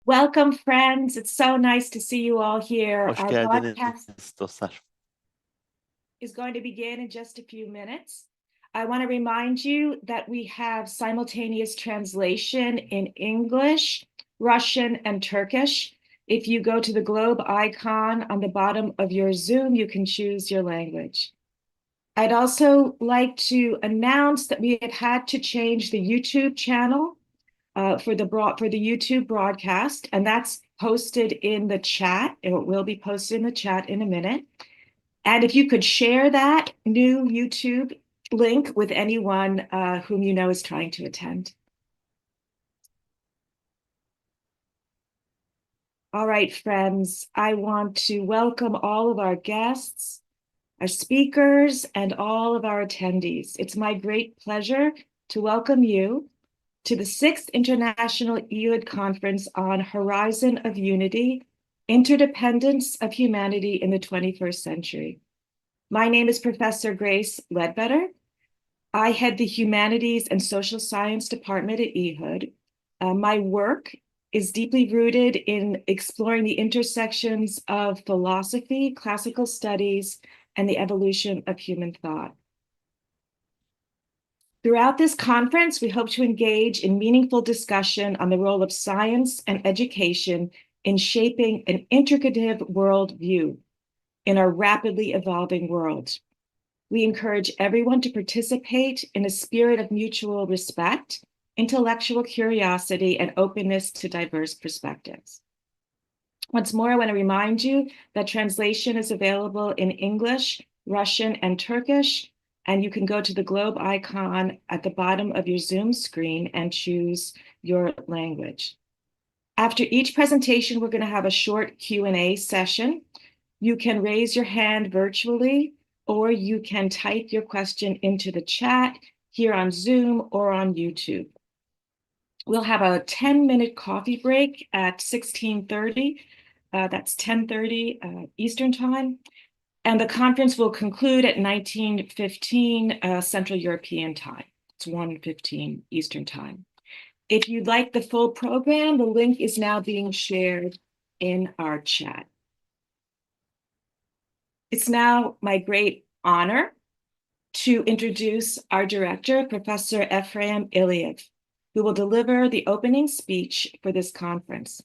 Welcome, friends. It's so nice to see you all here. Hoş Our geldiniz broadcast dostlar. is going to begin in just a few minutes. I want to remind you that we have simultaneous translation in English, Russian, and Turkish. If you go to the globe icon on the bottom of your Zoom, you can choose your language. I'd also like to announce that we have had to change the YouTube channel for the YouTube broadcast, and that's posted in the chat. It will be posted in the chat in a minute. And if you could share that new YouTube link with anyone whom you know is trying to attend. All right, friends, I want to welcome all of our guests, our speakers, and all of our attendees. It's my great pleasure to welcome you to the 6th International IHUD Conference on Horizon of Unity, Interdependence of Humanity in the 21st Century. My name is Professor Grace Ledbetter. I head the Humanities and Social Science Department at IHUD. My work is deeply rooted in exploring the intersections of philosophy, classical studies, and the evolution of human thought. Throughout this conference, we hope to engage in meaningful discussion on the role of science and education in shaping an integrative worldview in our rapidly evolving world. We encourage everyone to participate in a spirit of mutual respect, intellectual curiosity, and openness to diverse perspectives. Once more, I want to remind you that translation is available in English, Russian, and Turkish, and you can go to the globe icon at the bottom of your Zoom screen and choose your language. After each presentation, we're going to have a short Q&A session. You can raise your hand virtually, or you can type your question into the chat here on Zoom or on YouTube. We'll have a 10-minute coffee break at 16:30. That's 10:30 Eastern Time. And the conference will conclude at 19:15 Central European Time. It's 1:15 Eastern Time. If you'd like the full program, the link is now being shared in our chat. It's now my great honor to introduce our director, Professor Ephraim Eliav, who will deliver the opening speech for this conference.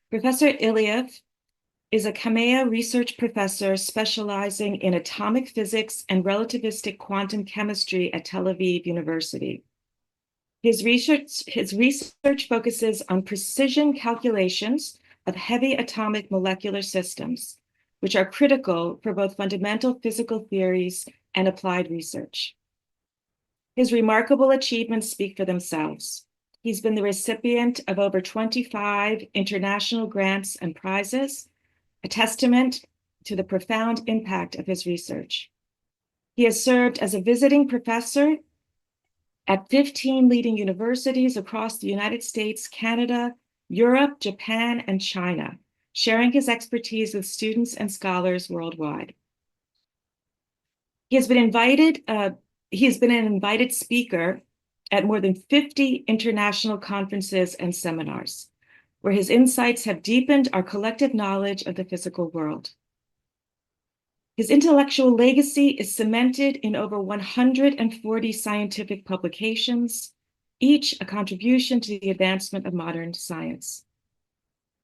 Professor Eliav is a Kamea research professor specializing in atomic physics and relativistic quantum chemistry at Tel Aviv University. His research focuses on precision calculations of heavy atomic molecular systems, which are critical for both fundamental physical theories and applied research. His remarkable achievements speak for themselves. He's been the recipient of over 25 international grants and prizes, a testament to the profound impact of his research. He has served as a visiting professor at 15 leading universities across the United States, Canada, Europe, Japan, and China, sharing his expertise with students and scholars worldwide. He has been an invited speaker at more than 50 international conferences and seminars, where his insights have deepened our collective knowledge of the physical world. His intellectual legacy is cemented in over 140 scientific publications, each a contribution to the advancement of modern science.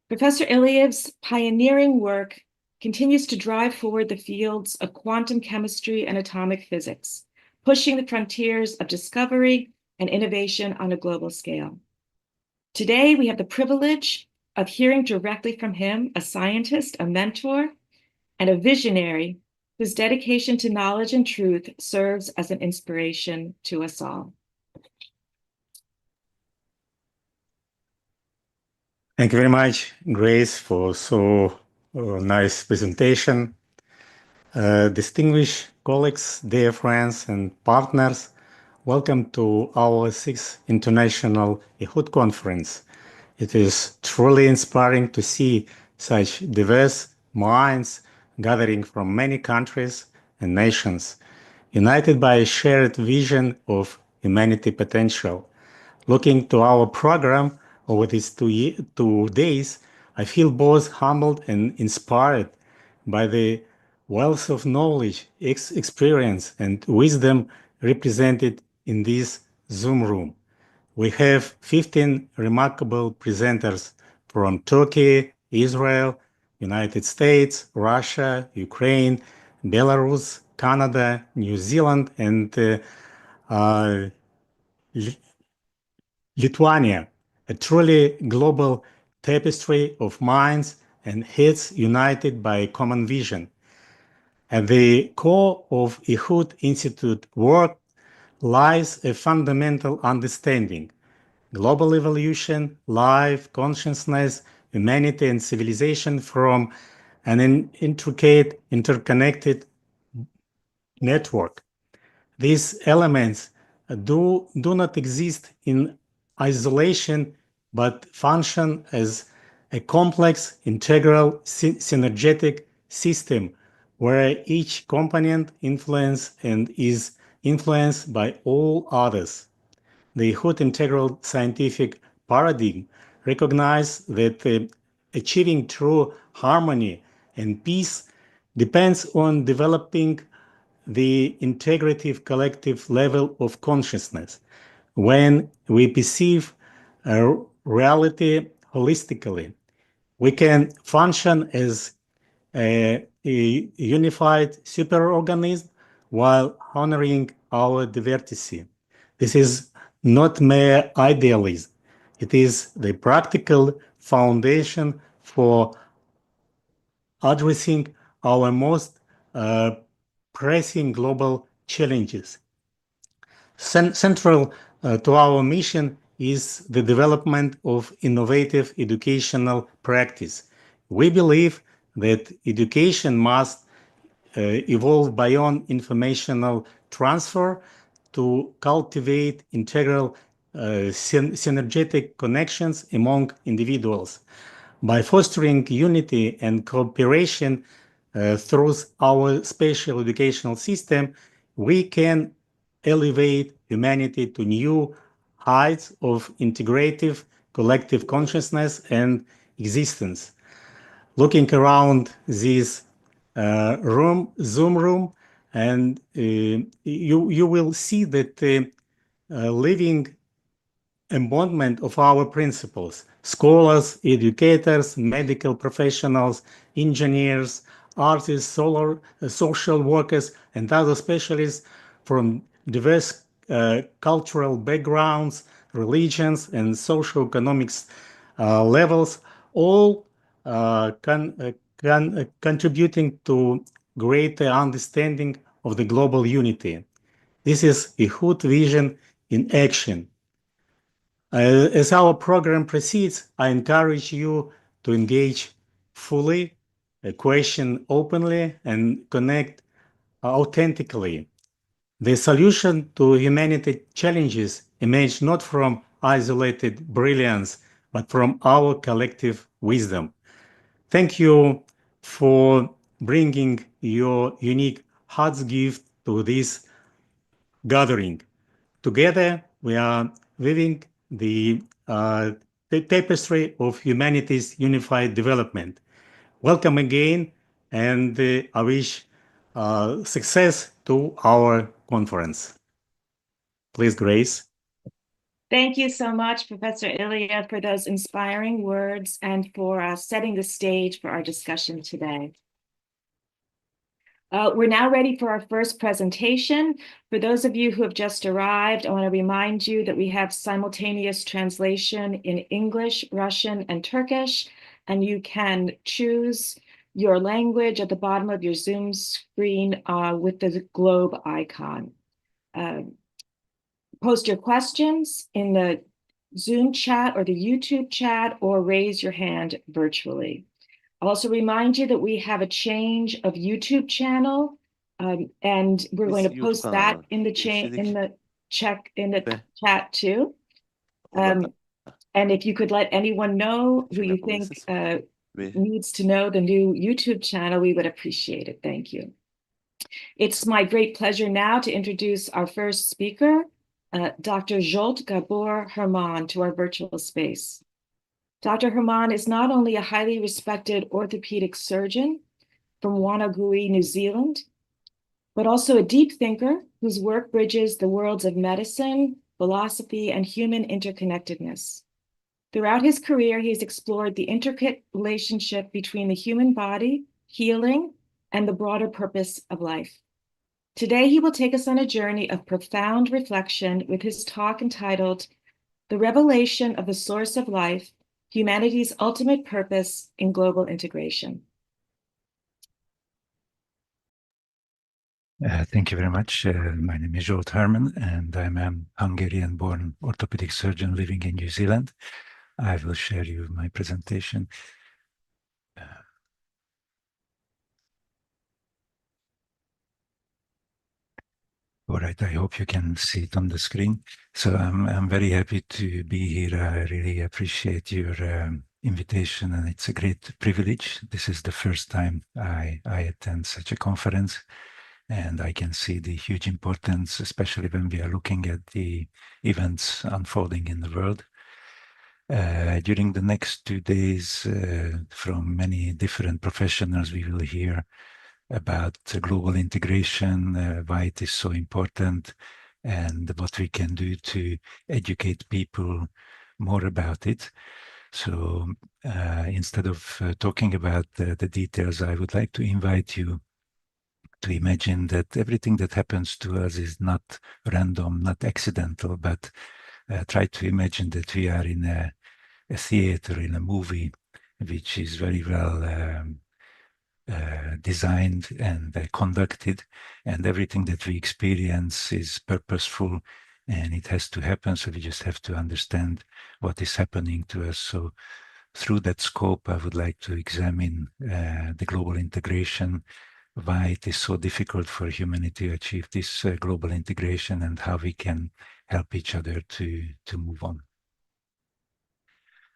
Professor Eliav's pioneering work continues to drive forward the fields of quantum chemistry and atomic physics, pushing the frontiers of discovery and innovation on a global scale. Today, we have the privilege of hearing directly from him, a scientist, a mentor, and a visionary whose dedication to knowledge and truth serves as an inspiration to us all. Thank you very much, Grace, for so nice presentation. Distinguished colleagues, dear friends and partners, welcome to our 6th International IHUD Conference. It is truly inspiring to see such diverse minds gathering from many countries and nations, united by a shared vision of humanity potential. Looking to our program, over these 2 days, I feel both humbled and inspired by the wealth of knowledge, experience, and wisdom represented in this Zoom room. We have 15 remarkable presenters from Turkey, Israel, United States, Russia, Ukraine, Belarus, Canada, New Zealand, and uh, Lithuania, a truly global tapestry of minds and heads united by a common vision. At the core of IHUD Institute work lies a fundamental understanding: global evolution, life, consciousness, humanity, and civilization from an intricate, interconnected network. These elements do not exist in isolation, but function as a complex, integral, synergetic system where each component influences and is influenced by all others. The IHUD integral scientific paradigm recognizes that achieving true harmony and peace depends on developing the integrative collective level of consciousness. When we perceive reality holistically, we can function as a unified superorganism while honoring our diversity. This is not mere idealism. It is the practical foundation for addressing our most pressing global challenges. Central to our mission is the development of innovative educational practice. We believe that education must evolve beyond informational transfer to cultivate integral synergetic connections among individuals. By fostering unity and cooperation through our spatial educational system, we can elevate humanity to new heights of integrative collective consciousness and existence. Looking around this Zoom room, and you will see that living embodiment of our principles: scholars, educators, medical professionals, engineers, artists, social workers, and other specialists from diverse cultural backgrounds, religions, and socioeconomic levels, all contributing to greater understanding of the global unity. This is IHUD vision in action. As our program proceeds, I encourage you to engage fully, question openly, and connect authentically. The solution to humanity challenges emerge not from isolated brilliance, but from our collective wisdom. Thank you for bringing your unique heart's gift to this gathering. Together, we are weaving the tapestry of humanity's unified development. Welcome again, and I wish success to our conference. Please, Grace. Thank you so much, Professor Eliav, for those inspiring words and for setting the stage for our discussion today. We're now ready for our first presentation. For those of you who have just arrived, I want to remind you that we have simultaneous translation in English, Russian, and Turkish, and you can choose your language at the bottom of your Zoom screen with the globe icon. Post your questions in the Zoom chat or the YouTube chat, or raise your hand virtually. I'll also remind you that we have a change of YouTube channel, and we're going to post that in the chat too. And if you could let anyone know who you think needs to know the new YouTube channel, we would appreciate it. Thank you. It's my great pleasure now to introduce our first speaker, Dr. Zsolt Gabor Hermann, to our virtual space. Dr. Hermann is not only a highly respected orthopedic surgeon from Wanagui, New Zealand, but also a deep thinker whose work bridges the worlds of medicine, philosophy, and human interconnectedness. Throughout his career, he has explored the intricate relationship between the human body, healing, and the broader purpose of life. Today, he will take us on a journey of profound reflection with his talk entitled The Revelation of the Source of Life, Humanity's Ultimate Purpose in Global Integration. Thank you very much. My name is Zsolt Hermann, and I'm a Hungarian-born orthopedic surgeon living in New Zealand. I will share you my presentation. All right, I hope you can see it on the screen. So I'm very happy to be here. I really appreciate your invitation, and it's a great privilege. This is the first time I attend such a conference, and I can see the huge importance, especially when we are looking at the events unfolding in the world. During the next 2 days, from many different professionals, we will hear about global integration, why it is so important, and what we can do to educate people more about it. So instead of talking about the details, I would like to invite you to imagine that everything that happens to us is not random, not accidental, but try to imagine that we are in a theater, in a movie, which is very well designed and conducted, and everything that we experience is purposeful, and it has to happen. So we just have to understand what is happening to us. So through that scope, I would like to examine the global integration, why it is so difficult for humanity to achieve this global integration, and how we can help each other to move on.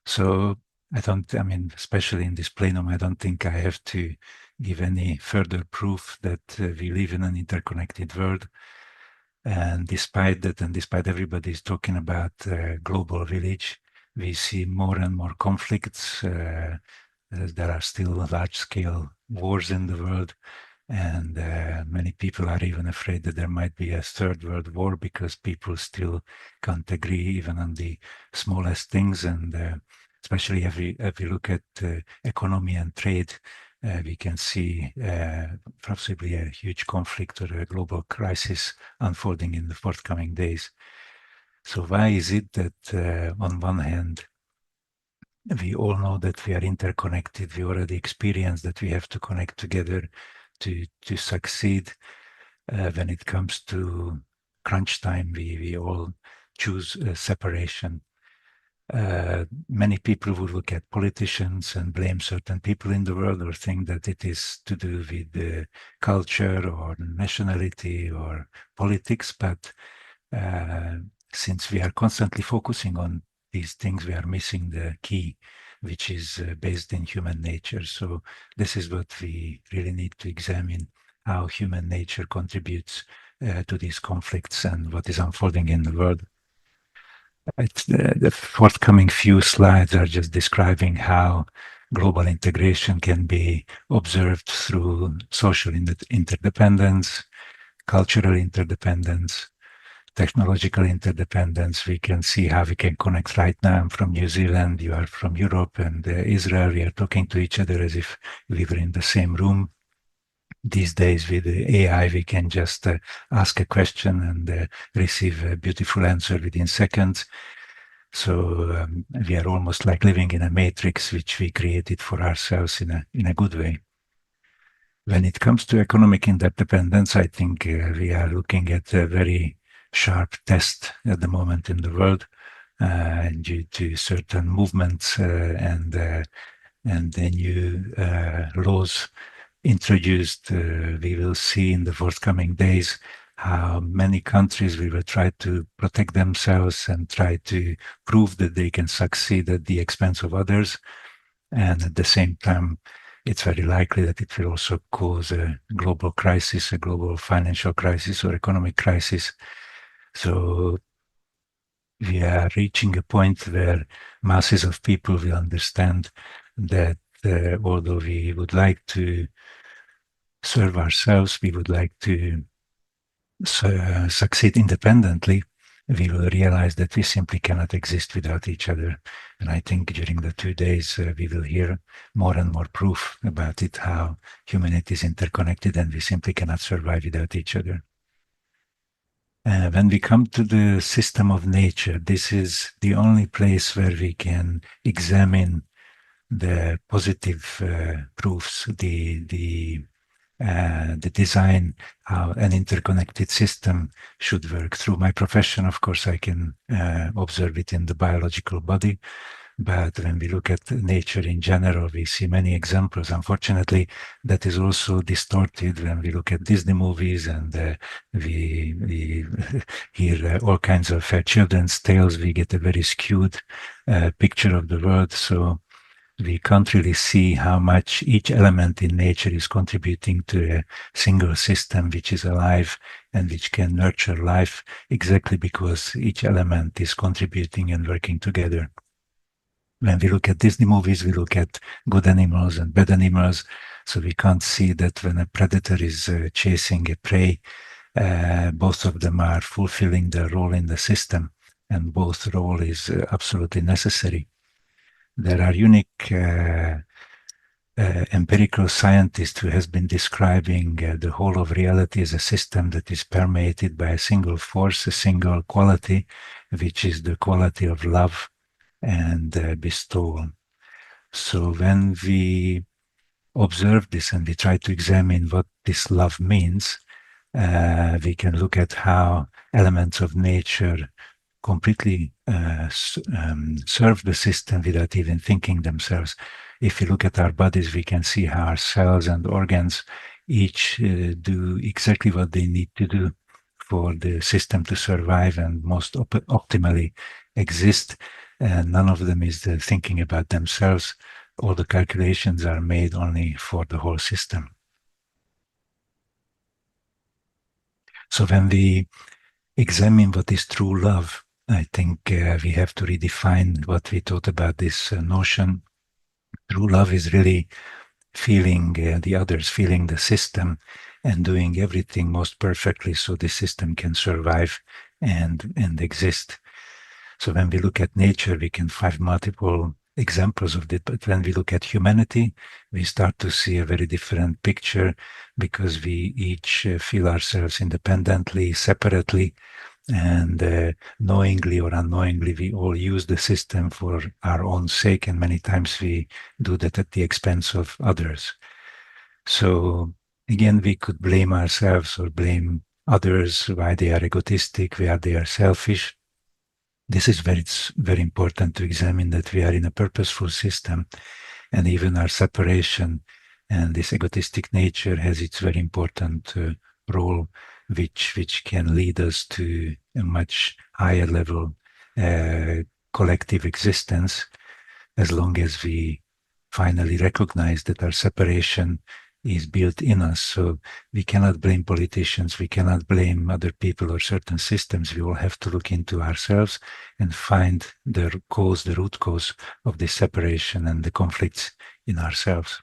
So I mean, especially in this plenum, I don't think I have to give any further proof that we live in an interconnected world. And despite that, and despite everybody's talking about global village, we see more and more conflicts. There are still large-scale wars in the world, and many people are even afraid that there might be a third world war because people still can't agree even on the smallest things. And especially if we look at economy and trade, we can see possibly a huge conflict or a global crisis unfolding in the forthcoming days. So why is it that on one hand, we all know that we are interconnected, we already experience that we have to connect together to succeed. When it comes to crunch time, we all choose separation. Many people would look at politicians and blame certain people in the world, or think that it is to do with the culture or nationality or politics. But since we are constantly focusing on these things, we are missing the key, which is based in human nature. So this is what we really need to examine, how human nature contributes to these conflicts and what is unfolding in the world. The forthcoming few slides are just describing how global integration can be observed through social interdependence, cultural interdependence, technological interdependence. We can see how we can connect right now. I'm from New Zealand, you are from Europe and Israel. We are talking to each other as if we were in the same room. These days with the AI, we can just ask a question and receive a beautiful answer within seconds. So we are almost like living in a matrix which we created for ourselves in a good way. When it comes to economic interdependence, I think we are looking at a very sharp test at the moment in the world due to certain movements and the new laws introduced. We will see in the forthcoming days how many countries will try to protect themselves and try to prove that they can succeed at the expense of others. And at the same time, it's very likely that it will also cause a global crisis, a global financial crisis or economic crisis. So we are reaching a point where masses of people will understand that although we would like to serve ourselves, we would like to succeed independently, we will realize that we simply cannot exist without each other. And I think during the 2 days, we will hear more and more proof about it, how humanity is interconnected and we simply cannot survive without each other. When we come to the system of nature, this is the only place where we can examine the positive proofs, the design, how an interconnected system should work. Through my profession, of course, I can observe it in the biological body. But when we look at nature in general, we see many examples. Unfortunately, that is also distorted when we look at Disney movies and we hear all kinds of children's tales. We get a very skewed picture of the world. So we can't really see how much each element in nature is contributing to a single system which is alive and which can nurture life, exactly because each element is contributing and working together. When we look at Disney movies, we look at good animals and bad animals. So we can't see that when a predator is chasing a prey, both of them are fulfilling their role in the system, and both role is absolutely necessary. There are unique empirical scientist who has been describing the whole of reality as a system that is permeated by a single force, a single quality, which is the quality of love and bestowal. So when we observe this and we try to examine what this love means, we can look at how elements of nature completely serve the system without even thinking themselves. If we look at our bodies, we can see how our cells and organs each do exactly what they need to do for the system to survive and most optimally exist. And none of them is thinking about themselves. All the calculations are made only for the whole system. So when we examine what is true love, I think we have to redefine what we thought about this notion. True love is really feeling the others, feeling the system, and doing everything most perfectly so the system can survive and exist. So when we look at nature, we can find multiple examples of it. But when we look at humanity, we start to see a very different picture because we each feel ourselves independently, separately, and knowingly or unknowingly, we all use the system for our own sake. And many times we do that at the expense of others. So again, we could blame ourselves or blame others, why they are egotistic, why they are selfish. This is very important to examine that we are in a purposeful system, and even our separation and this egotistic nature has its very important role, which can lead us to a much higher level collective existence, as long as we finally recognize that our separation is built in us. So we cannot blame politicians, we cannot blame other people or certain systems. We all have to look into ourselves and find the root cause of this separation and the conflicts in ourselves.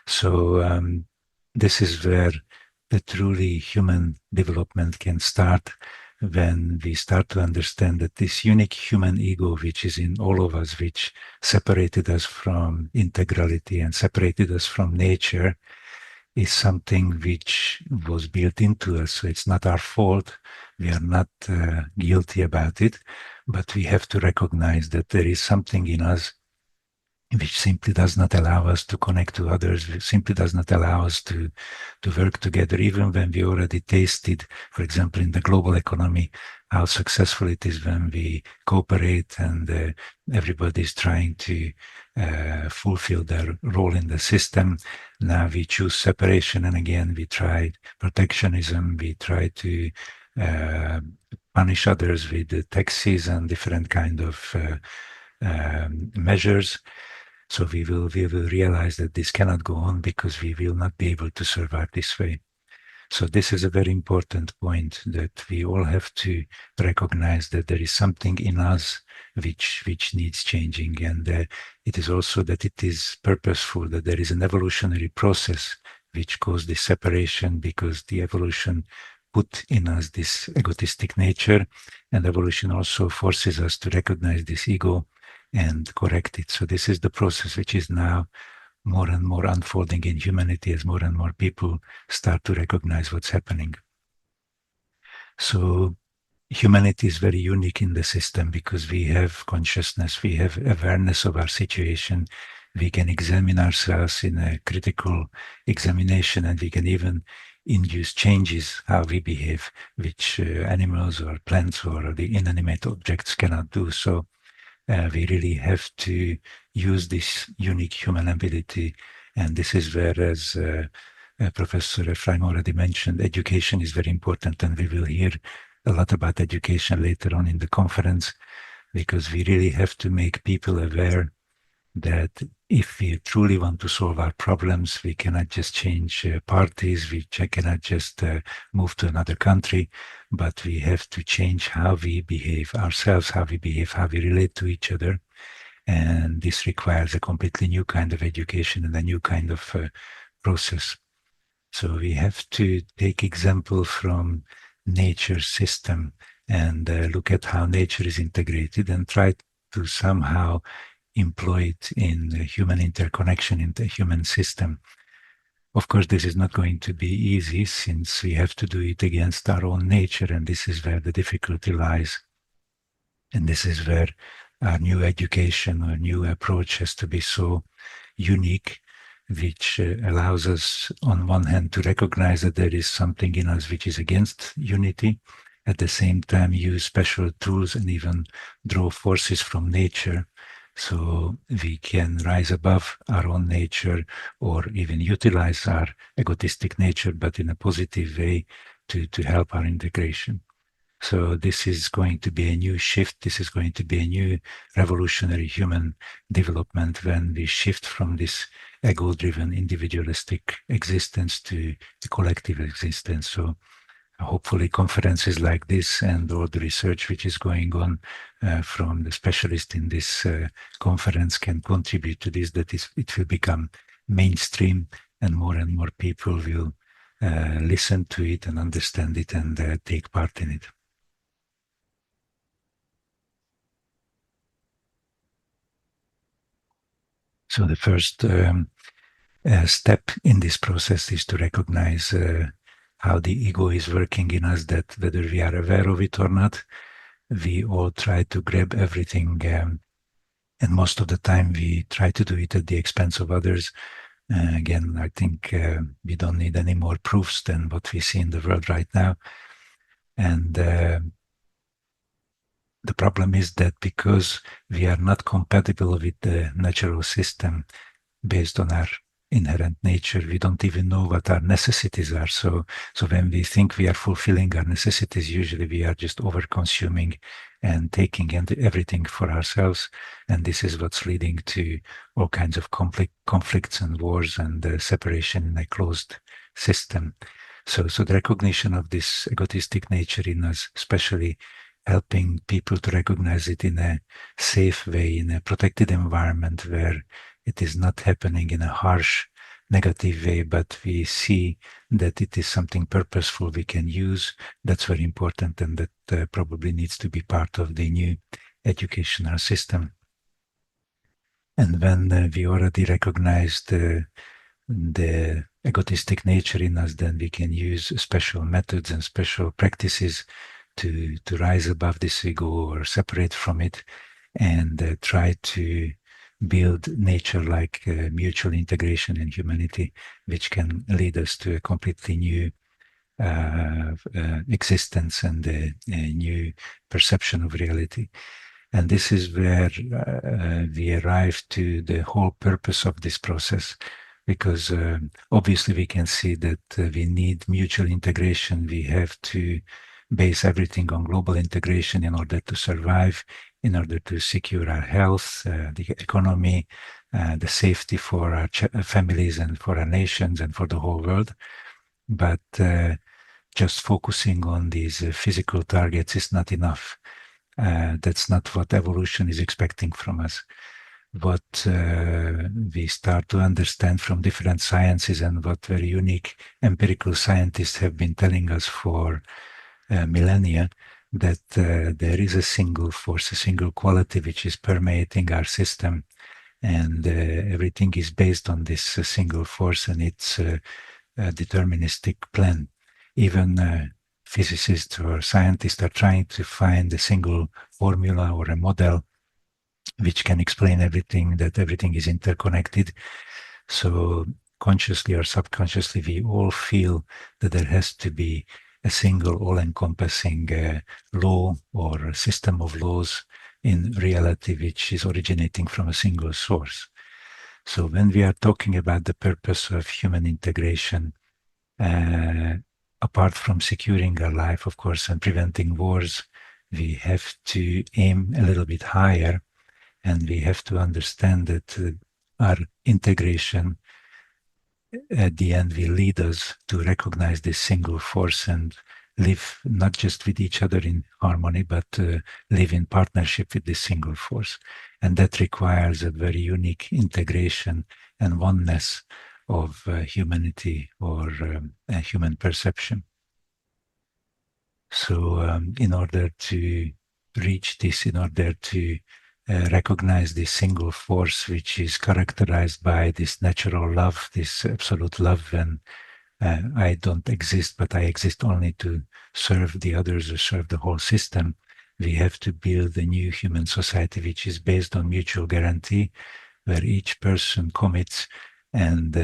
So this is where the truly human development can start, when we start to understand that this unique human ego, which is in all of us, which separated us from integrality and separated us from nature, is something which was built into us. So it's not our fault. We are not guilty about it, but we have to recognize that there is something in us which simply does not allow us to connect to others, which simply does not allow us to work together, even when we already tasted, for example, in the global economy, how successful it is when we cooperate and everybody is trying to fulfill their role in the system. Now we choose separation, and again, we try protectionism, we try to punish others with taxes and different kind of measures. So we will realize that this cannot go on, because we will not be able to survive this way. So this is a very important point, that we all have to recognize that there is something in us which needs changing, and it is also that it is purposeful, that there is an evolutionary process which caused this separation, because the evolution put in us this egotistic nature, and evolution also forces us to recognize this ego and correct it. So this is the process which is now more and more unfolding in humanity as more and more people start to recognize what's happening. So humanity is very unique in the system because we have consciousness, we have awareness of our situation, we can examine ourselves in a critical examination, and we can even induce changes how we behave, which animals or plants or the inanimate objects cannot do. So we really have to use this unique human ability. And this is where, as Professor Ephraim already mentioned, education is very important. And we will hear a lot about education later on in the conference, because we really have to make people aware that if we truly want to solve our problems, we cannot just change parties, we cannot just move to another country, but we have to change how we behave ourselves, how we behave, how we relate to each other. And this requires a completely new kind of education and a new kind of process. So we have to take example from nature's system and look at how nature is integrated and try to somehow employ it in human interconnection, in the human system. Of course, this is not going to be easy, since we have to do it against our own nature, and this is where the difficulty lies. And this is where our new education or new approach has to be so unique, which allows us on one hand to recognize that there is something in us which is against unity, at the same time use special tools and even draw forces from nature, so we can rise above our own nature, or even utilize our egotistic nature, but in a positive way to help our integration. So this is going to be a new shift. This is going to be a new revolutionary human development when we shift from this ego-driven individualistic existence to the collective existence. So hopefully conferences like this and all the research which is going on from the specialists in this conference can contribute to this, that it will become mainstream and more people will listen to it and understand it and take part in it. So the first step in this process is to recognize how the ego is working in us, that whether we are aware of it or not, we all try to grab everything. And most of the time we try to do it at the expense of others. Again, I think we don't need any more proofs than what we see in the world right now. And the problem is that because we are not compatible with the natural system based on our inherent nature, we don't even know what our necessities are. So when we think we are fulfilling our necessities, usually we are just over-consuming and taking everything for ourselves. And this is what's leading to all kinds of conflicts and wars and separation in a closed system. So the recognition of this egotistic nature in us, especially helping people to recognize it in a safe way, in a protected environment where it is not happening in a harsh, negative way, but we see that it is something purposeful we can use. That's very important, and that probably needs to be part of the new educational system. And when we already recognize the egotistic nature in us, then we can use special methods and special practices to rise above this ego or separate from it, and try to build nature-like mutual integration in humanity, which can lead us to a completely new existence and a new perception of reality. And this is where we arrive to the whole purpose of this process, because obviously we can see that we need mutual integration. We have to base everything on global integration in order to survive, in order to secure our health, the economy, the safety for our families and for our nations and for the whole world. but just focusing on these physical targets is not enough. That's not what evolution is expecting from us. What we start to understand from different sciences and what very unique empirical scientists have been telling us for millennia, that there is a single force, a single quality which is permeating our system, and everything is based on this single force and its deterministic plan. Even physicists or scientists are trying to find a single formula or a model which can explain everything, that everything is interconnected. So consciously or subconsciously, we all feel that there has to be a single all-encompassing law or system of laws in reality, which is originating from a single source. So when we are talking about the purpose of human integration, apart from securing our life, of course, and preventing wars, we have to aim a little bit higher, and we have to understand that our integration at the end will lead us to recognize this single force and live not just with each other in harmony, but live in partnership with this single force. And that requires a very unique integration and oneness of humanity or human perception. So in order to reach this, in order to recognize this single force, which is characterized by this natural love, this absolute love, and I don't exist, but I exist only to serve the others or serve the whole system, we have to build a new human society which is based on mutual guarantee, where each person commits and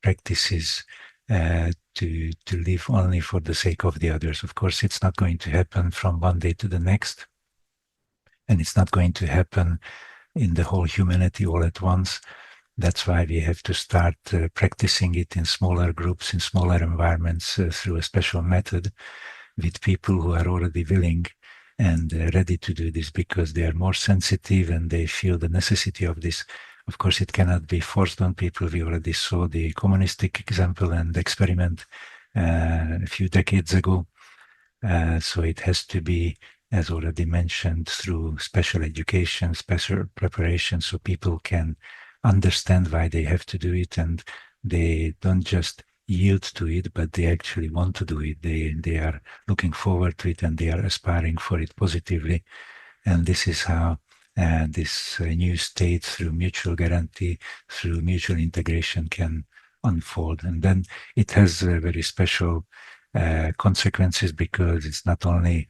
practices to live only for the sake of the others. Of course, it's not going to happen from one day to the next, and it's not going to happen in the whole humanity all at once. That's why we have to start practicing it in smaller groups, in smaller environments, through a special method with people who are already willing and ready to do this, because they are more sensitive and they feel the necessity of this. Of course, it cannot be forced on people. We already saw the communistic example and experiment a few decades ago. So it has to be, as already mentioned, through special education, special preparation, so people can understand why they have to do it, and they don't just yield to it, but they actually want to do it. They are looking forward to it, and they are aspiring for it positively. And this is how this new state, through mutual guarantee, through mutual integration, can unfold. And then it has very special consequences, because it's not only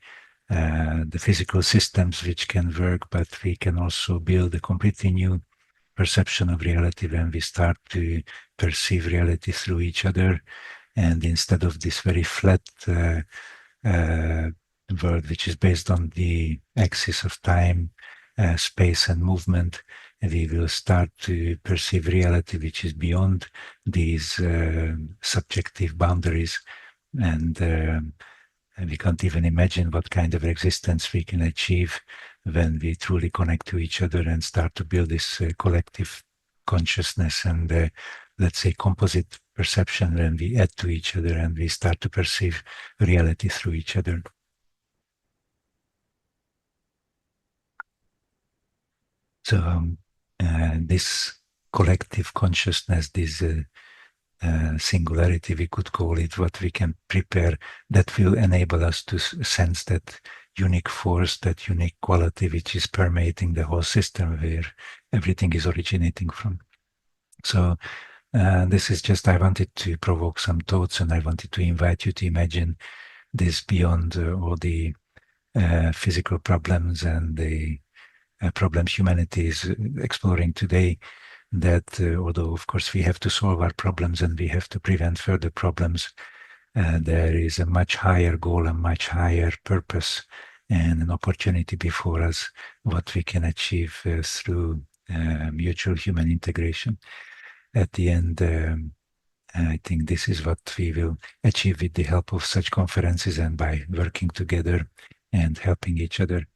the physical systems which can work, but we can also build a completely new perception of reality when we start to perceive reality through each other. And instead of this very flat world, which is based on the axis of time, space, and movement, we will start to perceive reality which is beyond these subjective boundaries. And we can't even imagine what kind of existence we can achieve when we truly connect to each other and start to build this collective consciousness and, let's say, composite perception, when we add to each other and we start to perceive reality through each other. So this collective consciousness, this singularity, we could call it, what we can prepare, that will enable us to sense that unique force, that unique quality which is permeating the whole system, where everything is originating from. So this is just, I wanted to provoke some thoughts, and I wanted to invite you to imagine this beyond all the physical problems and the problems humanity is exploring today. That although, of course, we have to solve our problems and we have to prevent further problems, there is a much higher goal, a much higher purpose, and an opportunity before us, what we can achieve through mutual human integration. At the end, I think this is what we will achieve with the help of such conferences and by working together and helping each other.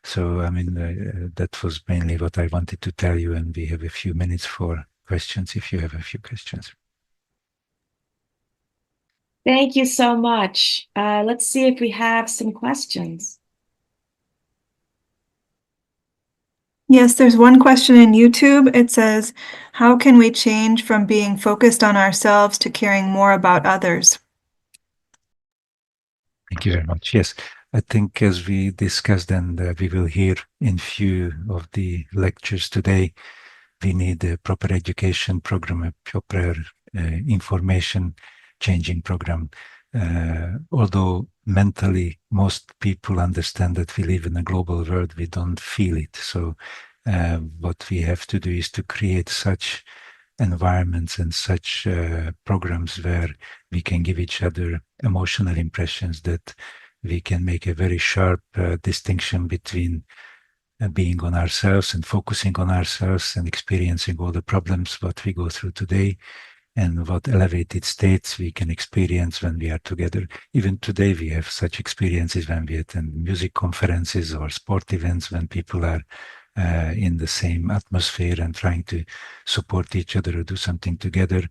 So, I mean, that was mainly what I wanted to tell you, and we have a few minutes for questions, if you have a few questions. Thank you so much. Let's see if we have some questions. Yes, there's one question in YouTube. It says, how can we change from being focused on ourselves to caring more about others? Thank you very much. Yes, I think as we discussed and we will hear in few of the lectures today, we need a proper education program, a proper information changing program. Although mentally most people understand that we live in a global world, we don't feel it. So what we have to do is to create such environments and such programs where we can give each other emotional impressions, that we can make a very sharp distinction between being on ourselves and focusing on ourselves and experiencing all the problems what we go through today, and what elevated states we can experience when we are together. Even today we have such experiences when we attend music conferences or sport events, when people are in the same atmosphere and trying to support each other or do something together.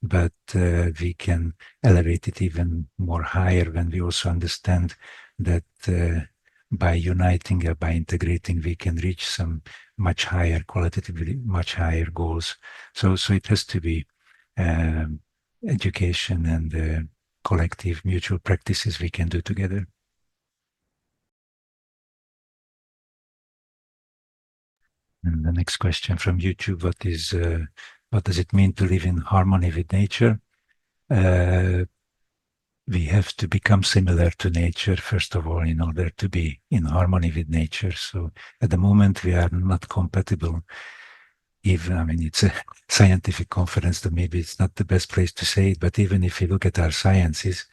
But we can elevate it even more higher when we also understand that by uniting, by integrating, we can reach some much higher, qualitatively much higher goals. So it has to be education and collective mutual practices we can do together. And the next question from YouTube: what does it mean to live in harmony with nature? We have to become similar to nature, first of all, in order to be in harmony with nature. So at the moment, we are not compatible. Even, I mean, it's a scientific conference, so maybe it's not the best place to say it, but even if you look at our sciences,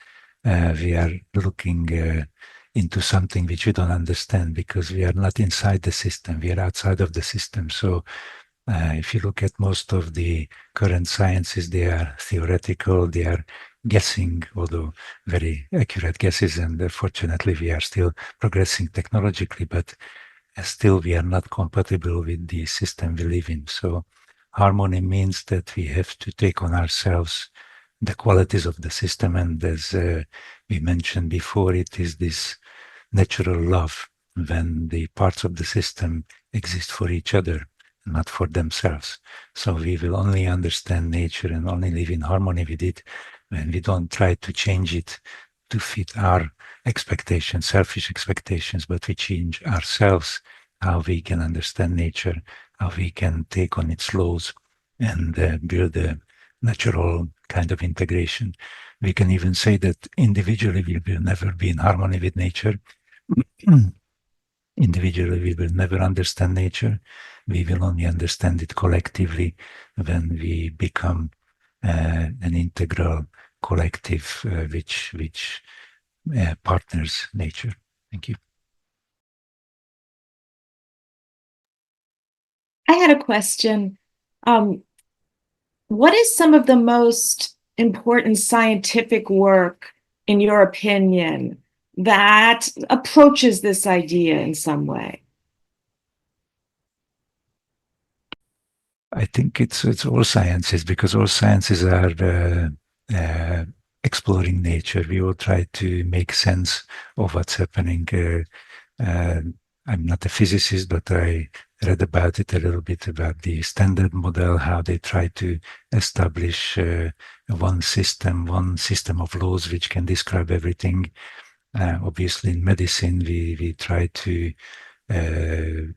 we are looking into something which we don't understand, because we are not inside the system, we are outside of the system. So if you look at most of the current sciences, they are theoretical, they are guessing, although very accurate guesses, and fortunately we are still progressing technologically, but still we are not compatible with the system we live in. So harmony means that we have to take on ourselves the qualities of the system, and as we mentioned before, it is this natural love when the parts of the system exist for each other, not for themselves. So we will only understand nature and only live in harmony with it when we don't try to change it to fit our expectations, selfish expectations, but we change ourselves, how we can understand nature, how we can take on its laws and build a natural kind of integration. We can even say that individually we will never be in harmony with nature. Individually, we will never understand nature. We will only understand it collectively when we become an integral collective which partners nature. Thank you. I had a question. What is some of the most important scientific work, in your opinion, that approaches this idea in some way? I think it's all sciences, because all sciences are exploring nature. We all try to make sense of what's happening. I'm not a physicist, but I read about it a little bit, about the standard model, how they try to establish one system of laws which can describe everything. Obviously, in medicine, we try to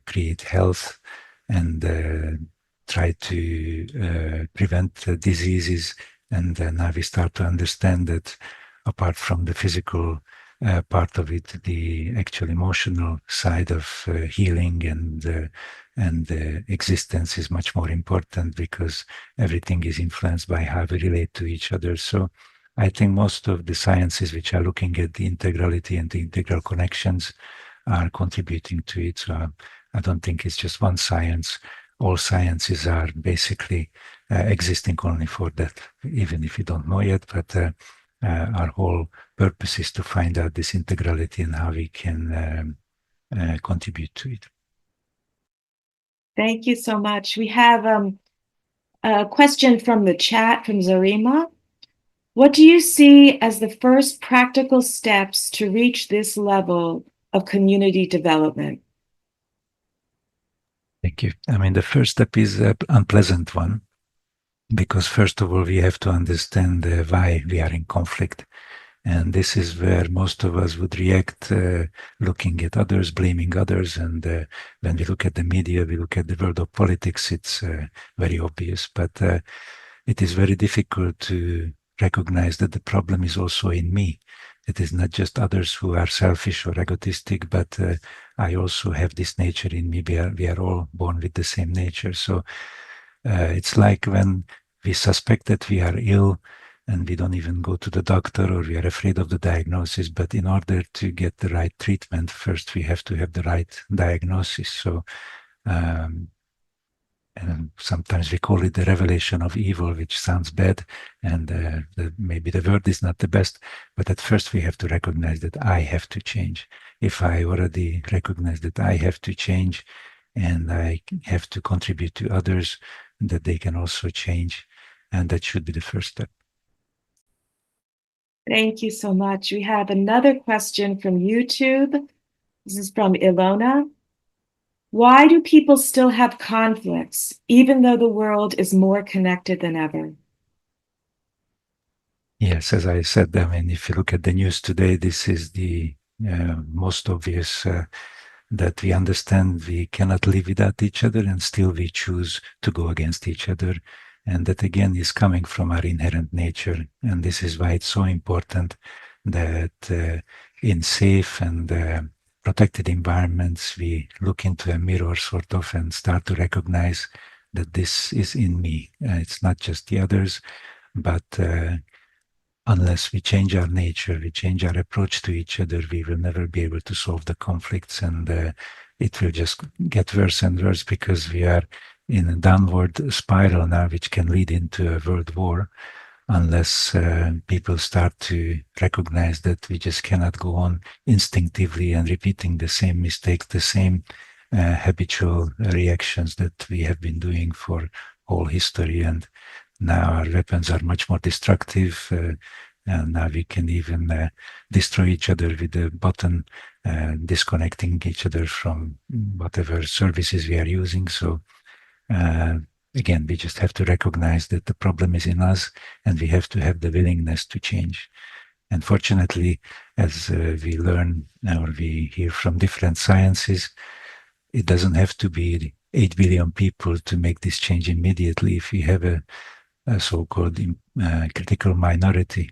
create health and try to prevent diseases. And now we start to understand that apart from the physical part of it, the actual emotional side of healing and existence is much more important, because everything is influenced by how we relate to each other. So I think most of the sciences which are looking at the integrality and the integral connections are contributing to it. So I don't think it's just one science. All sciences are basically existing only for that, even if you don't know yet. But our whole purpose is to find out this integrality and how we can contribute to it. Thank you so much. We have a question from the chat from Zarima. What do you see as the first practical steps to reach this level of community development? Thank you. I mean, the first step is an unpleasant one, because first of all, we have to understand why we are in conflict. And this is where most of us would react, looking at others, blaming others. And when we look at the media, we look at the world of politics, it's very obvious. But it is very difficult to recognize that the problem is also in me. It is not just others who are selfish or egotistic, but I also have this nature in me. We are all born with the same nature. So it's like when we suspect that we are ill and we don't even go to the doctor, or we are afraid of the diagnosis. But in order to get the right treatment, first we have to have the right diagnosis. So and sometimes we call it the revelation of evil, which sounds bad, and maybe the word is not the best, but at first we have to recognize that I have to change. If I already recognize that I have to change and I have to contribute to others, that they can also change, and that should be the first step. Thank you so much. We have another question from YouTube. This is from Ilona. Why do people still have conflicts, even though the world is more connected than ever? Yes, as I said, I mean, if you look at the news today, this is the most obvious that we understand we cannot live without each other, and still we choose to go against each other. And that again is coming from our inherent nature. And this is why it's so important that in safe and protected environments, we look into a mirror sort of and start to recognize that this is in me. It's not just the others, but unless we change our nature, we change our approach to each other, we will never be able to solve the conflicts, and it will just get worse and worse, because we are in a downward spiral now, which can lead into a world war, unless people start to recognize that we just cannot go on instinctively and repeating the same mistakes, the same habitual reactions that we have been doing for whole history. And now our weapons are much more destructive, and now we can even destroy each other with a button, disconnecting each other from whatever services we are using. So again, we just have to recognize that the problem is in us, and we have to have the willingness to change. And fortunately, as we learn or we hear from different sciences, it doesn't have to be 8 billion people to make this change immediately. If we have a so-called critical minority,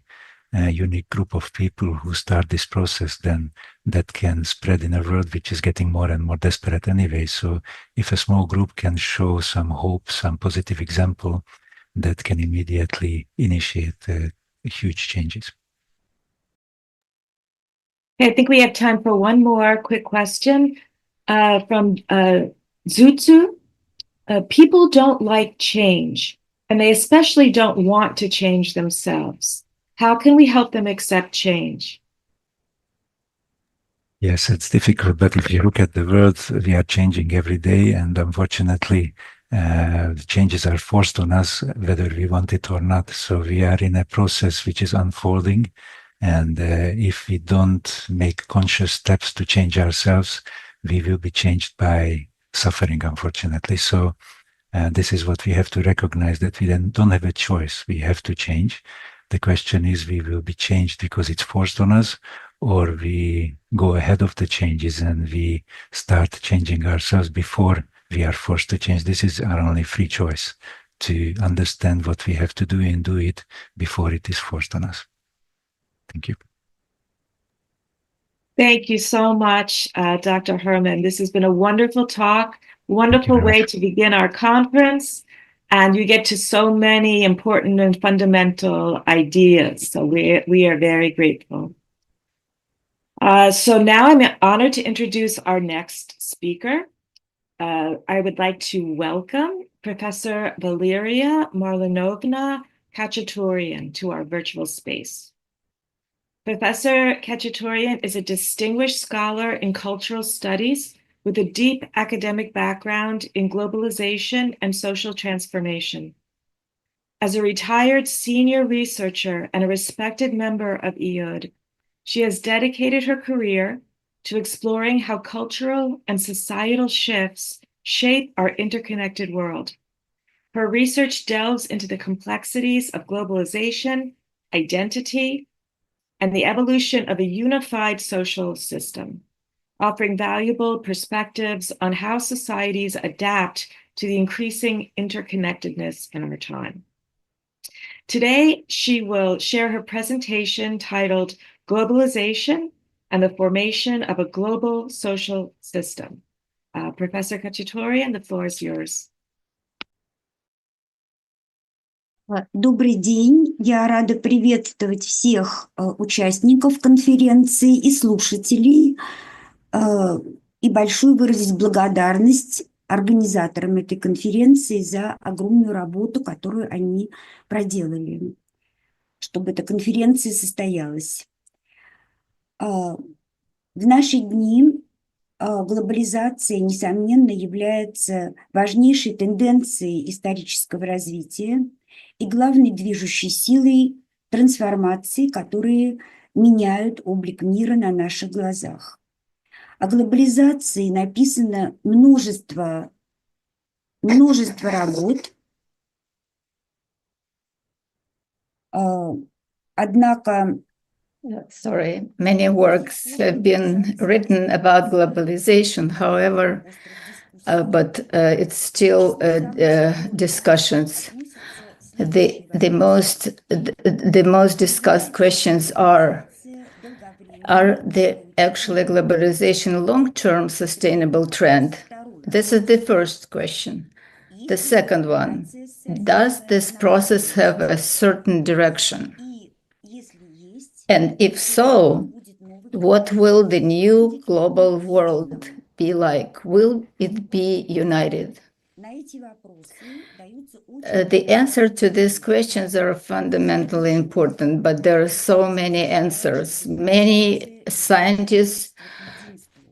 a unique group of people who start this process, then that can spread in a world which is getting more and more desperate anyway. So if a small group can show some hope, some positive example, that can immediately initiate huge changes. Okay, I think we have time for one more quick question from Zutsu. People don't like change, and they especially don't want to change themselves. How can we help them accept change? Yes, it's difficult, but if you look at the world, we are changing every day, and unfortunately, the changes are forced on us, whether we want it or not. So we are in a process which is unfolding, and if we don't make conscious steps to change ourselves, we will be changed by suffering, unfortunately. So this is what we have to recognize, that we then don't have a choice. We have to change. The question is, we will be changed because it's forced on us, or we go ahead of the changes and we start changing ourselves before we are forced to change. This is our only free choice, to understand what we have to do and do it before it is forced on us. Thank you. Thank you so much, Dr. Hermann. This has been a wonderful talk, wonderful way to begin our conference, and you get to so many important and fundamental ideas. So we are very grateful. So now I'm honored to introduce our next speaker. I would like to welcome Professor Valeria Khachaturyan to our virtual space. Professor Khachaturyan is a distinguished scholar in cultural studies with a deep academic background in globalization and social transformation. As a retired senior researcher and a respected member of IHUD, she has dedicated her career to exploring how cultural and societal shifts shape our interconnected world. Her research delves into the complexities of globalization, identity, and the evolution of a unified social system, offering valuable perspectives on how societies adapt to the increasing interconnectedness in our time. Today, she will share her presentation titled Globalization and the Formation of a Global Social System. Professor Khachaturyan, the floor is yours. Добрый день. Я рада приветствовать всех участников конференции и слушателей, и большую выразить благодарность организаторам этой конференции за огромную работу, которую они проделали, чтобы эта конференция состоялась. В наши дни глобализация, несомненно, является важнейшей тенденцией исторического развития и главной движущей силой трансформации, которые меняют облик мира на наших глазах. О глобализации написано множество работ, однако many works have been written about globalization, however, but it's still discussions. The most discussed questions are the actually globalization long-term sustainable trend? This is the first question. The second one, does this process have a certain direction? And if so, what will the new global world be like? Will it be united? The answer to these questions are fundamentally important, but there are so many answers. Many scientists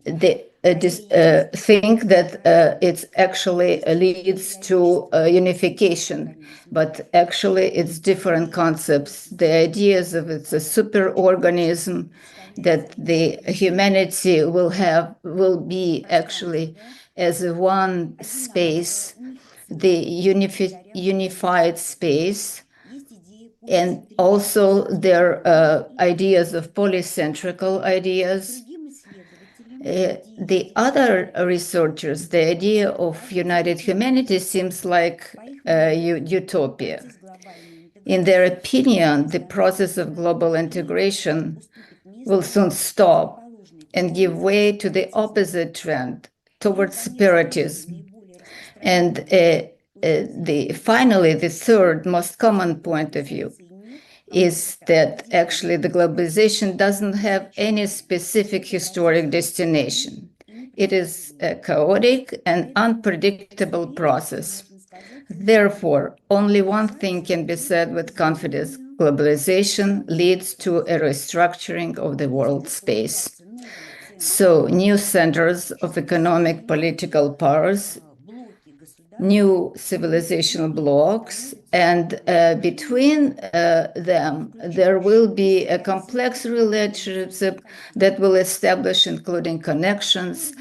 think that it actually leads to unification, but actually it's different concepts. The ideas of it's a superorganism that the humanity will be actually as one space, the unified space, and also their ideas of polycentrical ideas. The other researchers, the idea of united humanity seems like utopia. In their opinion, the process of global integration will soon stop and give way to the opposite trend towards separatism. And finally, the third most common point of view is that actually the globalization doesn't have any specific historic destination. It is a chaotic and unpredictable process. Therefore, only one thing can be said with confidence: globalization leads to a restructuring of the world space. So, new centers of economic political powers, new civilizational blocks, and between them, there will be a complex relationship that will establish, including connections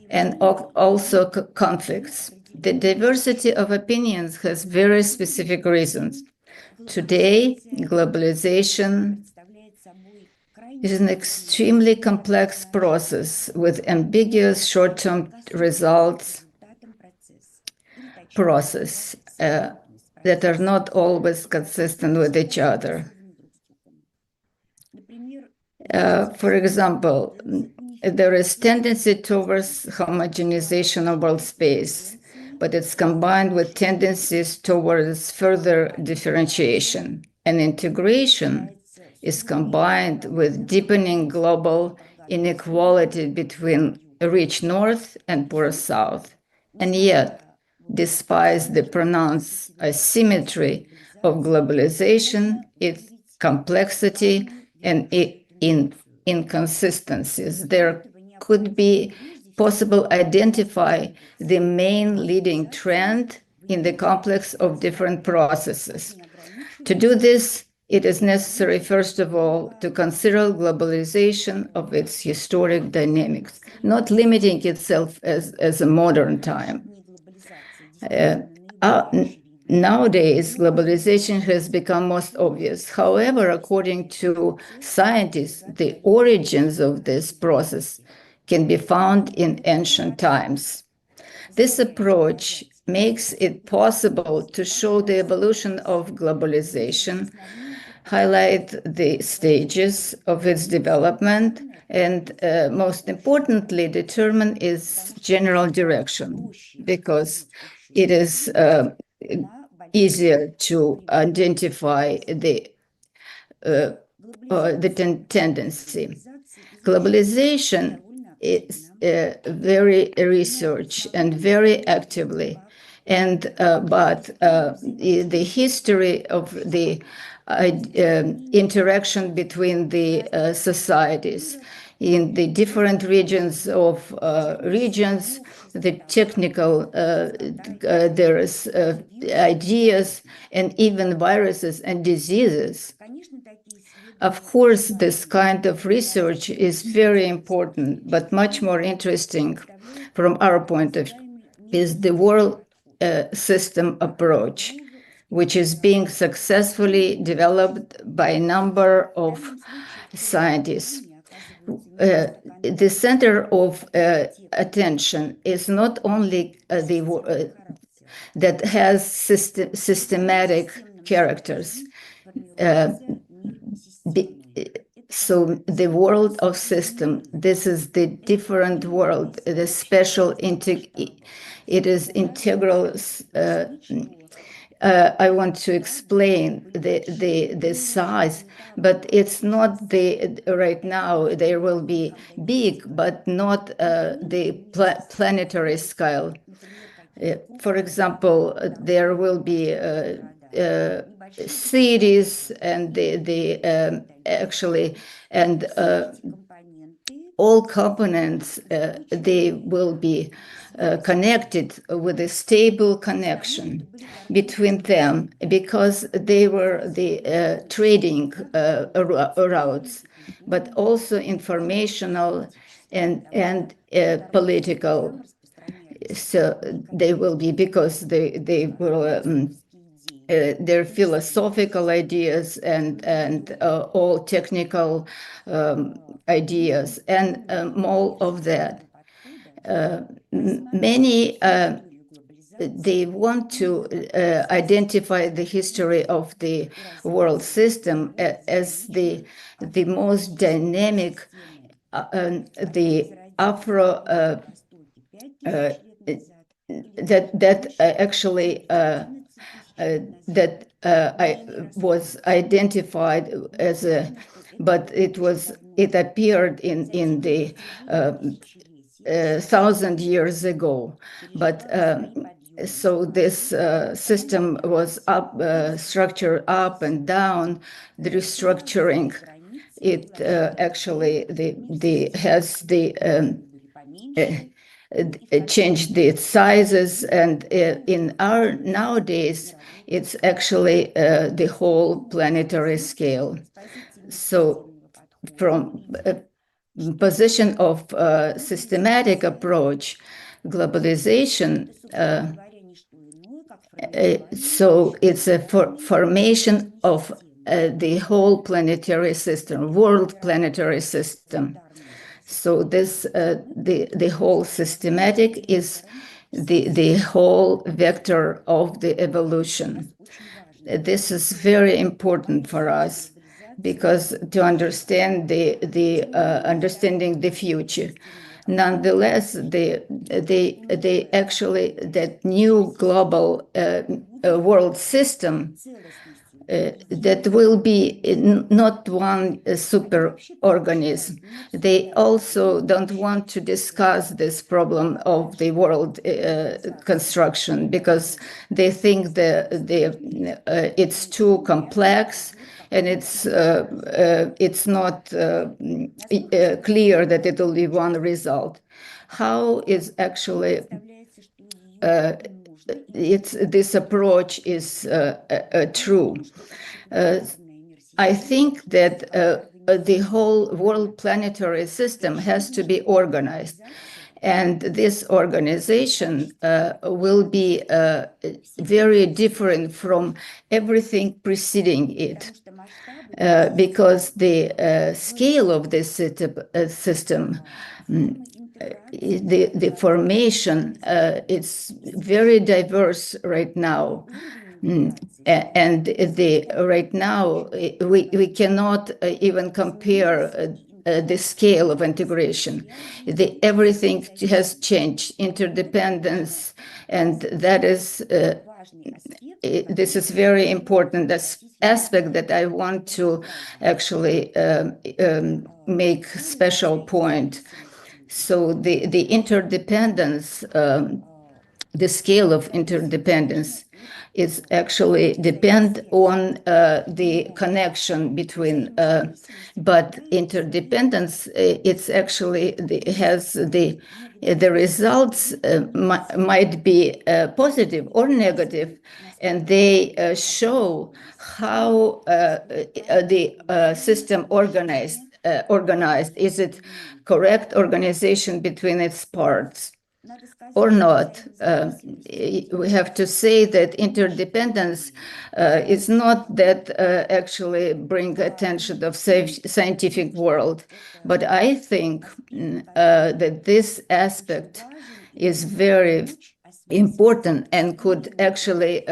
and also conflicts. The diversity of opinions has very specific reasons. Today, globalization is an extremely complex process with ambiguous short-term results that are not always consistent with each other. For example, there is tendency towards homogenization of world space, but it's combined with tendencies towards further differentiation. And integration is combined with deepening global inequality between rich North and poor South. And yet, despite the pronounced asymmetry of globalization, its complexity and inconsistencies, there could be possible identify the main leading trend in the complex of different processes. To do this, it is necessary, first of all, to consider globalization of its historic dynamics, not limiting itself as a modern time. Nowadays, globalization has become most obvious. However, according to scientists, the origins of this process can be found in ancient times. This approach makes it possible to show the evolution of globalization, highlight the stages of its development, and most importantly, determine its general direction, because it is easier to identify the tendency. Globalization is very research and very actively, and but the history of the interaction between the societies in the different regions of the technical, there's ideas and even viruses and diseases. Of course, this kind of research is very important, but much more interesting from our point of view is the world system approach, which is being successfully developed by a number of scientists. The center of attention is not only that has systematic characters. So the world of system, this is the different world, the special, it is integral. I want to explain the size, but it's not right now, there will be big, but not the planetary scale. For example, there will be cities and all components, they will be connected with a stable connection between them, because they were the trading routes, but also informational and political. So they will be, because they will their philosophical ideas and all technical ideas and all of that. Many they want to identify the history of the world system as the most dynamic, the Afro that was identified as a, but it appeared in the 1,000 years ago. But so this system was structured up and down. The restructuring, it actually has changed the sizes, and in our nowadays it's actually the whole planetary scale. So from a position of systematic approach, globalization, so it's a formation of the whole planetary system, world planetary system. So this, the whole systematic is the whole vector of the evolution. This is very important for us, because to understand understanding the future. Nonetheless, they actually, that new global world system, that will be not one super organism. They also don't want to discuss this problem of the world construction, because they think it's too complex, and it's not clear that it will be one result. How is actually this approach is true. I think that the whole world planetary system has to be organized. And this organization will be very different from everything preceding it, because the scale of this system, the formation, it's very diverse right now. And right now, we cannot even compare the scale of integration. Everything has changed, interdependence, and that is, this is very important aspect that I want to actually make special point. So the interdependence, the scale of interdependence is actually depend on the connection between, but interdependence, it's actually has the results might be positive or negative, and they show how the system organized. Is it correct organization between its parts or not? We have to say that interdependence is not that actually bring attention of scientific world, but I think that this aspect is very important and could actually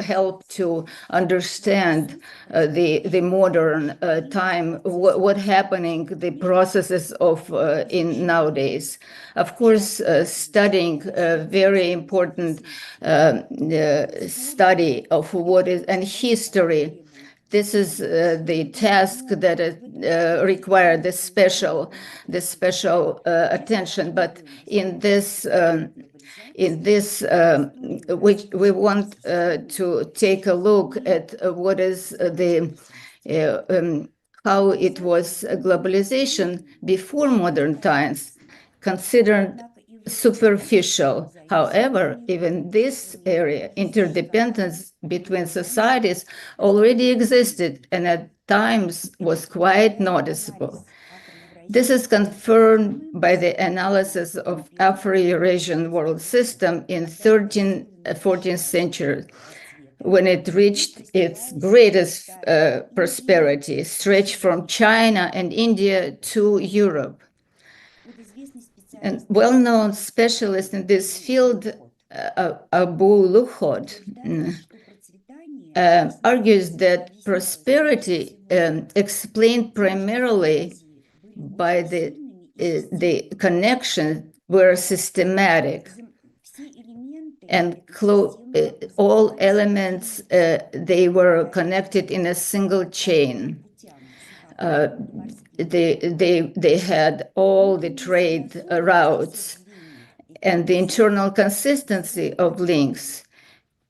help to understand the modern time, what happening, the processes of in nowadays. Of course, studying very important study of what is and history. This is the task that require the special attention. But in this we want to take a look at what is the how it was globalization before modern times, considered superficial. However, even this area, interdependence between societies, already existed and at times was quite noticeable. This is confirmed by the analysis of Afro-Eurasian world system in 14th century, when it reached its greatest prosperity, stretched from China and India to Europe. And well-known specialist in this field, Abu Lughod, argues that prosperity explained primarily by the connection were systematic, and all elements they were connected in a single chain. They had all the trade routes, and the internal consistency of links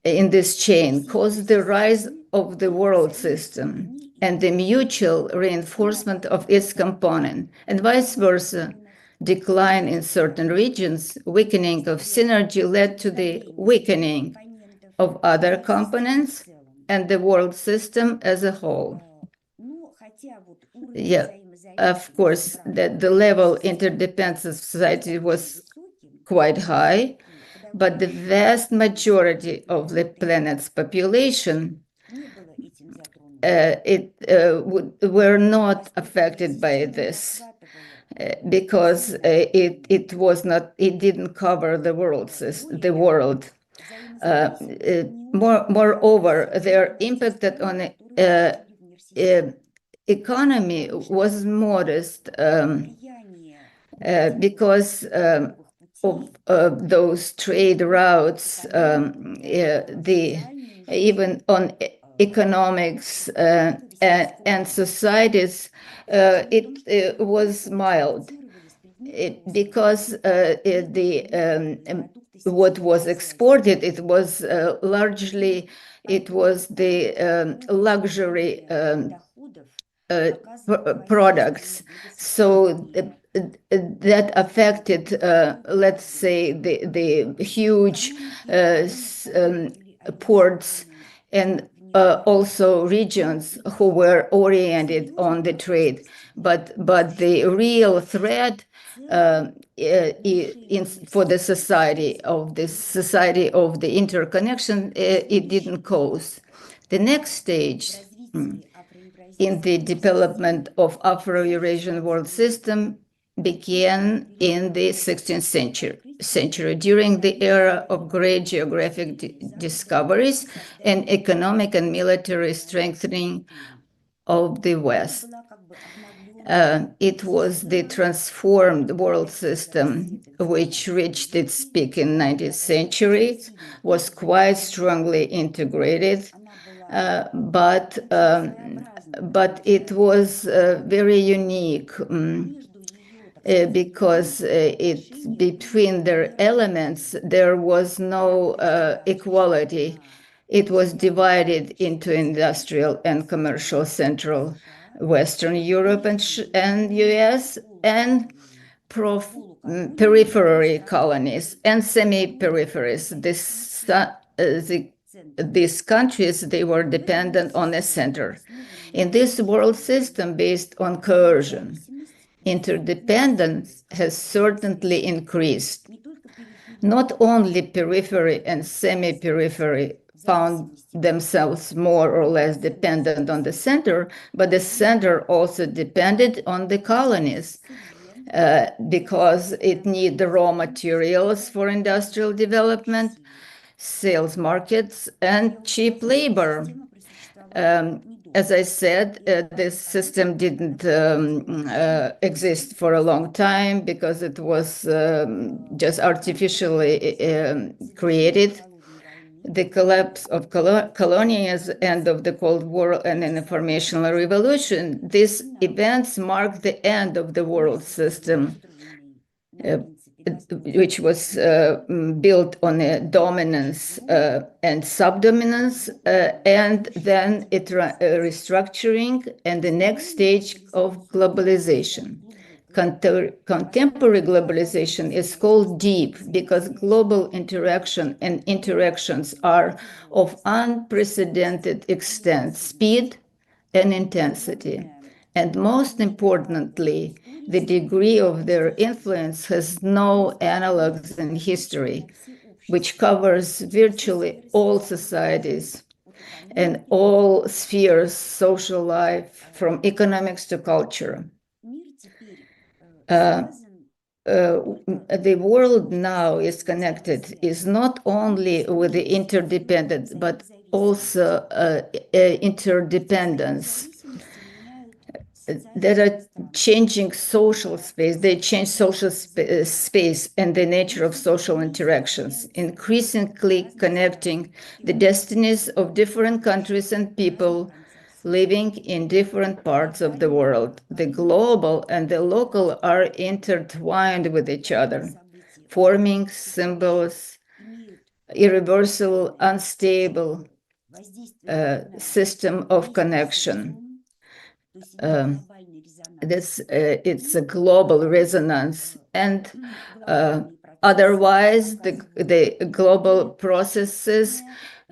in this chain caused the rise of the world system and the mutual reinforcement of its component, and vice versa. Decline in certain regions, weakening of synergy led to the weakening of other components and the world system as a whole. Yeah, of course, that the level interdependence of society was quite high, but the vast majority of the planet's population were not affected by this, because it didn't cover the world. Moreover, their impact on economy was modest, because of those trade routes, even on economics and societies, it was mild, because what was exported, it was largely, it was the luxury products. So that affected, let's say, the huge ports and also regions who were oriented on the trade. But the real threat for the society of the interconnection, it didn't cause. The next stage in the development of Afro-Eurasian world system began in the 16th century during the era of great geographic discoveries and economic and military strengthening of the West. It was the transformed world system which reached its peak in 19th century, was quite strongly integrated, but it was very unique because between their elements there was no equality. It was divided into industrial and commercial Central Western Europe and US and periphery colonies and semi-peripheries. These countries, they were dependent on a center. In this world system based on coercion, interdependence has certainly increased. Not only periphery and semi-periphery found themselves more or less dependent on the center, but the center also depended on the colonies because it needed the raw materials for industrial development, sales markets, and cheap labor. As I said, this system didn't exist for a long time because it was just artificially created. The collapse of colonialism, end of the Cold War, and an informational revolution, these events marked the end of the world system, which was built on a dominance and subdominance, and then it restructuring and the next stage of globalization. Contemporary globalization is called deep because global interaction and interactions are of unprecedented extent, speed, and intensity. And most importantly, the degree of their influence has no analogs in history, which covers virtually all societies and all spheres, social life, from economics to culture. The world now is connected, is not only with the interdependence, but also interdependence. That are changing social space. They change social space and the nature of social interactions, increasingly connecting the destinies of different countries and people living in different parts of the world. The global and the local are intertwined with each other, forming symbols, irreversible, unstable system of connection. It's a global resonance, and otherwise the global processes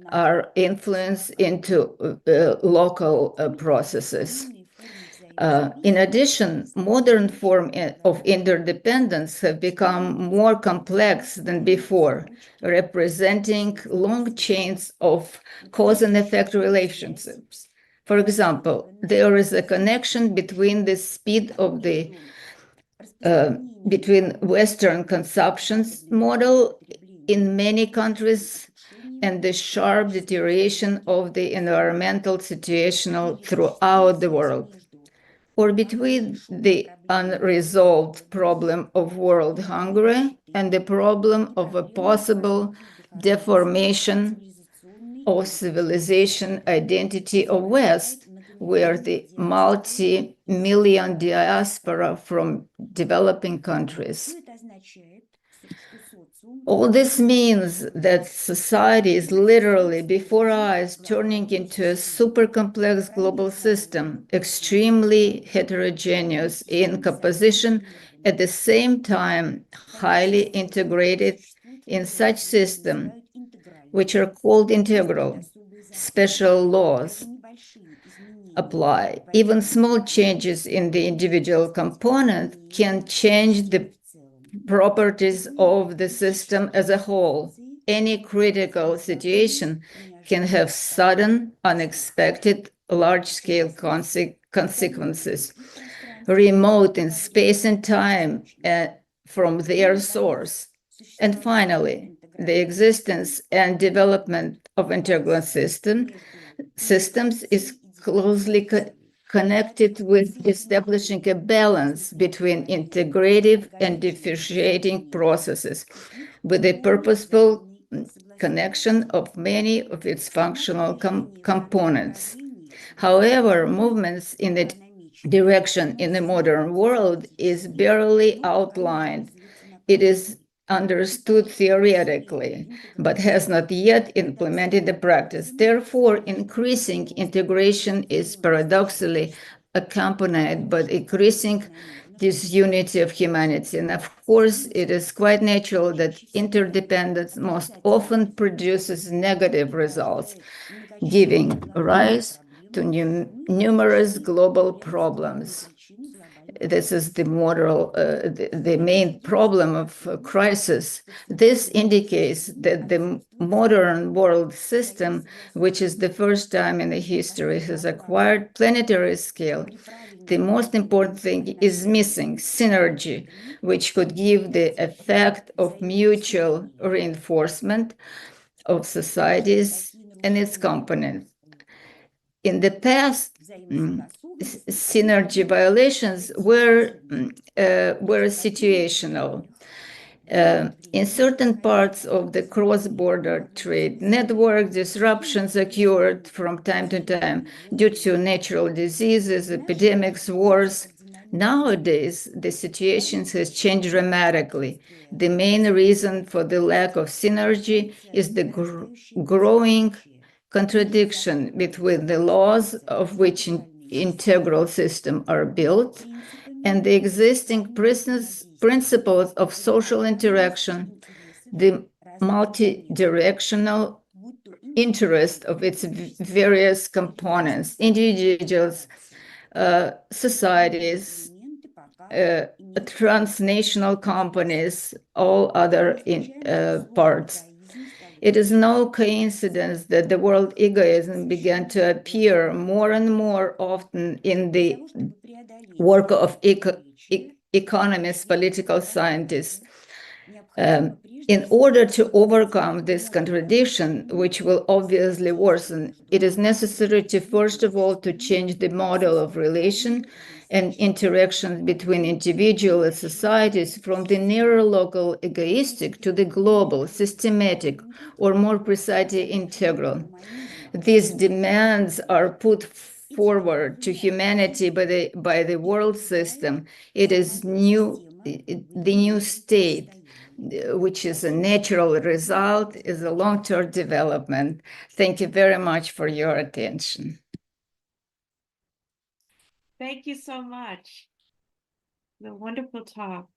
are influenced into local processes. In addition, modern forms of interdependence have become more complex than before, representing long chains of cause and effect relationships. For example, there is a connection between the speed of the between Western consumption model in many countries and the sharp deterioration of the environmental situation throughout the world, or between the unresolved problem of world hunger and the problem of a possible deformation of civilization identity of West, where the multi-million diaspora from developing countries. All this means that society is literally before our eyes turning into a super complex global system, extremely heterogeneous in composition, at the same time highly integrated in such system, which are called integral. Special laws apply. Even small changes in the individual component can change the properties of the system as a whole. Any critical situation can have sudden, unexpected, large-scale consequences, remote in space and time from their source. And finally, the existence and development of integral systems is closely connected with establishing a balance between integrative and differentiating processes with a purposeful connection of many of its functional components. However, movements in the direction in the modern world is barely outlined. It is understood theoretically, but has not yet implemented the practice. Therefore, increasing integration is paradoxically accompanied by increasing disunity of humanity. And of course, it is quite natural that interdependence most often produces negative results, giving rise to numerous global problems. This is the main problem of crisis. This indicates that the modern world system, which is the first time in the history, has acquired planetary scale. The most important thing is missing synergy, which could give the effect of mutual reinforcement of societies and its components. In the past, synergy violations were situational. In certain parts of the cross-border trade network, disruptions occurred from time to time due to natural diseases, epidemics, wars. Nowadays, the situation has changed dramatically. The main reason for the lack of synergy is the growing contradiction between the laws of which integral systems are built and the existing principles of social interaction, the multi-directional interest of its various components, individuals, societies, transnational companies, all other parts. It is no coincidence that the word egoism began to appear more and more often in the work of economists, political scientists. In order to overcome this contradiction, which will obviously worsen, it is necessary to, first of all, to change the model of relation and interaction between individuals and societies from the narrow local egoistic to the global, systematic, or more precisely integral. These demands are put forward to humanity by the world system. It is the new state, which is a natural result, is a long-term development. Thank you very much for your attention. Thank you so much. A wonderful talk.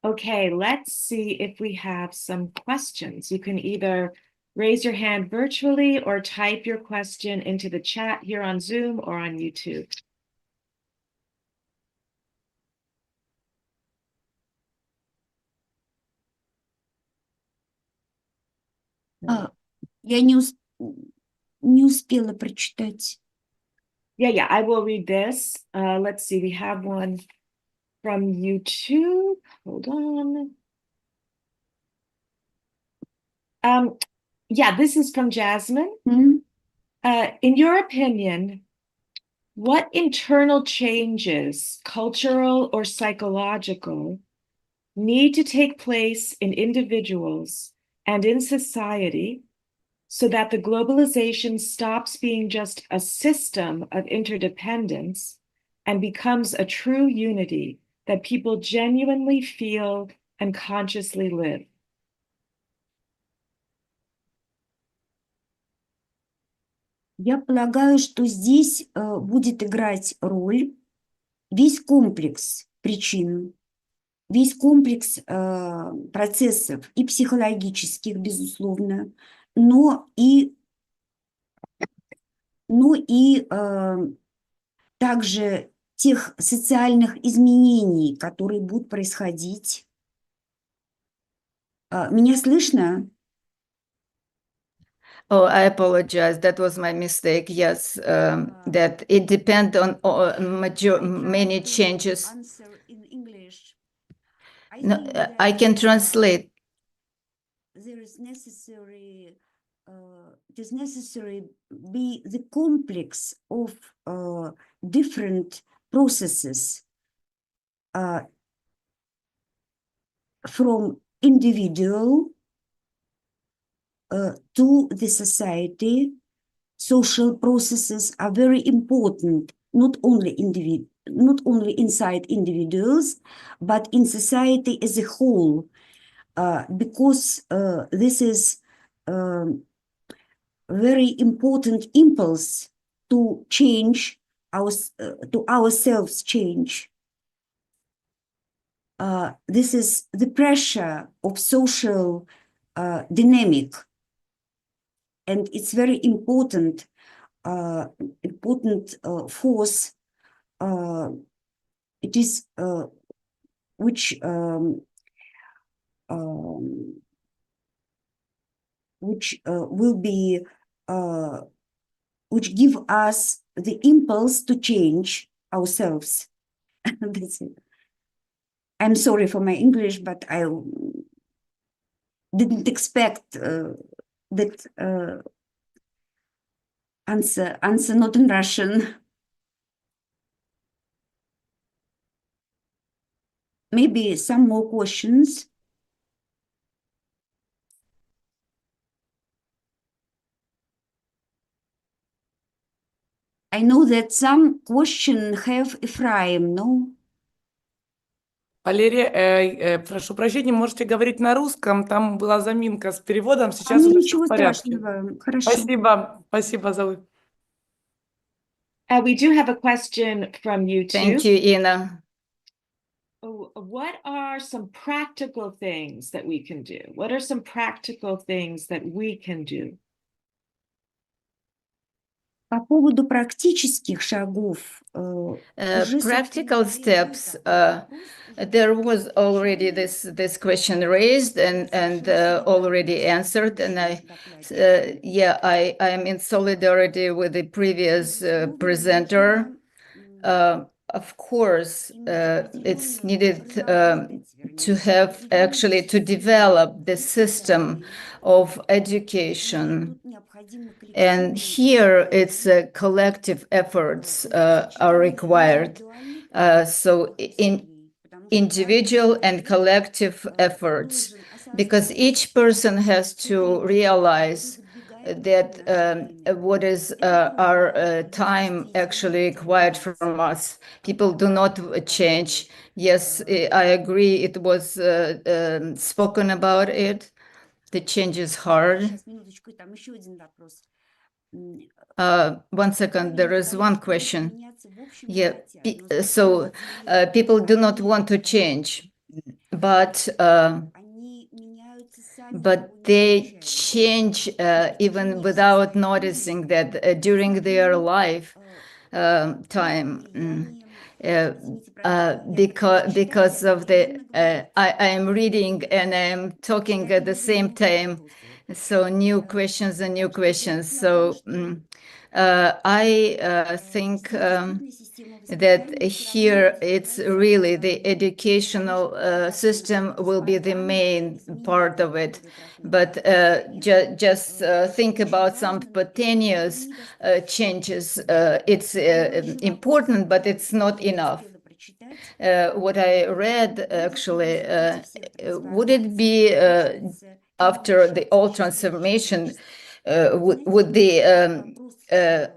Okay, let's see if we have some questions. You can either raise your hand virtually or type your question into the chat here on Zoom or on YouTube. Я не успела прочитать. Yeah, I will read this. Let's see, we have one from YouTube. Hold on. Yeah, this is from Jasmine. In your opinion, what internal changes, cultural or psychological, need to take place in individuals and in society so that the globalization stops being just a system of interdependence and becomes a true unity that people genuinely feel and consciously live. Я полагаю, что здесь будет играть роль весь комплекс причин, весь комплекс процессов и психологических, безусловно, но и также тех социальных изменений, которые будут происходить. Меня слышно? Oh, I apologize. That was my mistake. Yes, that it depends on many changes. No, I can translate. There is necessary be the complex of different processes from individual to the society. Social processes are very important, not only inside individuals, but in society as a whole, because this is very important impulse to change to ourselves change. This is the pressure of social dynamic, and it's very important force. It is which will be which give us the impulse to change ourselves. That's it. I'm sorry for my English, but I didn't expect that answer not in Russian. Maybe some more questions. I know that some question have Ephraim, no? Валерия, прошу прощения, можете говорить на русском, там была заминка с переводом, сейчас Ну, уже все ничего в порядке. страшного, хорошо. Спасибо, Зои. We do have a question from you too. Thank you, Ina. What are some practical things that we can do? What are some practical things that we can do? По поводу практических шагов, Practical steps. There was already this question raised and already answered, and I am in solidarity with the previous presenter. Of course, it's needed to have actually to develop the system of education. And here it's collective efforts are required. So in individual and collective efforts, because each person has to realize that what is our time actually required from us. People do not change. Yes, I agree. It was spoken about it. The change is hard. One second, there is one question. Yeah, so people do not want to change, but they change even without noticing that during their life time. Because of the I am reading and I am talking at the same time, so new questions. So I think that here it's really the educational system will be the main part of it. But just think about some spontaneous changes. It's important, but it's not enough. What I read actually, would it be after the all transformation, would the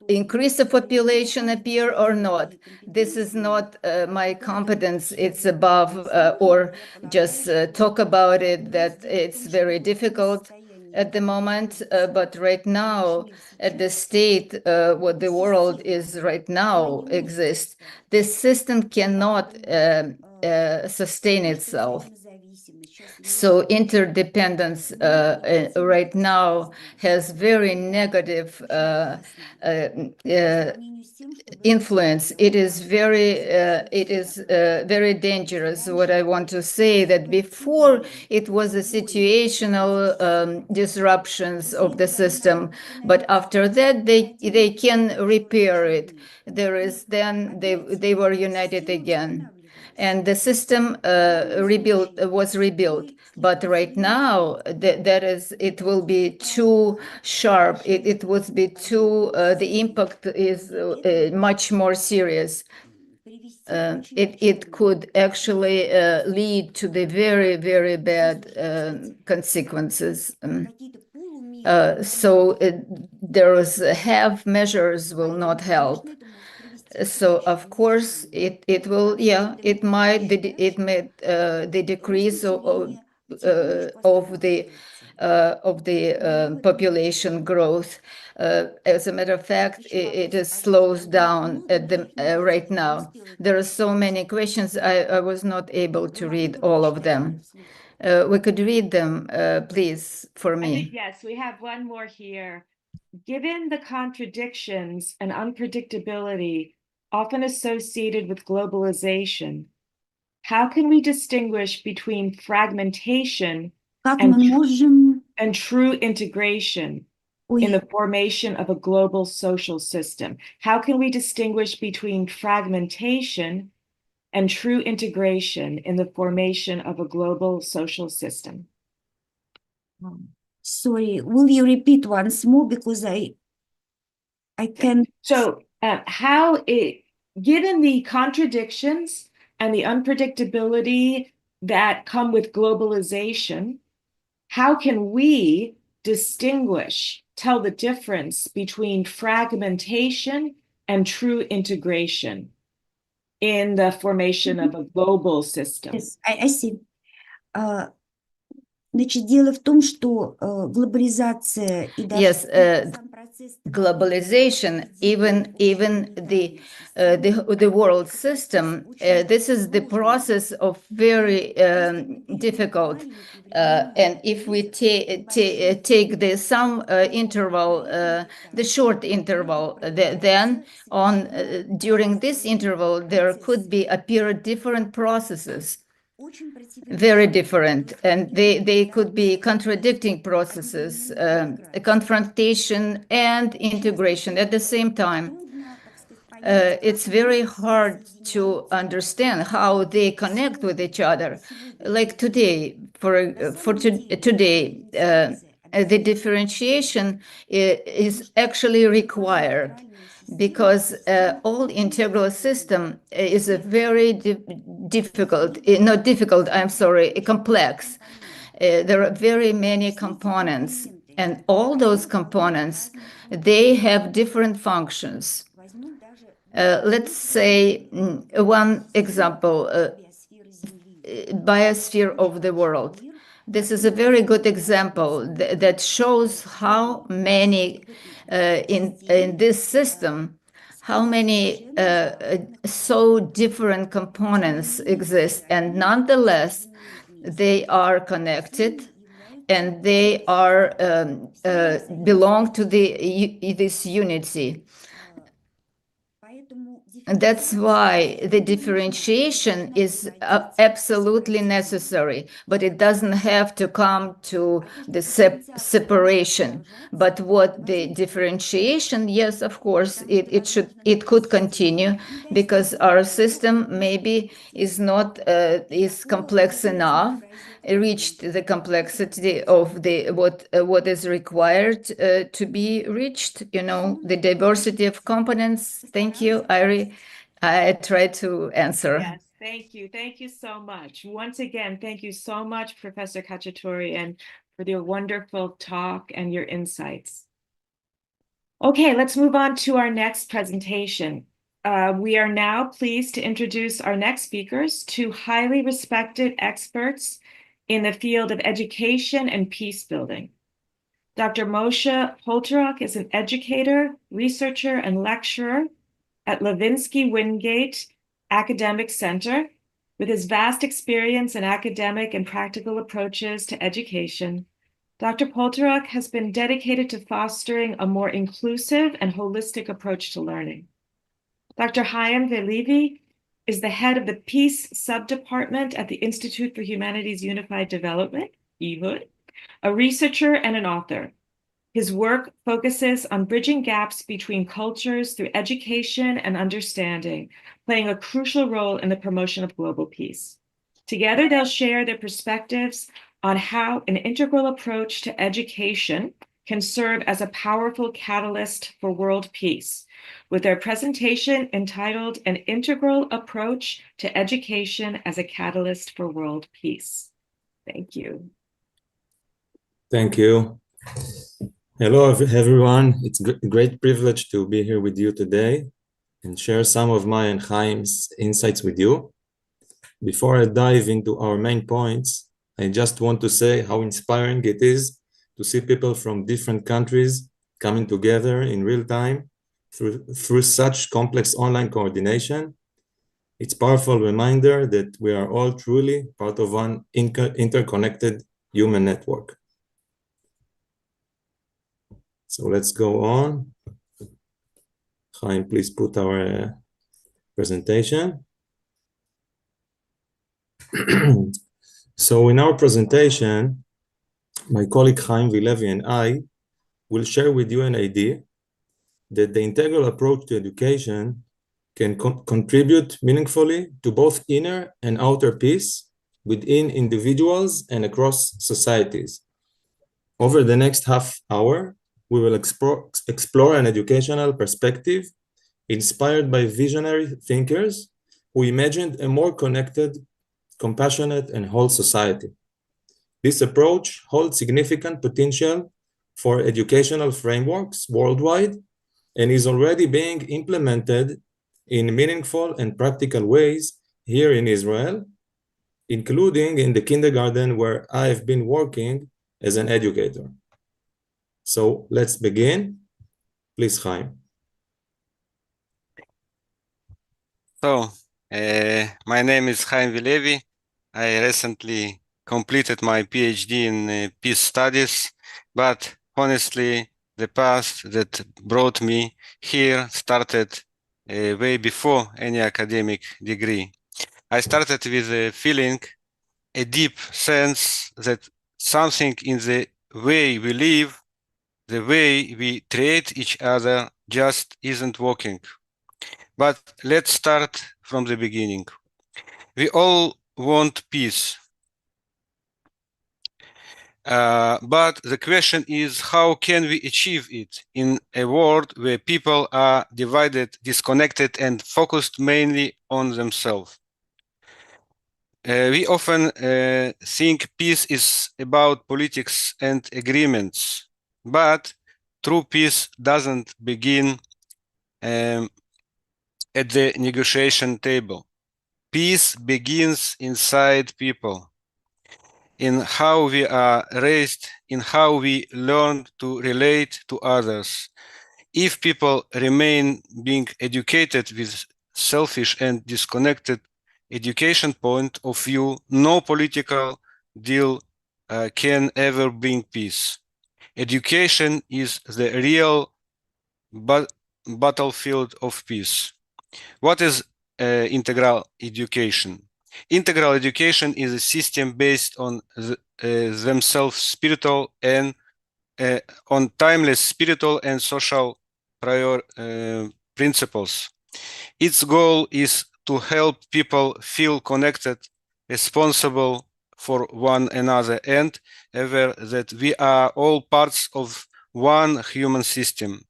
increase of population appear or not. This is not my competence. It's above or just talk about it, that it's very difficult at the moment. But right now, at the state, what the world is right now exists, this system cannot sustain itself. So interdependence right now has very negative influence. It is very dangerous. What I want to say that before it was a situational disruptions of the system, but after that they can repair it. They were united again. And the system was rebuilt. But right now, it will be too sharp. It would be too, the impact is much more serious. It could actually lead to the very, very bad consequences. So there's half measures will not help. So of course it will, it might the decrease of the population growth. As a matter of fact, it slows down at the right now. There are so many questions. I was not able to read all of them. We could read them, please, for me. I think, yes, we have one more here. Given the contradictions and unpredictability often associated with globalization, how can we distinguish between fragmentation and true integration in the formation of a global social system? How can we distinguish between fragmentation and true integration in the formation of a global social system? Sorry, will you repeat once more, because I can. So given the contradictions and the unpredictability that come with globalization, how can we tell the difference between fragmentation and true integration in the formation of a global system? Yes, I see. Значит, дело в том, что глобализация и даже сам процесс globalization, even the world system, this is the process of very difficult. And if we take the some interval, the short interval, then during this interval there could appear different processes. Very different, and they could be contradicting processes, confrontation and integration at the same time. It's very hard to understand how they connect with each other. Like today, today, the differentiation is actually required, because all integral system is a very complex. There are very many components, and all those components, they have different functions. Let's say one example, biosphere of the world. This is a very good example that shows how many in this system, how many so different components exist, and nonetheless they are connected, and they are belong to this unity. And that's why the differentiation is absolutely necessary, but it doesn't have to come to the separation. But what the differentiation, yes, of course, it could continue, because our system maybe is not is complex enough, reached the complexity of what is required to be reached, the diversity of components. Thank you, I tried to answer. Yes, thank you. Thank you so much. Once again, thank you so much, Professor Khachaturyan, for your wonderful talk and your insights. Okay, let's move on to our next presentation. We are now pleased to introduce our next speakers, two highly respected experts in the field of education and peace building. Dr. Moshe Poltorok is an educator, researcher, and lecturer at Levinsky Wingate Academic Center. With his vast experience in academic and practical approaches to education, Dr. Poltorok has been dedicated to fostering a more inclusive and holistic approach to learning. Dr. Ephraim Eliav is the head of the Peace Subdepartment at the Institute for Humanities Unified Development, IHUD, a researcher and an author. His work focuses on bridging gaps between cultures through education and understanding, playing a crucial role in the promotion of global peace. Together, they'll share their perspectives on how an integral approach to education can serve as a powerful catalyst for world peace, with their presentation entitled An Integral Approach to Education as a Catalyst for World Peace. Thank you. Thank you. Hello, everyone. It's a great privilege to be here with you today and share some of my and Chaim's insights with you. Before I dive into our main points, I just want to say how inspiring it is to see people from different countries coming together in real time through such complex online coordination. It's a powerful reminder that we are all truly part of one interconnected human network. So let's go on. Chaim, please put our presentation. So in our presentation, my colleague Ephraim Eliav and I will share with you an idea that the integral approach to education can contribute meaningfully to both inner and outer peace within individuals and across societies. Over the next half hour, we will explore an educational perspective inspired by visionary thinkers who imagined a more connected, compassionate, and whole society. This approach holds significant potential for educational frameworks worldwide and is already being implemented in meaningful and practical ways here in Israel, including in the kindergarten where I have been working as an educator. So let's begin. Please, Chaim. So, my name is Ephraim Eliav. I recently completed my PhD in peace studies, but honestly, the path that brought me here started way before any academic degree. I started with a feeling, a deep sense that something in the way we live, the way we treat each other just isn't working. But let's start from the beginning. We all want peace. But the question is, how can we achieve it in a world where people are divided, disconnected, and focused mainly on themselves? We often think peace is about politics and agreements, but true peace doesn't begin at the negotiation table. Peace begins inside people, in how we are raised, in how we learn to relate to others. If people remain being educated with selfish and disconnected education point of view, no political deal can ever bring peace. Education is the real battlefield of peace. What is integral education? Integral education is a system based on themselves spiritual and on timeless spiritual and social principles. Its goal is to help people feel connected, responsible for one another, and aware that we are all parts of one human system.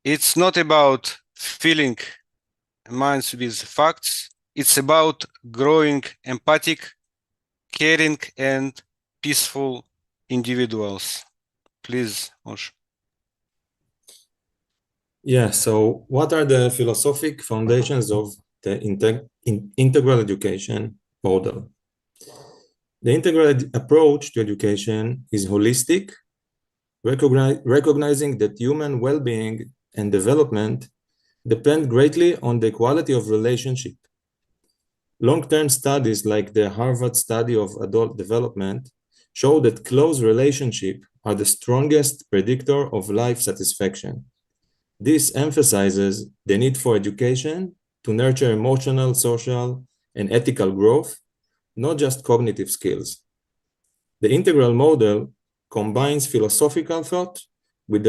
It's not about filling minds with facts. It's about growing empathic, caring, and peaceful individuals. Please, Moshe. Yeah, so what are the philosophic foundations of the integral education model? The integral approach to education is holistic, recognizing that human well-being and development depend greatly on the quality of relationship. Long-term studies like the Harvard study of adult development show that close relationships are the strongest predictor of life satisfaction. This emphasizes the need for education to nurture emotional, social, and ethical growth, not just cognitive skills. The integral model combines philosophical thought with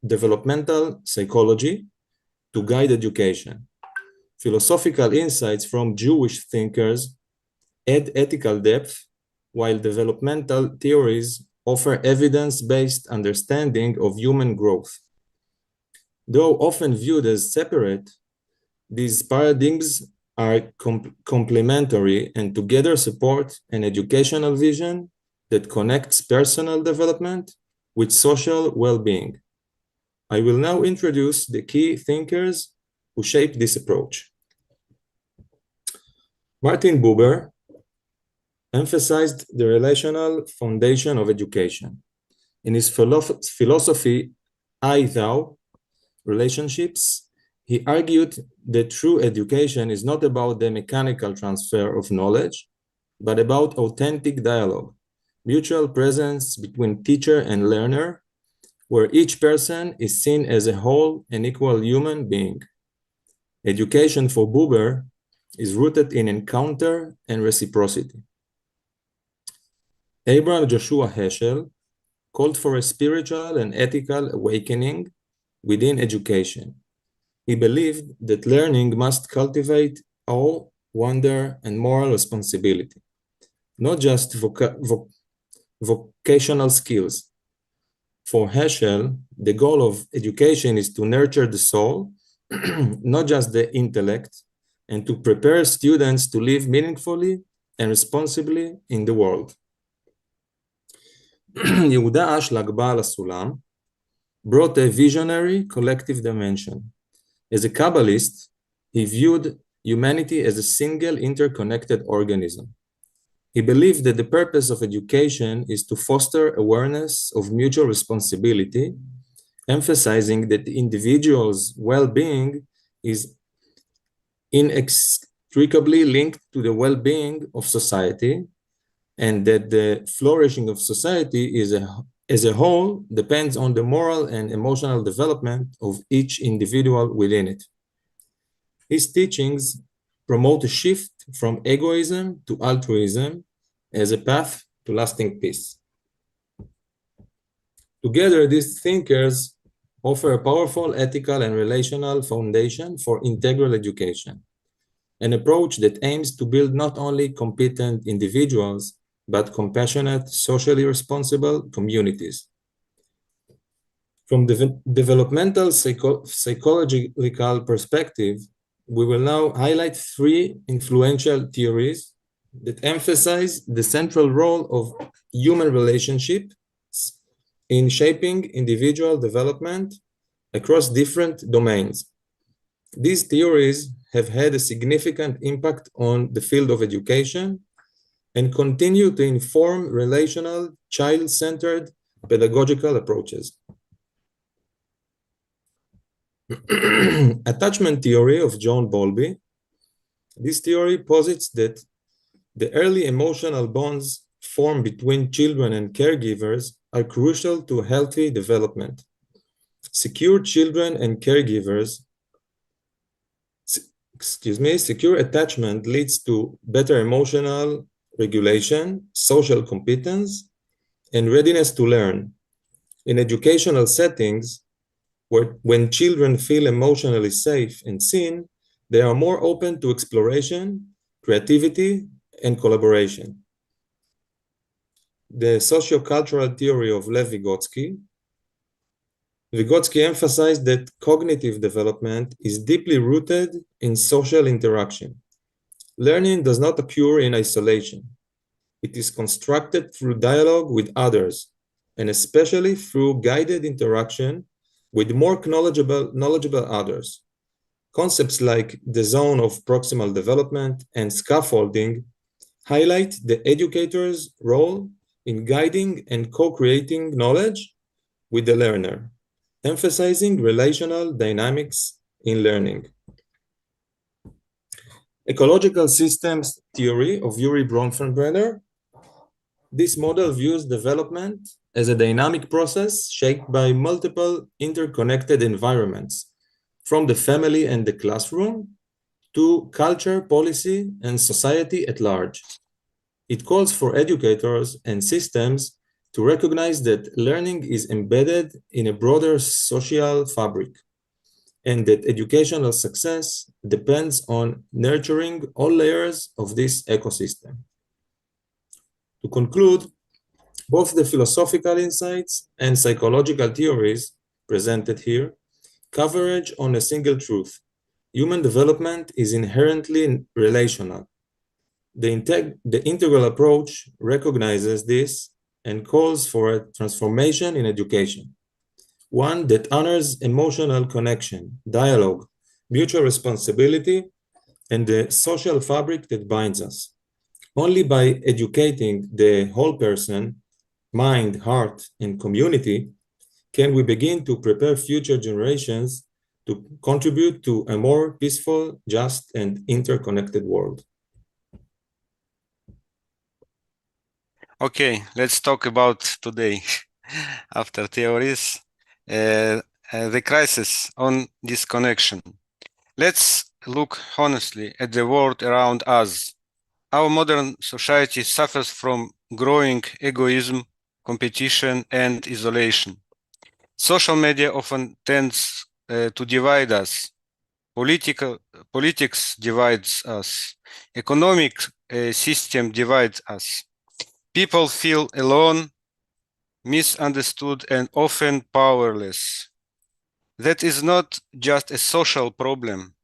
developmental psychology to guide education. Philosophical insights from Jewish thinkers add ethical depth, while developmental theories offer evidence-based understanding of human growth. Though often viewed as separate, these paradigms are complementary and together support an educational vision that connects personal development with social well-being. I will now introduce the key thinkers who shaped this approach. Martin Buber emphasized the relational foundation of education. In his philosophy, I-Thou, relationships, he argued that true education is not about the mechanical transfer of knowledge, but about authentic dialogue, mutual presence between teacher and learner, where each person is seen as a whole and equal human being. Education for Buber is rooted in encounter and reciprocity. Abraham Joshua Heschel called for a spiritual and ethical awakening within education. He believed that learning must cultivate awe, wonder, and moral responsibility, not just vocational skills. For Heschel, the goal of education is to nurture the soul, not just the intellect, and to prepare students to live meaningfully and responsibly in the world. Yehuda Ashlag Baal HaSulam brought a visionary collective dimension. As a Kabbalist, he viewed humanity as a single interconnected organism. He believed that the purpose of education is to foster awareness of mutual responsibility, emphasizing that the individual's well-being is inextricably linked to the well-being of society, and that the flourishing of society as a whole depends on the moral and emotional development of each individual within it. His teachings promote a shift from egoism to altruism as a path to lasting peace. Together, these thinkers offer a powerful ethical and relational foundation for integral education, an approach that aims to build not only competent individuals, but compassionate, socially responsible communities. From the developmental psychological perspective, we will now highlight three influential theories that emphasize the central role of human relationships in shaping individual development across different domains. These theories have had a significant impact on the field of education and continue to inform relational, child-centered pedagogical approaches. Attachment theory of John Bowlby. This theory posits that the early emotional bonds formed between children and caregivers are crucial to healthy development. Secure children and caregivers, secure attachment leads to better emotional regulation, social competence, and readiness to learn. In educational settings, when children feel emotionally safe and seen, they are more open to exploration, creativity, and collaboration. The sociocultural theory of Lev Vygotsky. Vygotsky emphasized that cognitive development is deeply rooted in social interaction. Learning does not occur in isolation. It is constructed through dialogue with others, and especially through guided interaction with more knowledgeable others. Concepts like the zone of proximal development and scaffolding highlight the educator's role in guiding and co-creating knowledge with the learner, emphasizing relational dynamics in learning. Ecological systems theory of Urie Bronfenbrenner. This model views development as a dynamic process shaped by multiple interconnected environments, from the family and the classroom to culture, policy, and society at large. It calls for educators and systems to recognize that learning is embedded in a broader social fabric, and that educational success depends on nurturing all layers of this ecosystem. To conclude, both the philosophical insights and psychological theories presented here converge on a single truth. Human development is inherently relational. The integral approach recognizes this and calls for a transformation in education, one that honors emotional connection, dialogue, mutual responsibility, and the social fabric that binds us. Only by educating the whole person, mind, heart, and community, can we begin to prepare future generations to contribute to a more peaceful, just, and interconnected world. Okay, let's talk about today. After theories, the crisis on disconnection. Let's look honestly at the world around us. Our modern society suffers from growing egoism, competition, and isolation. Social media often tends to divide us. Politics divides us. Economic system divides us. People feel alone, misunderstood, and often powerless. That is not just a social problem.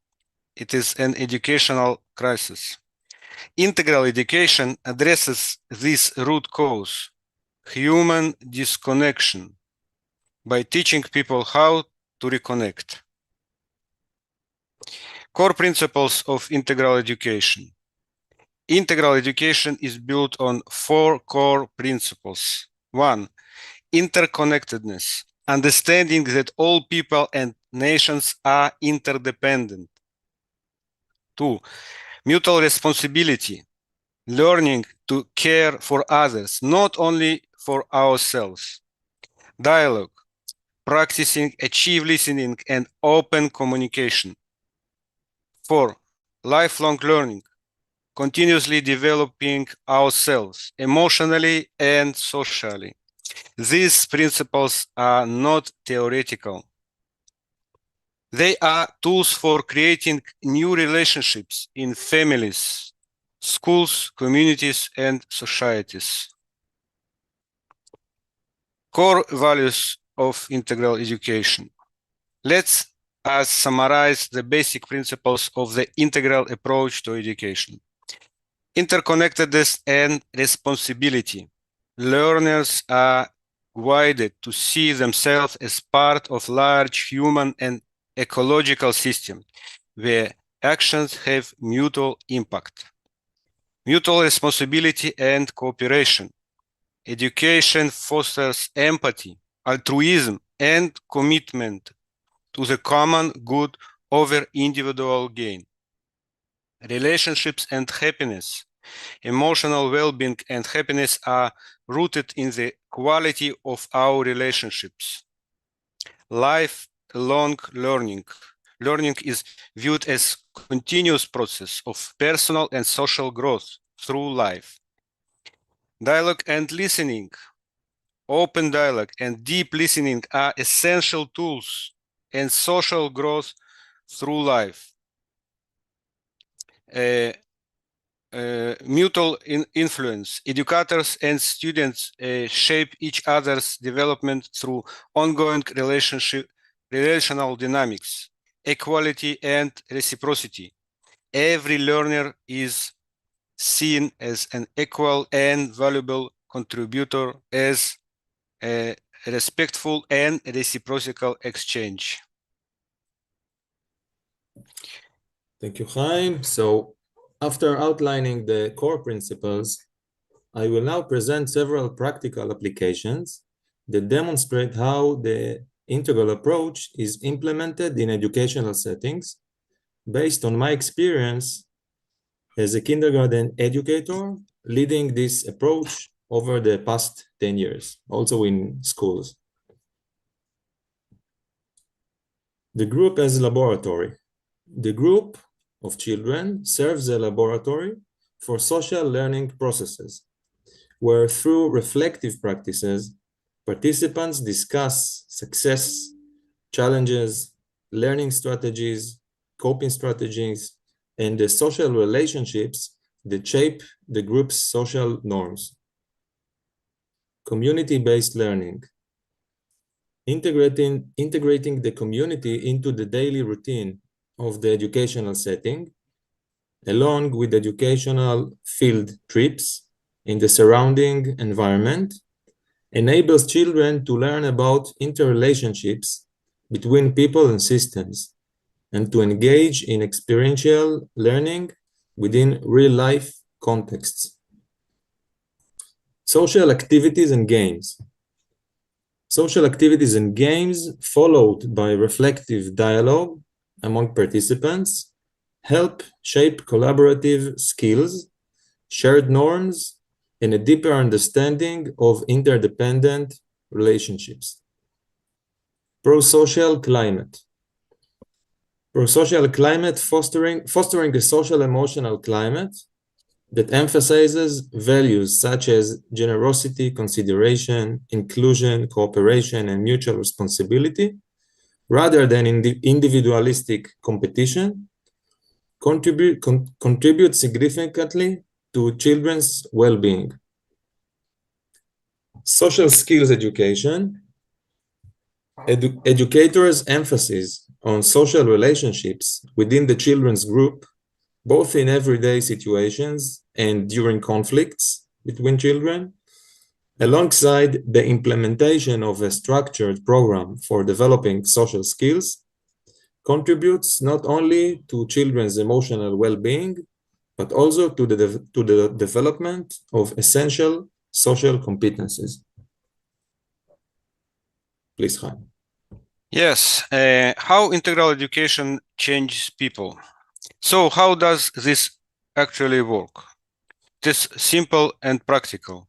It is an educational crisis. Integral education addresses this root cause, human disconnection, by teaching people how to reconnect. Core principles of integral education. Integral education is built on 4 core principles. 1. Interconnectedness, understanding that all people and nations are interdependent. 2. Mutual responsibility, learning to care for others, not only for ourselves. Dialogue, practicing active listening and open communication. 4. Lifelong learning, continuously developing ourselves emotionally and socially. These principles are not theoretical. They are tools for creating new relationships in families, schools, communities, and societies. Core values of integral education. Let's summarize the basic principles of the integral approach to education. Interconnectedness and responsibility. Learners are guided to see themselves as part of large human and ecological system where actions have mutual impact. Mutual responsibility and cooperation. Education fosters empathy, altruism, and commitment to the common good over individual gain. Relationships and happiness. Emotional well-being and happiness are rooted in the quality of our relationships. Lifelong learning. Learning is viewed as a continuous process of personal and social growth through life. Dialogue and listening. Open dialogue and deep listening are essential tools in social growth through life. Mutual influence. Educators and students shape each other's development through ongoing relational dynamics, equality, and reciprocity. Every learner is seen as an equal and valuable contributor as respectful and reciprocal exchange. Thank you, Chaim. So after outlining the core principles, I will now present several practical applications that demonstrate how the integral approach is implemented in educational settings based on my experience as a kindergarten educator leading this approach over the past 10 years, also in schools. The group as a laboratory. The group of children serves a laboratory for social learning processes, where through reflective practices, participants discuss success, challenges, learning strategies, coping strategies, and the social relationships that shape the group's social norms. Community-based learning. Integrating the community into the daily routine of the educational setting, along with educational field trips in the surrounding environment, enables children to learn about interrelationships between people and systems, and to engage in experiential learning within real-life contexts. Social activities and games. Social activities and games followed by reflective dialogue among participants help shape collaborative skills, shared norms, and a deeper understanding of interdependent relationships. Pro-social climate. Pro-social climate fostering a social emotional climate that emphasizes values such as generosity, consideration, inclusion, cooperation, and mutual responsibility, rather than in the individualistic competition, contribute significantly to children's well-being. Social skills education. Educators' emphasis on social relationships within the children's group, both in everyday situations and during conflicts between children, alongside the implementation of a structured program for developing social skills, contributes not only to children's emotional well-being, but also to the development of essential social competencies. Please, Chaim. Yes, how integral education changes people. So how does this actually work? It is simple and practical.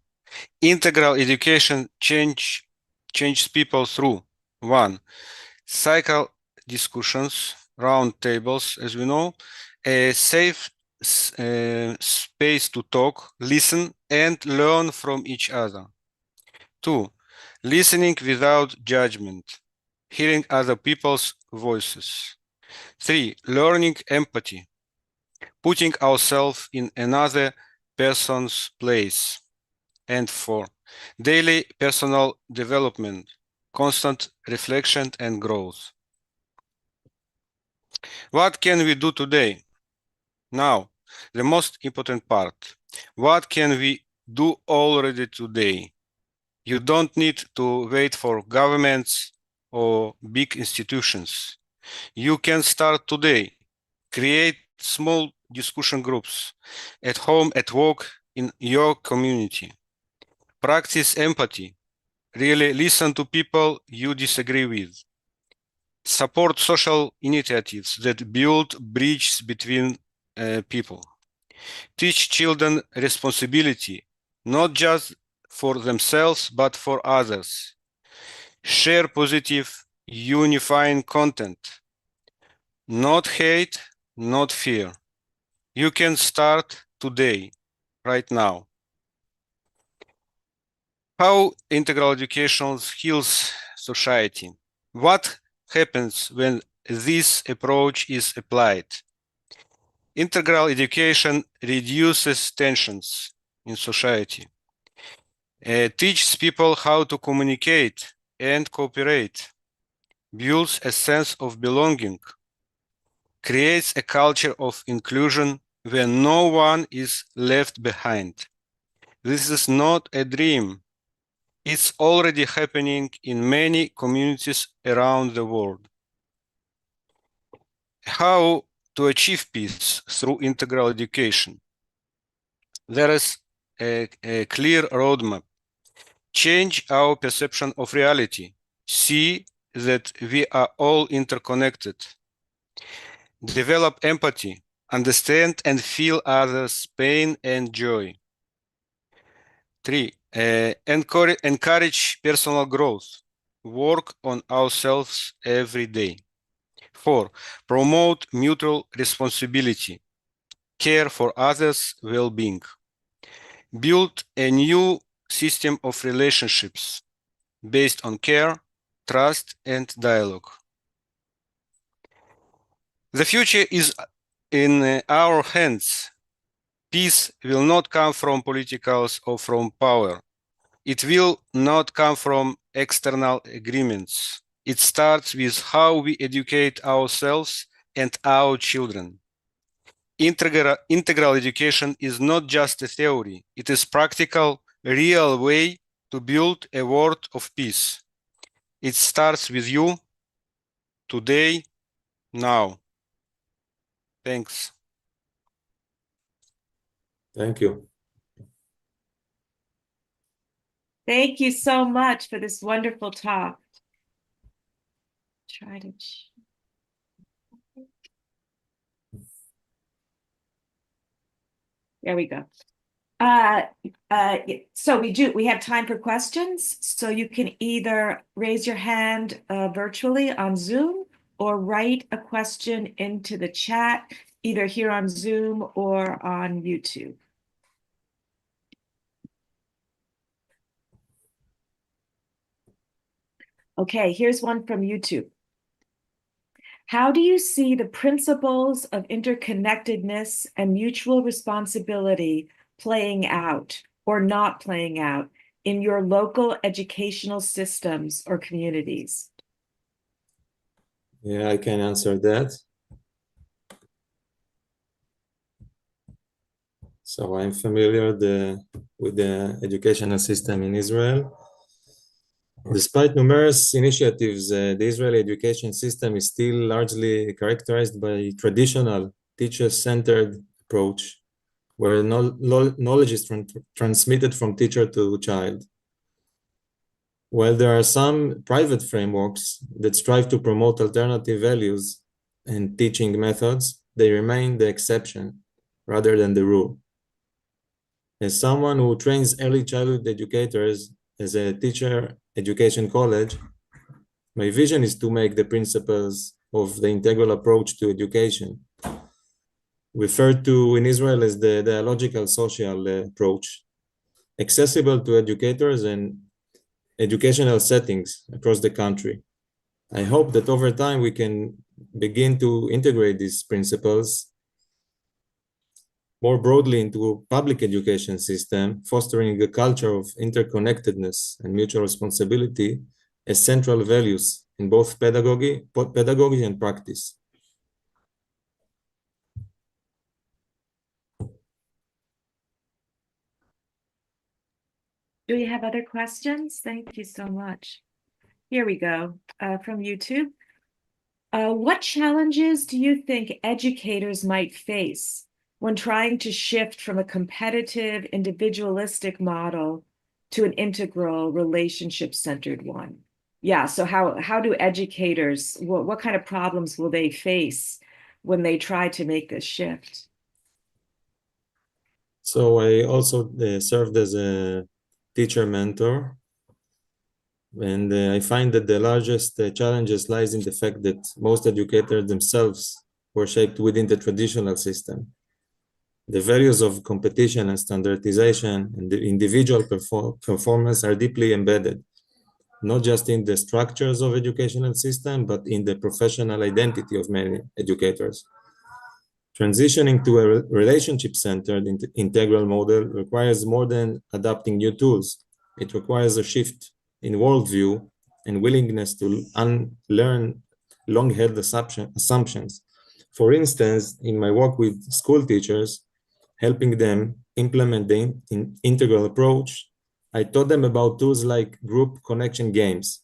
Integral education changes people through 1. Cycle discussions, round tables, as we know, a safe space to talk, listen, and learn from each other. 2. Listening without judgment, hearing other people's voices. 3. Learning empathy, putting ourselves in another person's place. And 4. Daily personal development, constant reflection and growth. What can we do today? Now, the most important part. What can we do already today? You don't need to wait for governments or big institutions. You can start today. Create small discussion groups at home, at work, in your community. Practice empathy. Really listen to people you disagree with. Support social initiatives that build bridges between people. Teach children responsibility, not just for themselves, but for others. Share positive, unifying content. Not hate, not fear. You can start today, right now. How integral education heals society? What happens when this approach is applied? Integral education reduces tensions in society, teaches people how to communicate and cooperate, builds a sense of belonging, creates a culture of inclusion where no one is left behind. This is not a dream. It's already happening in many communities around the world. How to achieve peace through integral education? There is a clear roadmap. Change our perception of reality. See that we are all interconnected. Develop empathy. Understand and feel others' pain and joy. 3. Encourage personal growth. Work on ourselves every day. 4. Promote mutual responsibility. Care for others' well-being. Build a new system of relationships based on care, trust, and dialogue. The future is in our hands. Peace will not come from politicals or from power. It will not come from external agreements. It starts with how we educate ourselves and our children. Integral education is not just a theory. It is practical, real way to build a world of peace. It starts with you, today, now. Thanks. Thank you. Thank you so much for this wonderful talk. Try to. There we go. So we have time for questions. So you can either raise your hand virtually on Zoom or write a question into the chat, either here on Zoom or on YouTube. Okay, here's one from YouTube. How do you see the principles of interconnectedness and mutual responsibility playing out or not playing out in your local educational systems or communities? Yeah, I can answer that. So I'm familiar with the educational system in Israel. Despite numerous initiatives, the Israeli education system is still largely characterized by traditional teacher-centered approach, where knowledge is transmitted from teacher to child. While there are some private frameworks that strive to promote alternative values and teaching methods, they remain the exception rather than the rule. As someone who trains early childhood educators as a teacher education college, my vision is to make the principles of the integral approach to education, referred to in Israel as the dialogical social approach, accessible to educators and educational settings across the country. I hope that over time we can begin to integrate these principles more broadly into public education system, fostering a culture of interconnectedness and mutual responsibility as central values in both pedagogy and practice. Do we have other questions? Thank you so much. Here we go, from YouTube. What challenges do you think educators might face when trying to shift from a competitive, individualistic model to an integral, relationship-centered one? Yeah, so how do educators, what kind of problems will they face when they try to make this shift? So I also served as a teacher mentor, and I find that the largest challenges lies in the fact that most educators themselves were shaped within the traditional system. The values of competition and standardization and the individual performance are deeply embedded, not just in the structures of educational system, but in the professional identity of many educators. Transitioning to a relationship-centered integral model requires more than adapting new tools. It requires a shift in worldview and willingness to unlearn long-held assumptions. For instance, in my work with school teachers, helping them implement the integral approach, I taught them about tools like group connection games.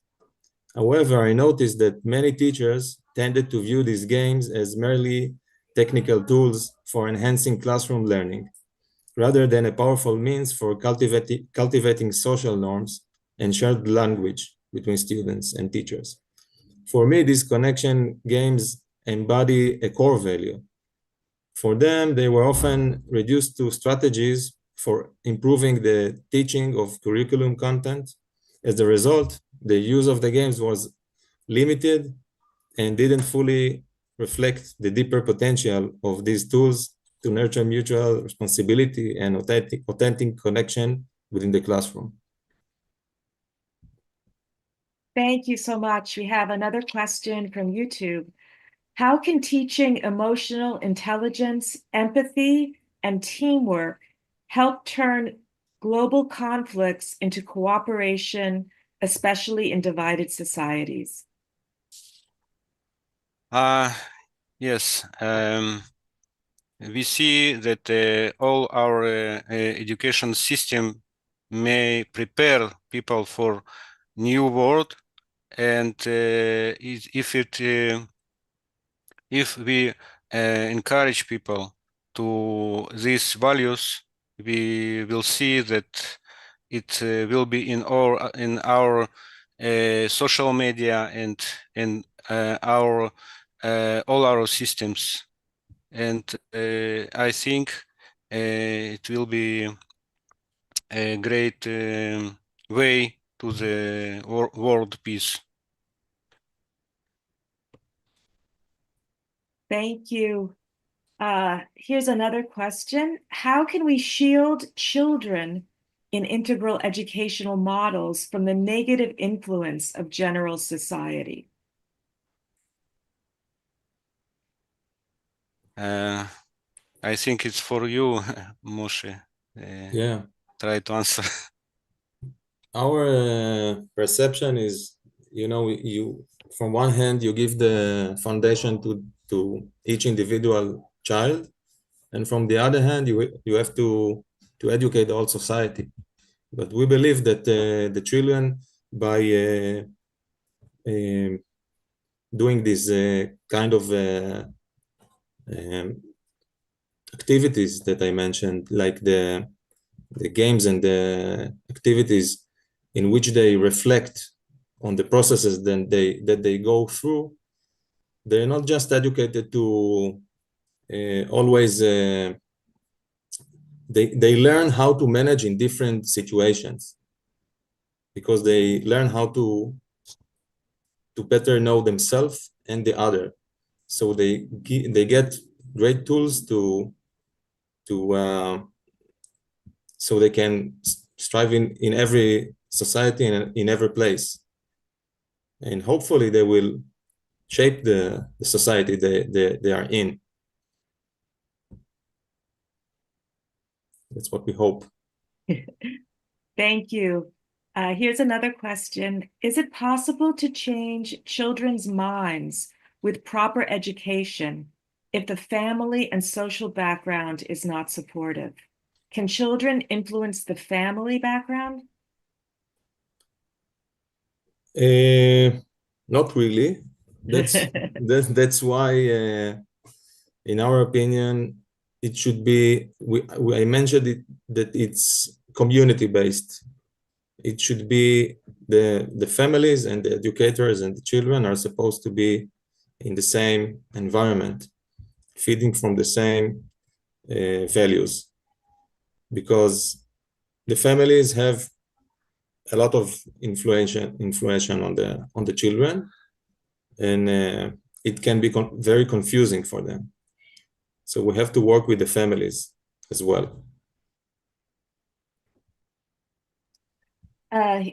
However, I noticed that many teachers tended to view these games as merely technical tools for enhancing classroom learning, rather than a powerful means for cultivating social norms and shared language between students and teachers. For me, these connection games embody a core value. For them, they were often reduced to strategies for improving the teaching of curriculum content. As a result, the use of the games was limited and didn't fully reflect the deeper potential of these tools to nurture mutual responsibility and authentic connection within the classroom. Thank you so much. We have another question from YouTube. How can teaching emotional intelligence, empathy, and teamwork help turn global conflicts into cooperation, especially in divided societies? Yes, we see that all our education system may prepare people for new world, and if we encourage people to these values, we will see that it will be in our social media and in our all our systems, and I think it will be a great way to the world peace. Thank you. Here's another question. How can we shield children in integral educational models from the negative influence of general society? I think it's for you, Moshe. Yeah. Try to answer. Our perception is, you from one hand, you give the foundation to each individual child, and from the other hand, you have to educate the whole society. But we believe that the children, by doing this kind of activities that I mentioned, like the games and the activities in which they reflect on the processes that they go through, they're not just educated to always they learn how to manage in different situations, because they learn how to better know themselves and the other. So they get great tools to so they can strive in every society and in every place, and hopefully they will shape the society they are in. That's what we hope. Thank you. Here's another question. Is it possible to change children's minds with proper education if the family and social background is not supportive? Can children influence the family background? Not really. That's why, in our opinion, it should be. I mentioned it that it's community-based. It should be the families and the educators and the children are supposed to be in the same environment, feeding from the same values, because the families have a lot of influence on the children, and it can be very confusing for them. So we have to work with the families as well.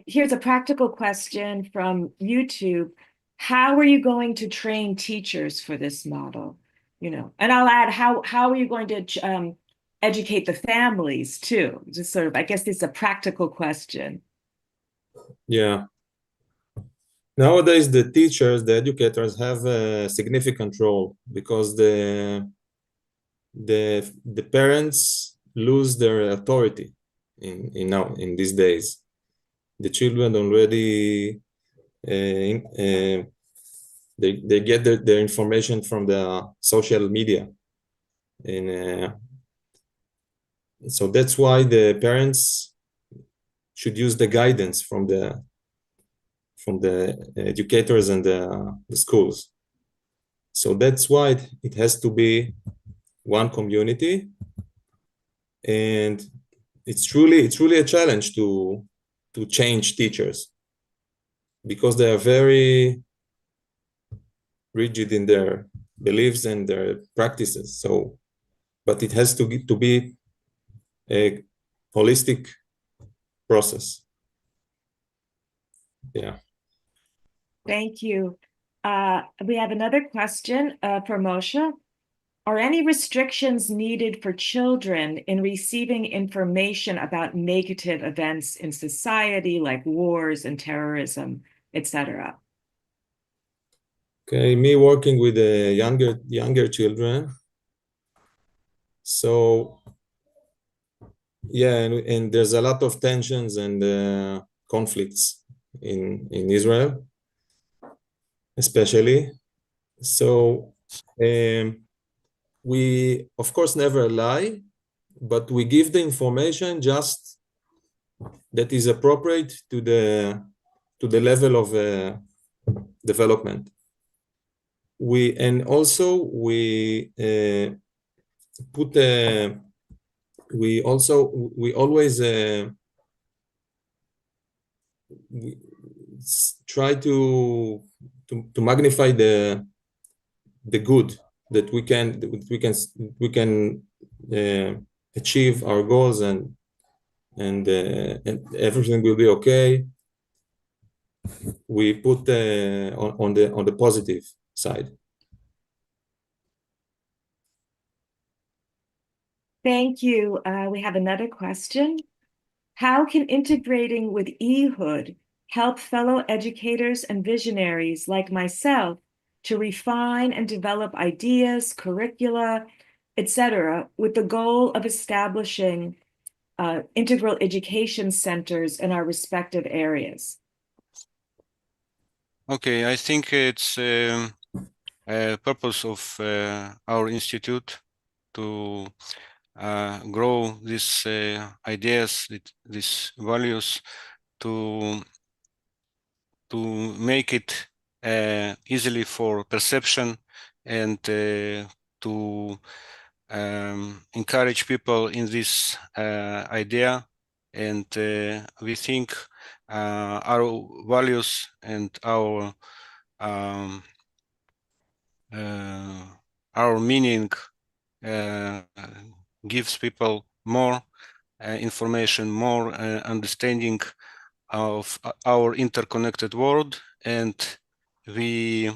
Here's a practical question from YouTube. How are you going to train teachers for this model? And I'll add, how are you going to educate the families too? Just sort of, I guess this is a practical question. Yeah. Nowadays, the teachers, the educators have a significant role, because the parents lose their authority in these days. the children already they get their information from the social media, and so that's why the parents should use the guidance from the educators and the schools. So that's why it has to be one community, and it's truly a challenge to change teachers, because they are very rigid in their beliefs and their practices. So, but it has to be a holistic process. Yeah. Thank you. We have another question for Moshe. Are any restrictions needed for children in receiving information about negative events in society, like wars and terrorism, etc.? Okay, me working with the younger children. So yeah, and there's a lot of tensions and conflicts in Israel, especially. So we of course never lie, but we give the information just that is appropriate to the level of development. We always we try to magnify the good that we can achieve our goals, and everything will be okay. We put on the positive side. Thank you. We have another question. How can integrating with IHUD help fellow educators and visionaries like myself to refine and develop ideas, curricula, etc., with the goal of establishing integral education centers in our respective areas? Okay, I think it's a purpose of our institute to grow these ideas, these values, to make it easily for perception, and to encourage people in this idea. And we think our values and our meaning gives people more information, more understanding of our interconnected world, and we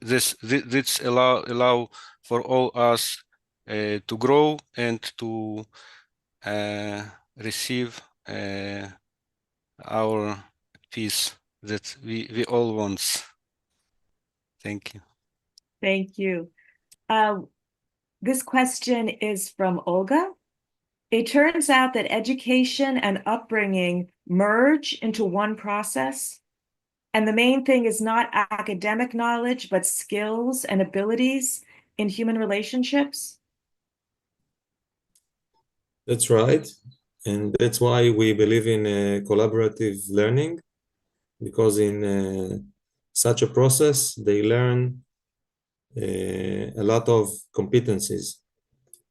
this allow for all us to grow and to receive our peace that we all want. Thank you. Thank you. This question is from Olga. It turns out that education and upbringing merge into one process, and the main thing is not academic knowledge, but skills and abilities in human relationships. That's right. And that's why we believe in collaborative learning, because in such a process, they learn a lot of competencies,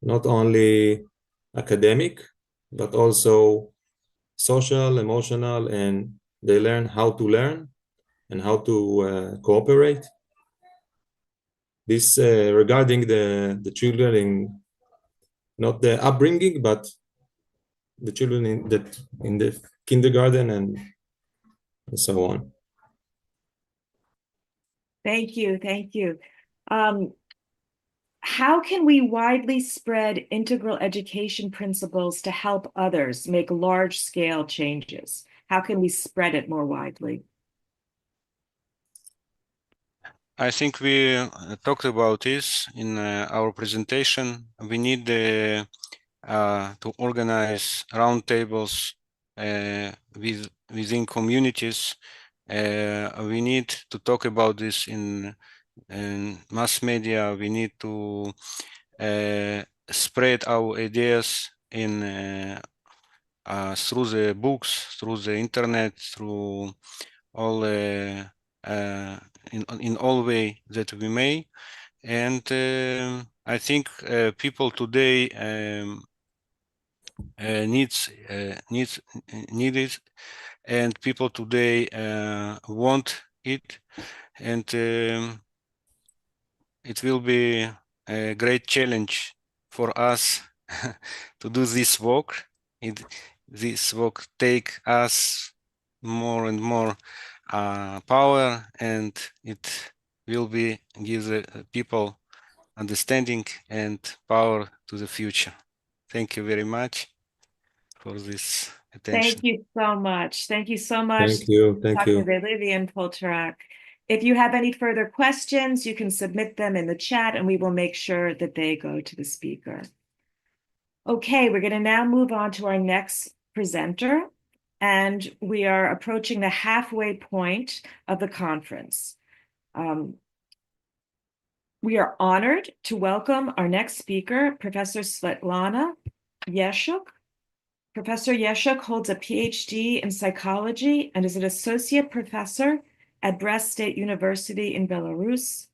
not only academic, but also social, emotional, and they learn how to learn and how to cooperate. This regarding the children in not the upbringing, but the children in the kindergarten and so on. Thank you. Thank you. How can we widely spread integral education principles to help others make large-scale changes? How can we spread it more widely? I think we talked about this in our presentation. We need to organize roundtables within communities. We need to talk about this in mass media. We need to spread our ideas in through the books, through the internet, through all in all way that we may. And I think people today need it, and people today want it, and it will be a great challenge for us to do this work. This work take us more and more power, and it will be give the people understanding and power to the future. Thank you very much for this attention. Thank you so much. Thank you so much, Thank you. Thank Dr. you. Valeria and Poltorak. If you have any further questions, you can submit them in the chat and we will make sure that they go to the speaker. Okay, we're going to now move on to our next presenter, and we are approaching the halfway point of the conference. We are honored to welcome our next speaker, Professor Svetlana Yeshuk. Professor Yeshuk holds a PhD in psychology and is an associate professor at Brest State University in Belarus.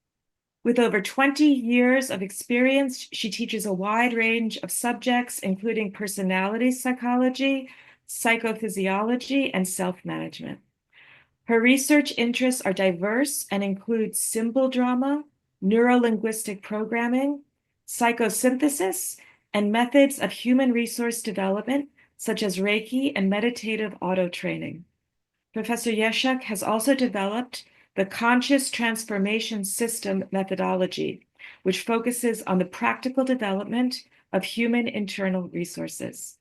With over 20 years of experience, she teaches a wide range of subjects, including personality psychology, psychophysiology, and self-management. Her research interests are diverse and include symbol drama, neurolinguistic programming, psychosynthesis, and methods of human resource development, such as Reiki and meditative auto-training. Professor Yeshuk has also developed the Conscious Transformation System methodology, which focuses on the practical development of human internal resources.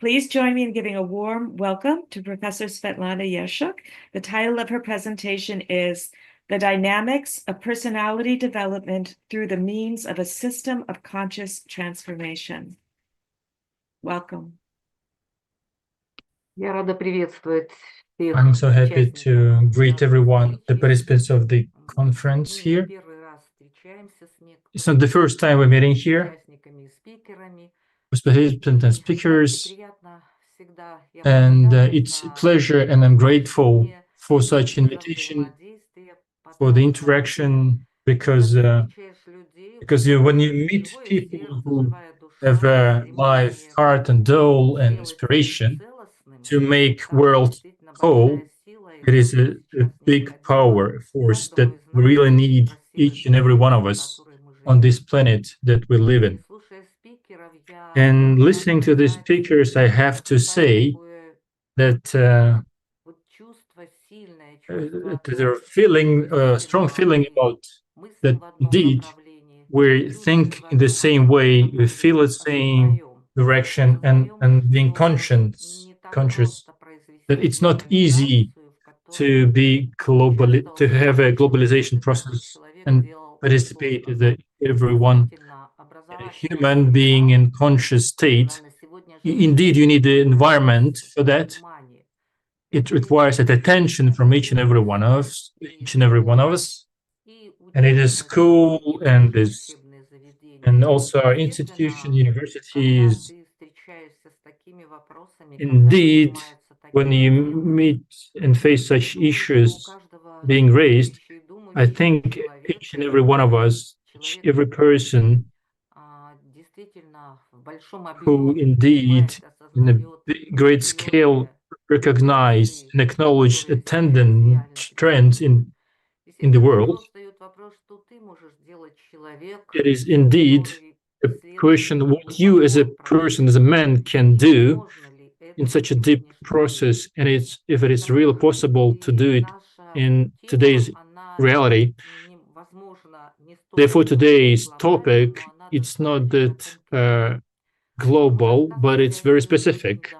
Please join me in giving a warm welcome to Professor Svetlana Yeshuk. The title of her presentation is The Dynamics of Personality Development Through the Means of a System of Conscious Transformation. Welcome. I'm so happy to greet everyone, the participants of the conference here. It's not the first time we're meeting here with participants and speakers, and it's a pleasure, and I'm grateful for such invitation, for the interaction, because when you meet people who have a live heart and soul and inspiration to make world whole, it is a big power force that we really need, each and every one of us on this planet that we live in. And listening to the speakers, I have to say that there's a strong feeling about that indeed we think in the same way, we feel the same direction, and being conscious that it's not easy to be to have a globalization process and participate as everyone, a human being in conscious state. Indeed, you need the environment for that. It requires that attention from each and every one of us, and it is school and also our institution, universities. Indeed, when you meet and face such issues being raised, I think each and every one of us, every person who indeed in a great scale recognize and acknowledge attendant trends in the world, it is indeed a question what you as a person, as a man, can do in such a deep process, and if it is really possible to do it in today's reality. Therefore, today's topic, it's not that global, but it's very specific.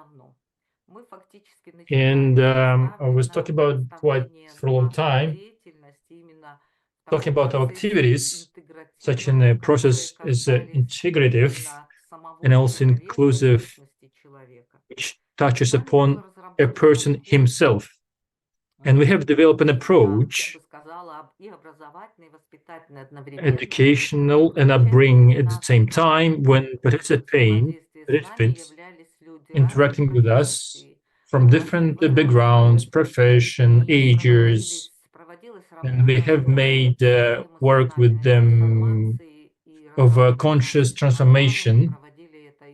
And I was talking about quite for a long time, talking about our activities, such in a process as integrative, and also inclusive, which touches upon a person himself. And we have developed an approach, educational and upbringing at the same time, when participants interacting with us from different backgrounds, profession, ages, and we have made work with them of a conscious transformation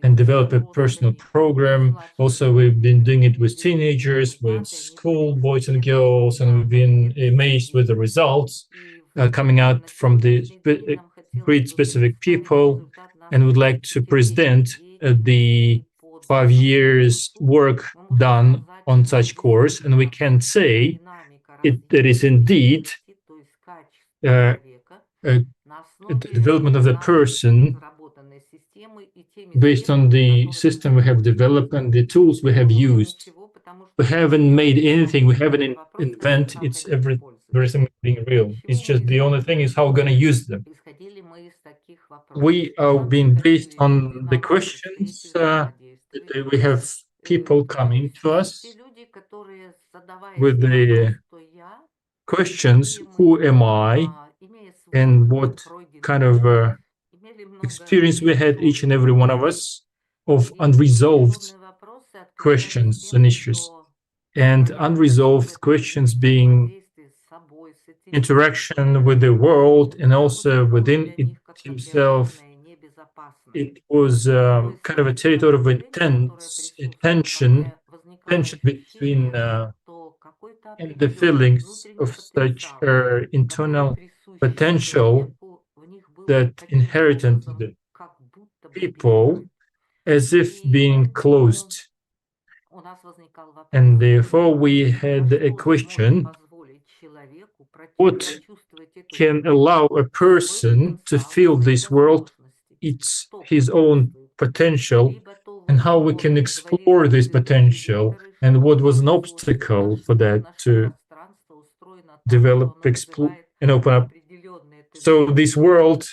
and develop a personal program. Also, we've been doing it with teenagers, with school boys and girls, and we've been amazed with the results coming out from the breed specific people, and would like to present the 5 years work done on such course. And we can say that is indeed the development of the person based on the system we have developed and the tools we have used. We haven't made anything, we haven't invented, it's everything being real. It's just the only thing is how we're going to use them. We are being based on the questions we have people coming to us with the questions, who am I, and what kind of experience we had, each and every one of us, of unresolved questions and issues. And unresolved questions being interaction with the world and also within it himself. It was kind of a territory of intense tension between and the feelings of such internal potential that inherited the people as if being closed. And therefore we had a question, what can allow a person to feel this world, it's his own potential, and how we can explore this potential, and what was an obstacle for that to develop, explore, and open up. So this world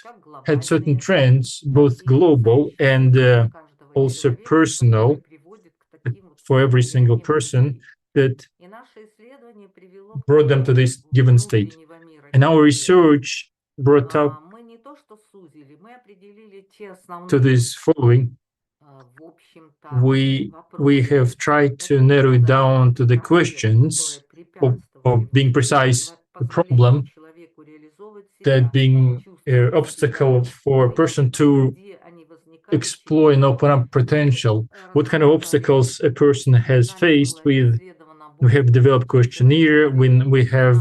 had certain trends, both global and also personal, for every single person, that brought them to this given state. And our research brought up to this following. We have tried to narrow it down to the questions of being precise, the problem, that being an obstacle for a person to explore and open up potential. What kind of obstacles a person has faced with. We have developed questionnaire when we have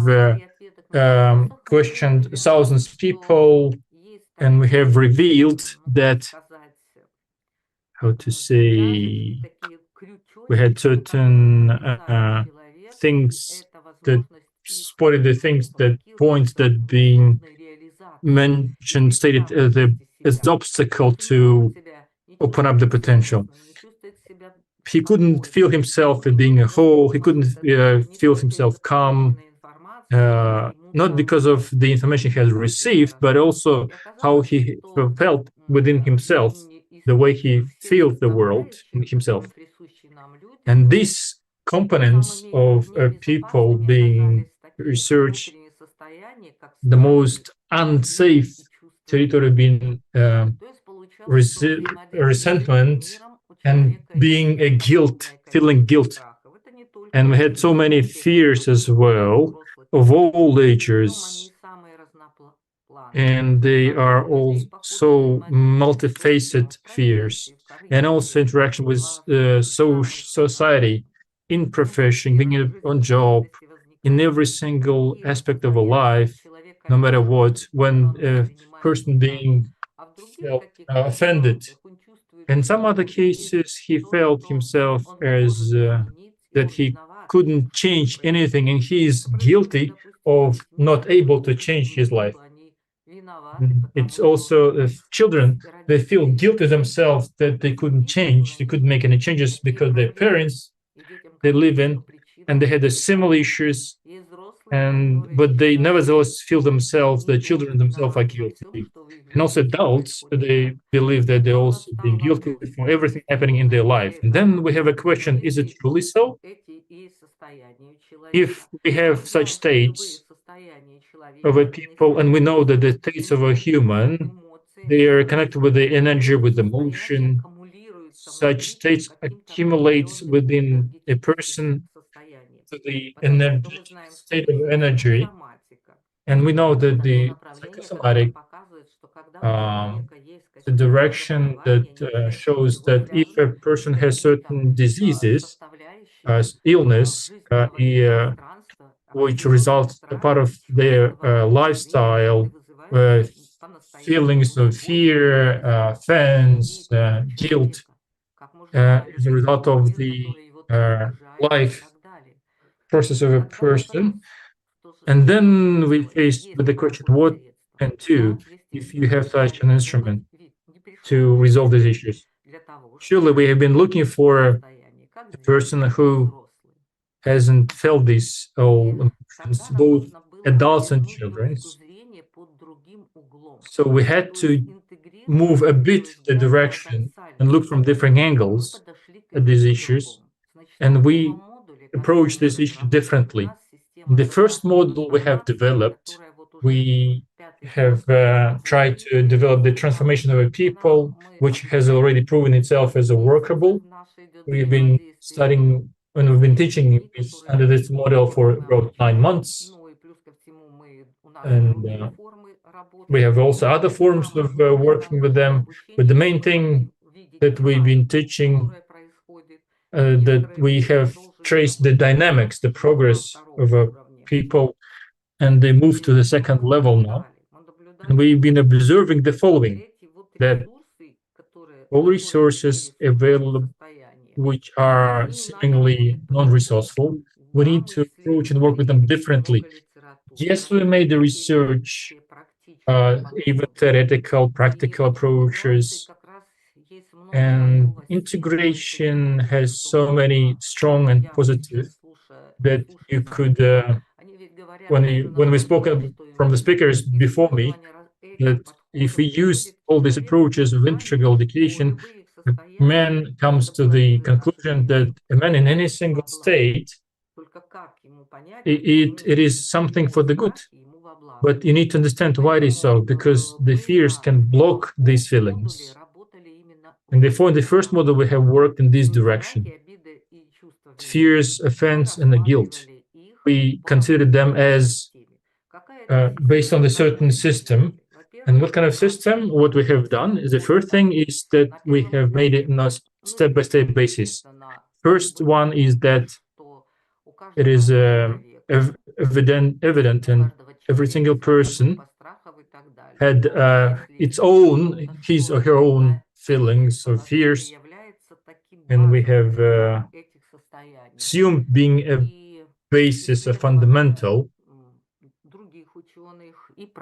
questioned thousands of people, and we have revealed that, how to say, we had certain things that spotted the things, that points that being mentioned, stated as obstacle to open up the potential. He couldn't feel himself as being a whole. He couldn't feel himself calm, not because of the information he has received, but also how he felt within himself, the way he feels the world in himself. And these components of people being researched, the most unsafe territory being resentment and being a guilt, feeling guilt. And we had so many fears as well of all ages. And they are all so multifaceted fears. And also interaction with society, in profession, being on job, in every single aspect of a life, no matter what, when a person being felt offended. In some other cases, he felt himself as that he couldn't change anything, and he is guilty of not able to change his life. It's also children, they feel guilty themselves that they couldn't change, they couldn't make any changes because their parents they live in, and they had the similar issues, but they nevertheless feel themselves, the children themselves are guilty. And also adults, they believe that they're also being guilty for everything happening in their life. And then we have a question, is it truly so? If we have such states of a people, and we know that the states of a human, they are connected with the energy, with emotion, such states accumulates within a person to the energetic state of energy. And we know that the psychosomatic, the direction that shows that if a person has certain diseases, illness, which results a part of their lifestyle, feelings of fear, offense, guilt, as a result of the life process of a person. And then we face with the question, what can do if you have such an instrument to resolve these issues? Surely we have been looking for a person who hasn't felt these emotions, both adults and children. So we had to move a bit the direction and look from different angles at these issues. And we approach this issue differently. In the first model we have developed, we have tried to develop the transformation of a people, which has already proven itself as a workable. We've been studying and we've been teaching under this model for about 9 months. And we have also other forms of working with them. But the main thing that we've been teaching, that we have traced the dynamics, the progress of a people, and they move to the second level now. And we've been observing the following, that all resources available which are seemingly non-resourceful, we need to approach and work with them differently. Yes, we made the research, even theoretical, practical approaches, and integration has so many strong and positive that you could, when we spoke from the speakers before me, that if we use all these approaches of integral education, man comes to the conclusion that a man in any single state, it is something for the good. But you need to understand why it is so, because the fears can block these feelings. And therefore, in the first model, we have worked in this direction. Fears, offense, and the guilt. We consider them as based on a certain system. And what kind of system? What we have done is the first thing is that we have made it on a step-by-step basis. First one is that it is evident, and every single person had his or her own feelings or fears, and we have assumed being a basis, a fundamental.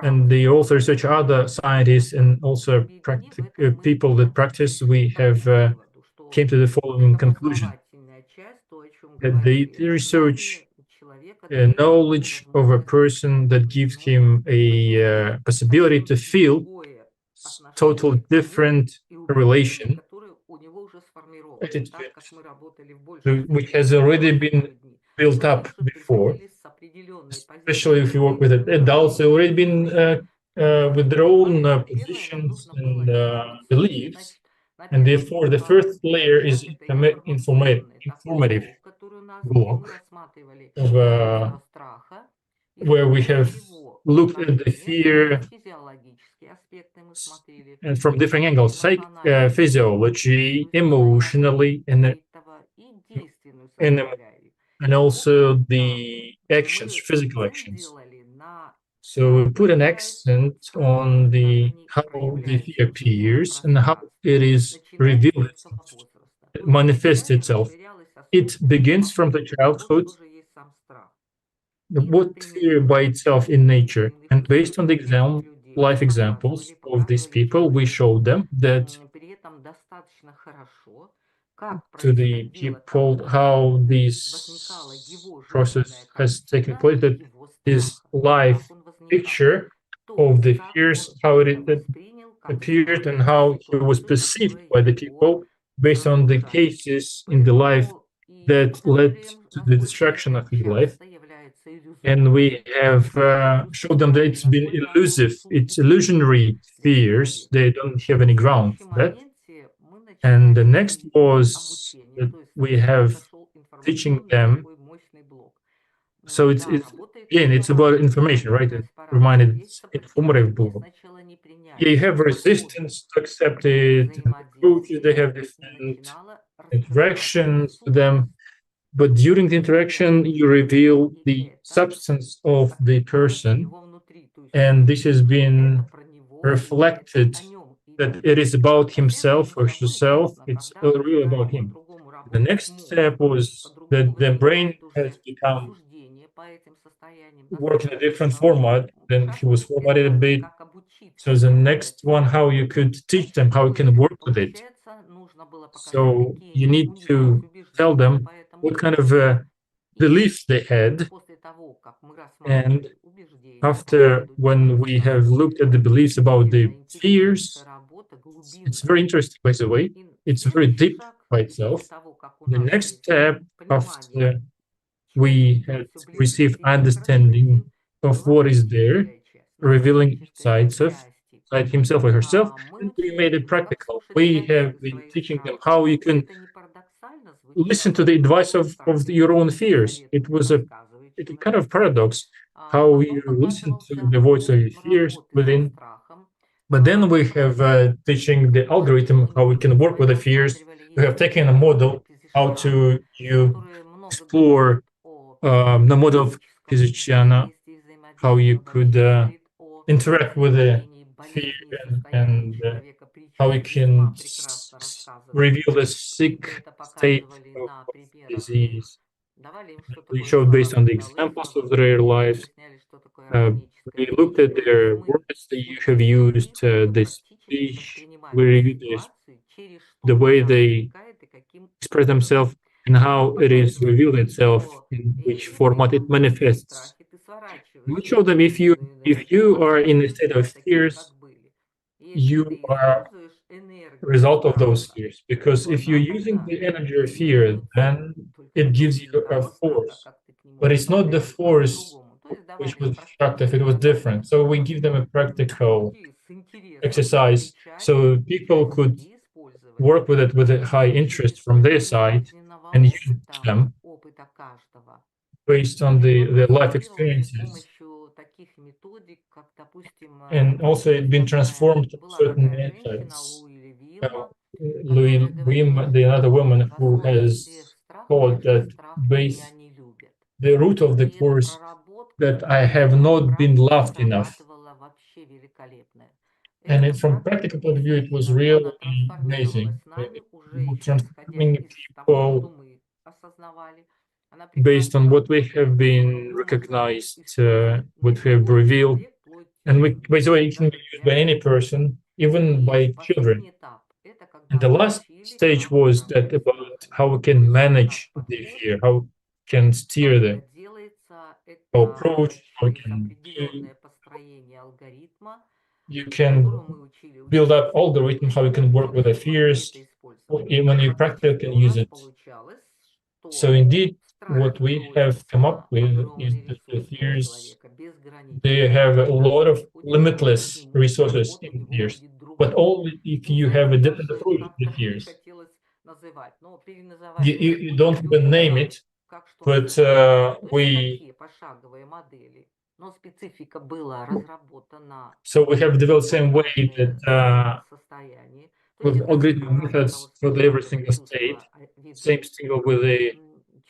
And the authors, such other scientists, and also people that practice, we have came to the following conclusion: that the research knowledge of a person that gives him a possibility to feel totally different relation, attitude, which has already been built up before. Especially if you work with adults, they've already been with their own positions and beliefs, and therefore the first layer is informative block of where we have looked at the fear and from different angles, physiology, emotionally, and also the actions, physical actions. So we put an accent on how the fear appears and how it is revealed, it manifests itself. It begins from the childhood, what fear by itself in nature, and based on the life examples of these people, we show them that to the people how this process has taken place, that his life picture of the fears, how it appeared, and how he was perceived by the people based on the cases in the life that led to the destruction of his life. And we have showed them that it's been elusive, it's illusionary fears, they don't have any ground for that. And the next was that we have teaching them. So it's again, it's about information, right? It reminded informative block. Yeah, you have resistance to accept it, and approaches, they have different interactions with them. But during the interaction, you reveal the substance of the person, and this has been reflected that it is about himself or herself. It's really about him. The next step was that the brain has become work in a different format than he was formatted a bit. So the next one, how you could teach them how you can work with it. So you need to tell them what kind of beliefs they had. And after, when we have looked at the beliefs about the fears, it's very interesting, by the way. It's very deep by itself. The next step after we had received understanding of what is there, revealing insights of inside himself or herself, and we made it practical. We have been teaching them how you can listen to the advice of your own fears. It was a kind of paradox, how you listen to the voice of your fears within. But then we have teaching the algorithm how we can work with the fears. We have taken a model how to explore the model of Khachaturyan, how you could interact with the fear and how you can reveal the sick state of disease. We showed based on the examples of their lives. We looked at their words that you have used, the speech, we reviewed the way they express themselves and how it is revealed itself, in which format it manifests. We show them if you are in a state of fears, you are a result of those fears. Because if you're using the energy of fear, then it gives you a force. But it's not the force which was destructive, it was different. So we give them a practical exercise so people could work with it with a high interest from their side and use them based on the life experiences. And also it's been transformed to certain methods. The other woman who has taught that the root of the course that I have not been loved enough. And from practical point of view, it was really amazing. Transforming people based on what we have been recognized, what we have revealed. And by the way, it can be used by any person, even by children. And the last stage was that about how we can manage the fear, how we can steer the approach, how we can do. You can build up algorithm how you can work with the fears. When you practice, you can use it. So indeed, what we have come up with is that the fears, they have a lot of limitless resources in fears, but only if you have a different approach to the fears. You don't even name it, but so we have developed the same way that with algorithm methods for every single state, same thing with the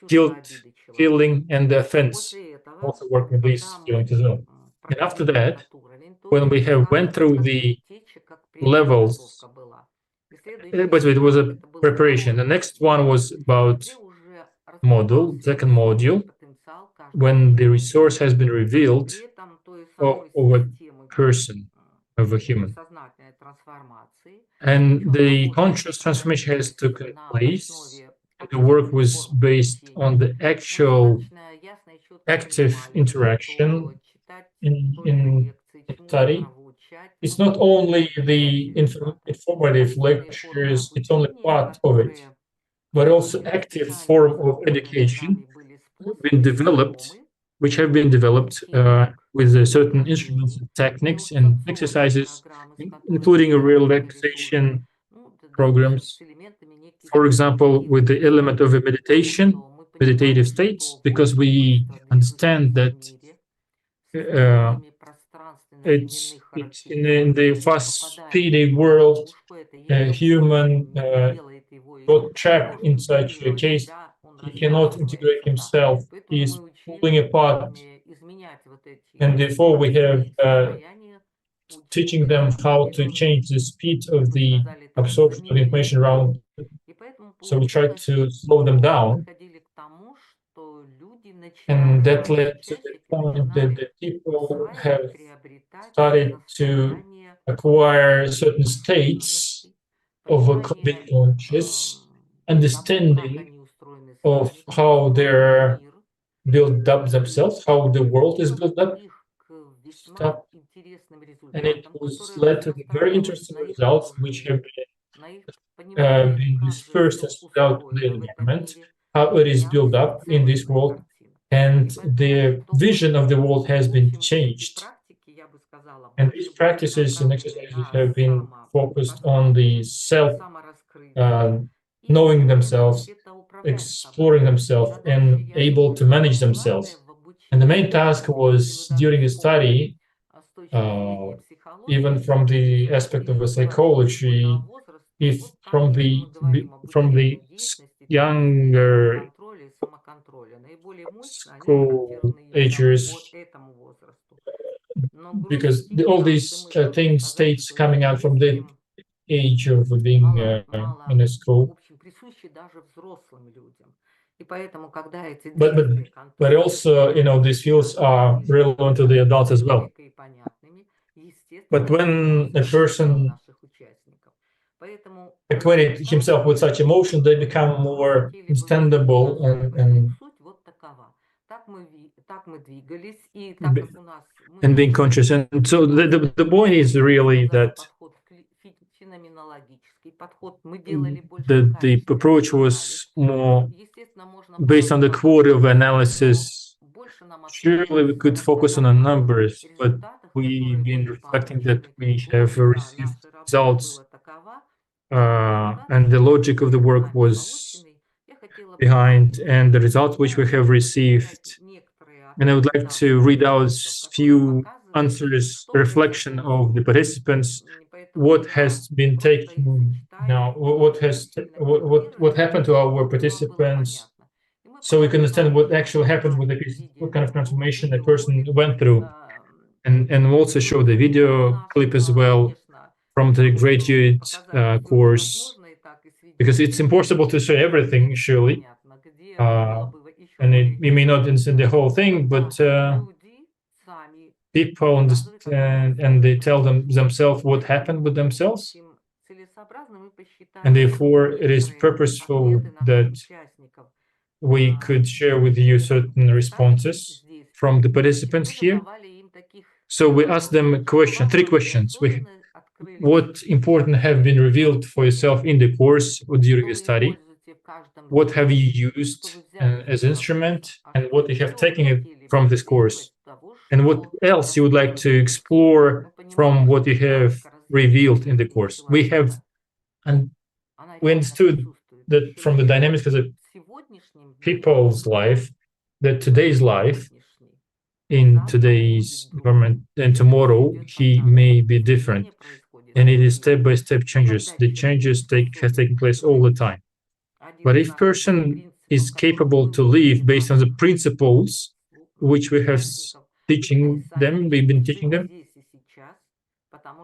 guilt feeling and the offense, also work with these feelings as well. And after that, when we have went through the levels, but it was a preparation. The next one was about second module, when the resource has been revealed of a person, of a human. And the conscious transformation has taken place The work was based on the actual active interaction in study. It's not only the informative lectures, it's only part of it, but also active form of education been developed, which have been developed with certain instruments, techniques, and exercises, including a relaxation programs. For example, with the element of a meditation, meditative states, because we understand that it's in the fast-speedy world, human got trapped in such a case. He cannot integrate himself. He is pulling apart. And therefore, we have teaching them how to change the speed of the absorption of information around. So we try to slow them down. And that led to the point that the people have started to acquire certain states of a being conscious, understanding of how they're built up themselves, how the world is built up, stuff. And it was led to very interesting results, which have been dispersed and spread out in the environment, how it is built up in this world, and the vision of the world has been changed. And these practices and exercises have been focused on the self, knowing themselves, exploring themselves, and able to manage themselves. And the main task was during the study, even from the aspect of a psychology, if from the younger school agers, because all these things, states coming out from the age of being in a school. But also, these fields are relevant to the adults as well. But when a person acquainted himself with such emotion, they become more understandable and being conscious. And so the point is really that the approach was more based on the quality of analysis. Surely we could focus on the numbers, but we've been reflecting that we have received results, and the logic of the work was behind, and the results which we have received. And I would like to read out a few answers, reflection of the participants, what has been taken now, what happened to our participants, so we can understand what actually happened with the person, what kind of transformation the person went through. And we'll also show the video clip as well from the graduate course, because it's impossible to show everything, surely. And we may not understand the whole thing, but people understand and they tell themselves what happened with themselves. And therefore, it is purposeful that we could share with you certain responses from the participants here. So we asked them a question, 3 questions. What important have been revealed for yourself in the course or during the study? What have you used as instrument, and what you have taken from this course? And what else you would like to explore from what you have revealed in the course? We understood that from the dynamics of the people's life, that today's life, in today's environment and tomorrow, he may be different. And it is step-by-step changes. The changes have taken place all the time. But if person is capable to live based on the principles which we have we've been teaching them,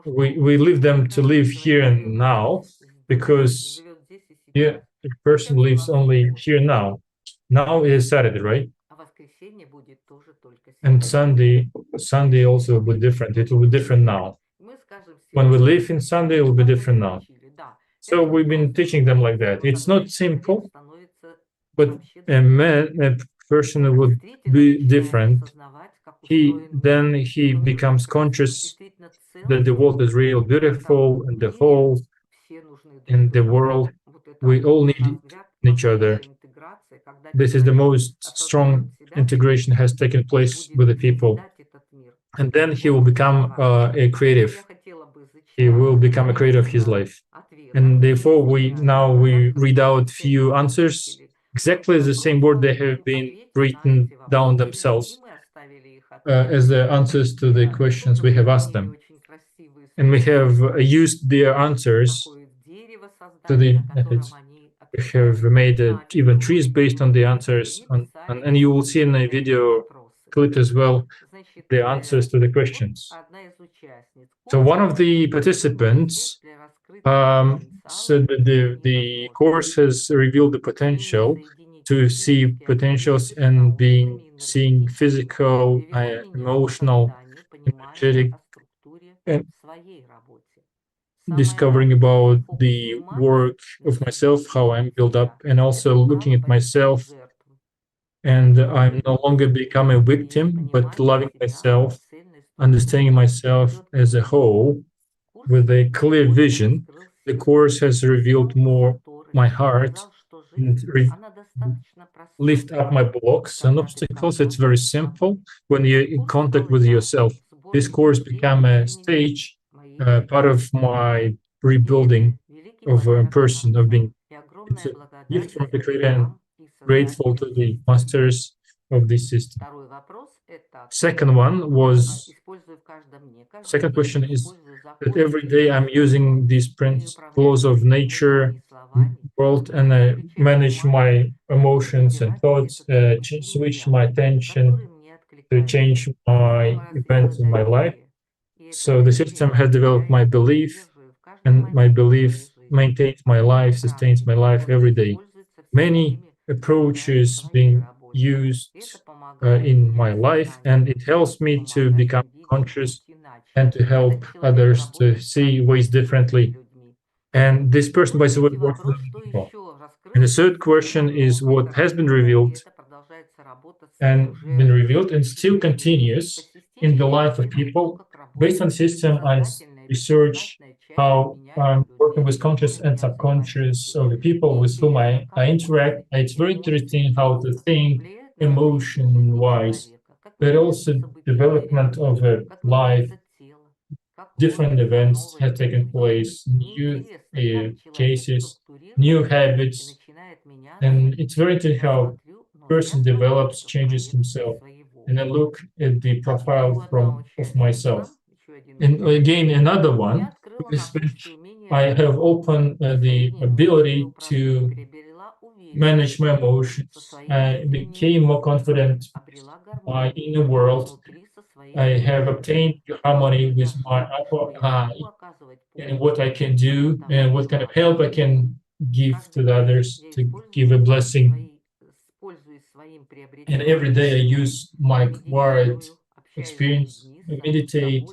we leave them to live here and now, because the person lives only here now. Now is Saturday, right? And Sunday also will be different. It will be different now. When we live in Sunday, it will be different now. So we've been teaching them like that. It's not simple, But a person would be different. He becomes conscious that the world is real, beautiful, and the whole in the world, we all need each other. This is the most strong integration has taken place with the people. And then he will become a creative. He will become a creator of his life. And therefore, we read out few answers, exactly the same word they have been written down themselves as the answers to the questions we have asked them. And we have used their answers to the methods. We have made even trees based on the answers. And you will see in a video clip as well the answers to the questions. So one of the participants said that the course has revealed the potential to see potentials and seeing physical, emotional, energetic, and discovering about the work of myself, how I'm built up, and also looking at myself. And I'm no longer become a victim, but loving myself, understanding myself as a whole with a clear vision. The course has revealed more my heart and lift up my blocks and obstacles. It's very simple when you're in contact with yourself. This course became a stage, part of my rebuilding of a person, of being. It's a gift from the Creator, and grateful to the masters of this system. Second question is that every day I'm using these principles of nature, world, and I manage my emotions and thoughts, switch my attention to change my events in my life. So the system has developed my belief, and my belief maintains my life, sustains my life every day. Many approaches being used in my life, and it helps me to become conscious and to help others to see ways differently. And this person, by the way, works with people. And the third question is what has been revealed and still continues in the life of people. Based on system, I research how I'm working with conscious and subconscious of the people with whom I interact. It's very interesting how to think emotion-wise, but also development of a life. Different events have taken place, new cases, new habits, and it's very interesting how person develops, changes himself. And I look at the profile of myself. And again, another one is I have opened the ability to manage my emotions. I became more confident in my inner world. I have obtained harmony with my upper eye and what I can do and what kind of help I can give to the others to give a blessing. And every day I use my quiet experience, meditate,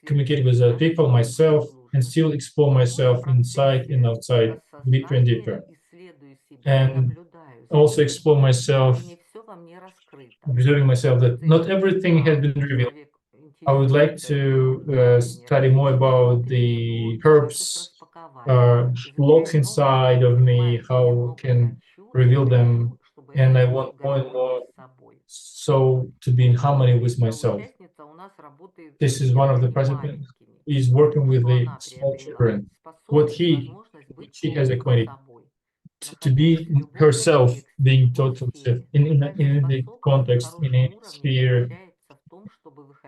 communicate with other people, myself, and still explore myself inside and outside, deeper and deeper. And also explore myself, observing myself that not everything has been revealed. I would like to study more about the herbs, blocks inside of me, how I can reveal them, and I want more and more so to be in harmony with myself. This is one of the participants. He's working with the small children. What she has acquainted to be herself, being total in the context, in a sphere,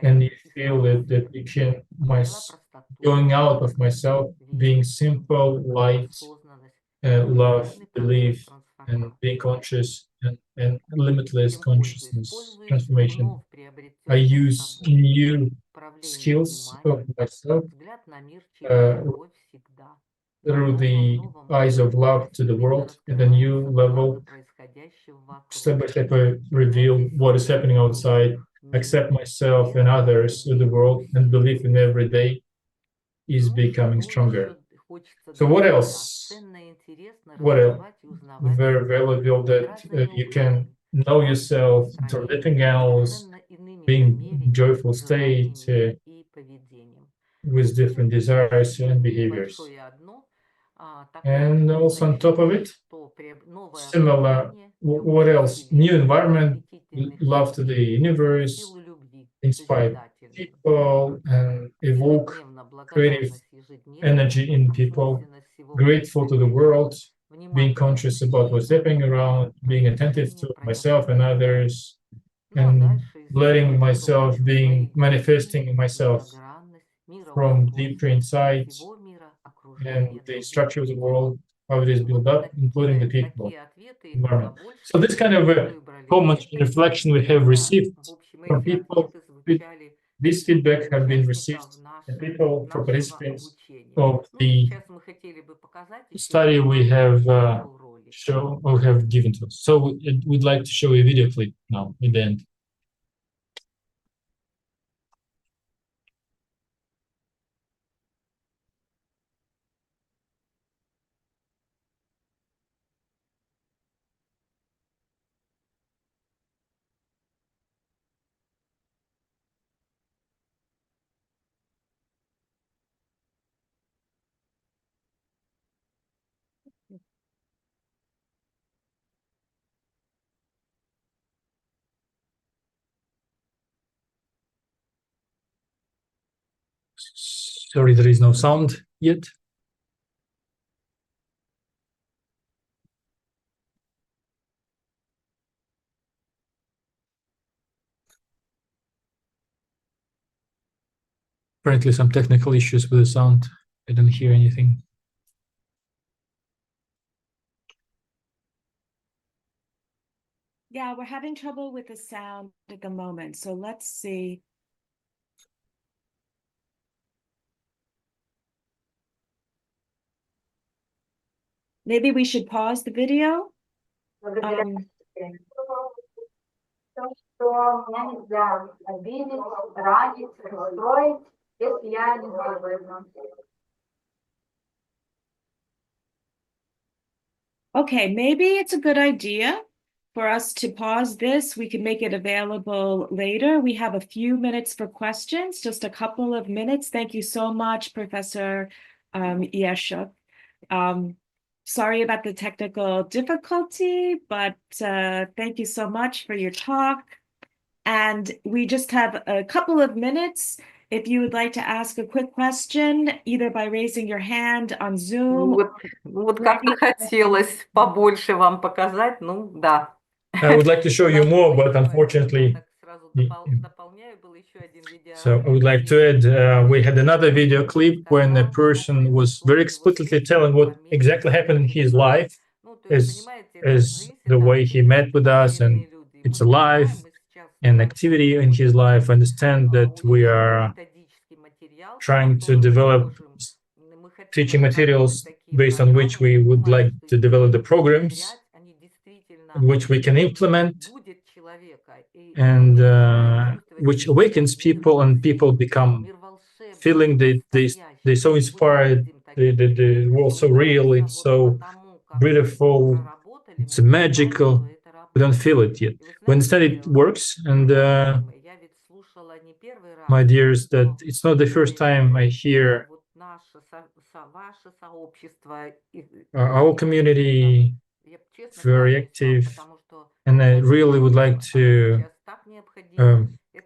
and you feel that you can going out of myself, being simple, light, love, belief, and being conscious and limitless consciousness transformation. I use new skills of myself through the eyes of love to the world at a new level. Step by step, I reveal what is happening outside, accept myself and others in the world, and believe in every day is becoming stronger. So what else? What else? Very valuable that you can know yourself, interdepending else, being joyful state with different desires and behaviors. And also on top of it, similar, what else? New environment, love to the universe, inspire people and evoke creative energy in people, grateful to the world, being conscious about what's happening around, being attentive to myself and others, and letting myself being manifesting myself from deeper inside and the structure of the world, how it is built up, including the people environment. So this kind of a common reflection we have received from people. This feedback have been received from people, from participants of the study we have shown or have given to us. So we'd like to show a video clip now at the end. Sorry, there is no sound yet. Apparently some technical issues with the sound. I don't hear anything. Yeah, we're having trouble with the sound at the moment. So let's see. Maybe we should pause the video. Okay, maybe it's a good idea for us to pause this. We can make it available later. We have a few minutes for questions, just a couple of minutes. Thank you so much, Professor Yeshuk. Sorry about the technical difficulty, but thank you so much for your talk. And we just have a couple of minutes. If you would like to ask a quick question, either by raising your hand on Zoom. Вот как-то хотелось побольше вам показать, ну да. I would like to show you more, but unfortunately, so I would like to add, we had another video clip when a person was very explicitly telling what exactly happened in his life as the way he met with us, and it's a life and activity in his life. I understand that we are trying to develop teaching materials based on which we would like to develop the programs which we can implement and which awakens people, and people become feeling they're so inspired, the world so real, it's so beautiful, it's magical. We don't feel it yet. We understand it works, and my dears, that it's not the first time I hear our community very active, and I really would like to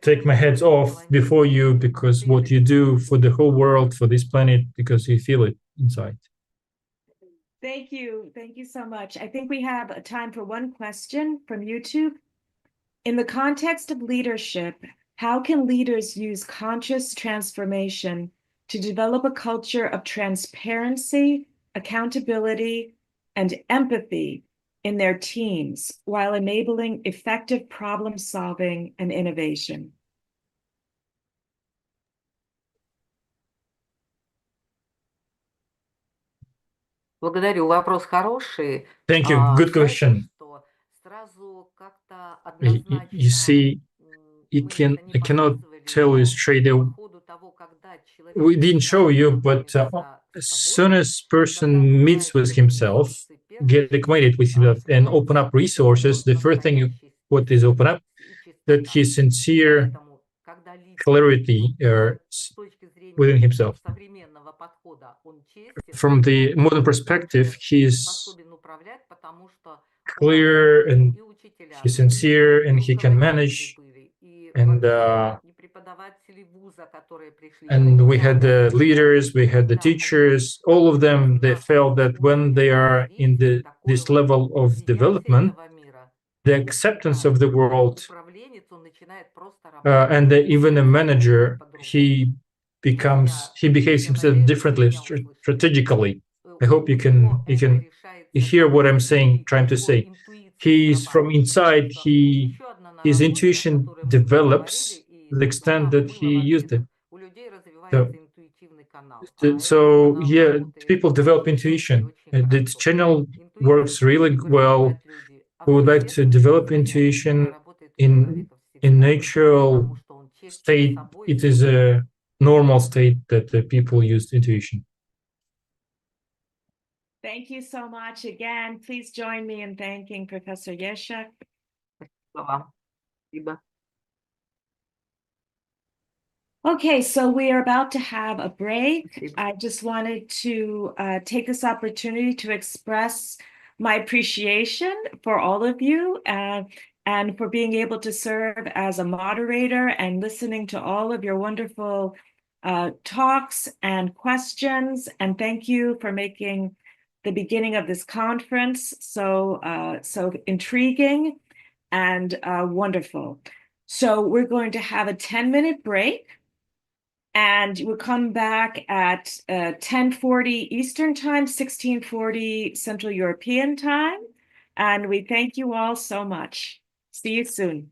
take my heads off before you, because what you do for the whole world, for this planet, because you feel it inside. Thank you. Thank you so much. I think we have a time for one question from YouTube. In the context of leadership, how can leaders use conscious transformation to develop a culture of transparency, accountability, and empathy in their teams while enabling effective problem solving and innovation? Благодарю, вопрос хороший. Thank you. Good question. You see, I cannot tell you straight away we didn't show you, but as soon as person meets with himself, get acquainted with himself, and open up resources, the first thing what is open up, that his sincere clarity within himself. From the modern perspective, he's clear and he's sincere and he can manage. And we had the leaders, we had the teachers, all of them, they felt that when they are in this level of development, the acceptance of the world, and even a manager, he behaves himself differently, strategically. I hope you can hear what I'm trying to say. He's from inside, his intuition develops to the extent that he used it. So yeah, people develop intuition. The channel works really well. We would like to develop intuition in natural state. It is a normal state that the people use intuition. Thank you so much again. Please join me in thanking Professor Yeshek. Okay, so we are about to have a break. I just wanted to take this opportunity to express my appreciation for all of you and for being able to serve as a moderator and listening to all of your wonderful talks and questions. And thank you for making the beginning of this conference so intriguing and wonderful. So we're going to have a 10-minute break. And we'll come back at 10:40 Eastern Time, 16:40 Central European Time. And we thank you all so much. See you soon.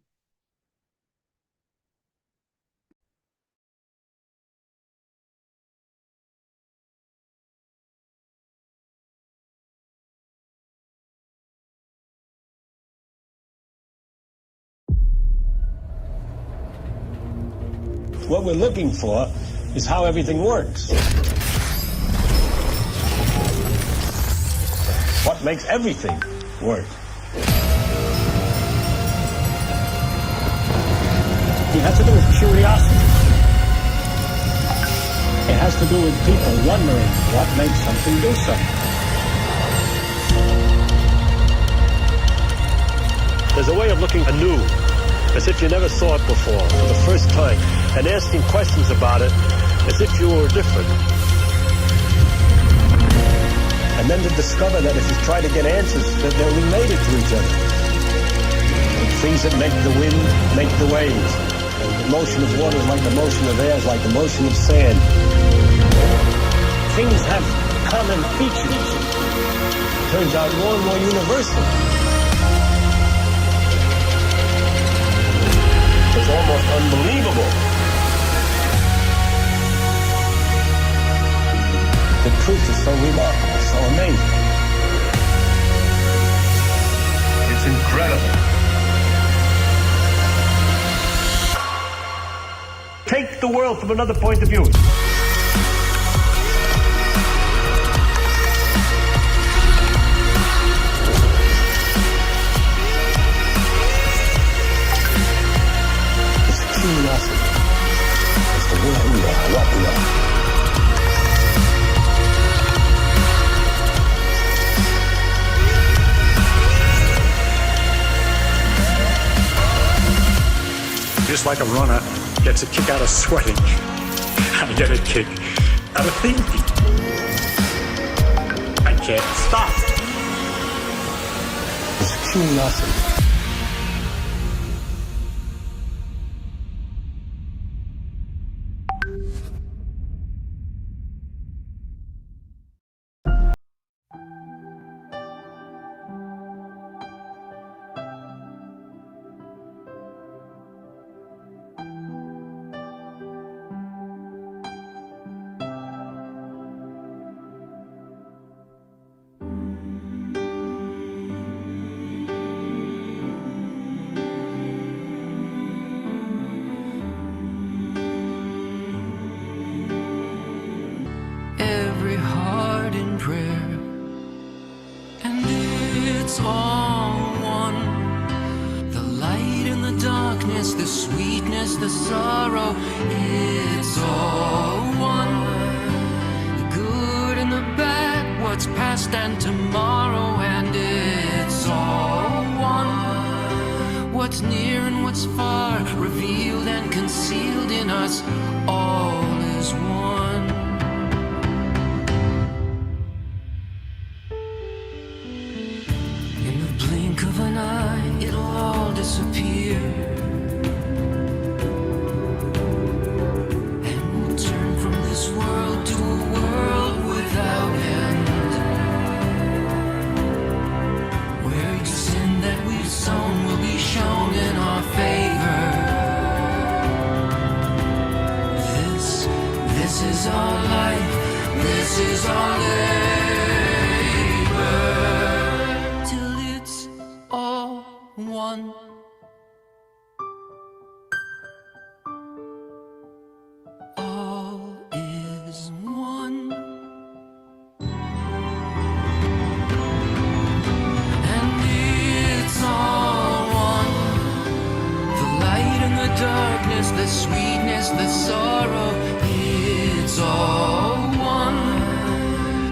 What we're looking for is how everything works. What makes everything work? It has to do with curiosity. It has to do with people wondering what makes something do something. There's a way of looking anew, as if you never saw it before, for the first time, and asking questions about it as if you were different. And then to discover that if you try to get answers, that they're related to each other. Things that make the wind make the waves. And the motion of water is like the motion of air, is like the motion of sand. Things have common features. Turns out more and more universal. It's almost unbelievable. The truth is so remarkable, so amazing. It's incredible. Take the world from another point of view. It's curiosity. It's the where we are, what we are. Just like a runner gets a kick out of sweating, I get a kick out of thinking. I can't stop. It's curiosity. it's all one. The light and the darkness, the sweetness, the sorrow, it's all one. The good and the bad, what's past and tomorrow, and it's all one. What's near and what's far, revealed and concealed in us, all is one. In the blink of an eye, it'll all disappear, and we'll turn from this world to a world without end, where each sin that we've sown will be shown in our favor. This is our life, this is our labor, till it's all one. All is one. And it's all one. The light and the darkness, the sweetness, the sorrow, it's all one.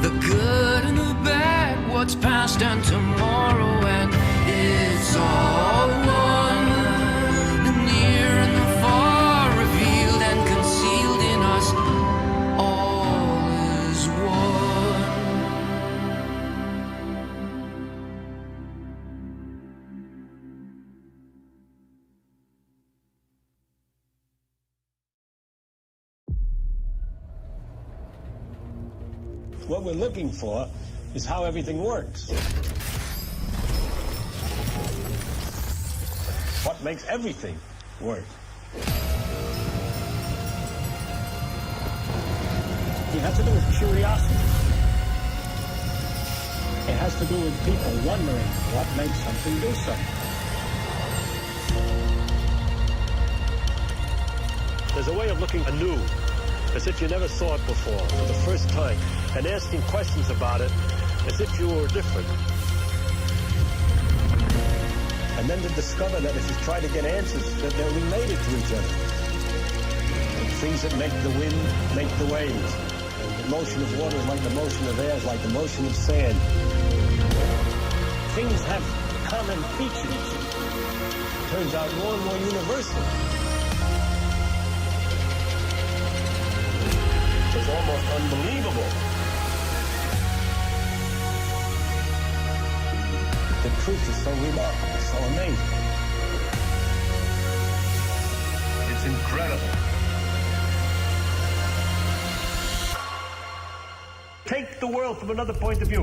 The good and the bad, what's past and tomorrow, and it's all one. The near and the far, revealed and concealed in us, all is one. What we're looking for is how everything works. What makes everything work? It has to do with curiosity. It has to do with people wondering what makes something do something. There's a way of looking anew, as if you never saw it before, for the first time, and asking questions about it as if you were different. And then to discover that if you try to get answers, that they're related to each other. And things that make the wind make the waves. And the motion of water is like the motion of air, is like the motion of sand. Things have common features. Turns out more and more universal. It's almost unbelievable. The truth is so remarkable, so amazing. It's incredible. Take the world from another point of view.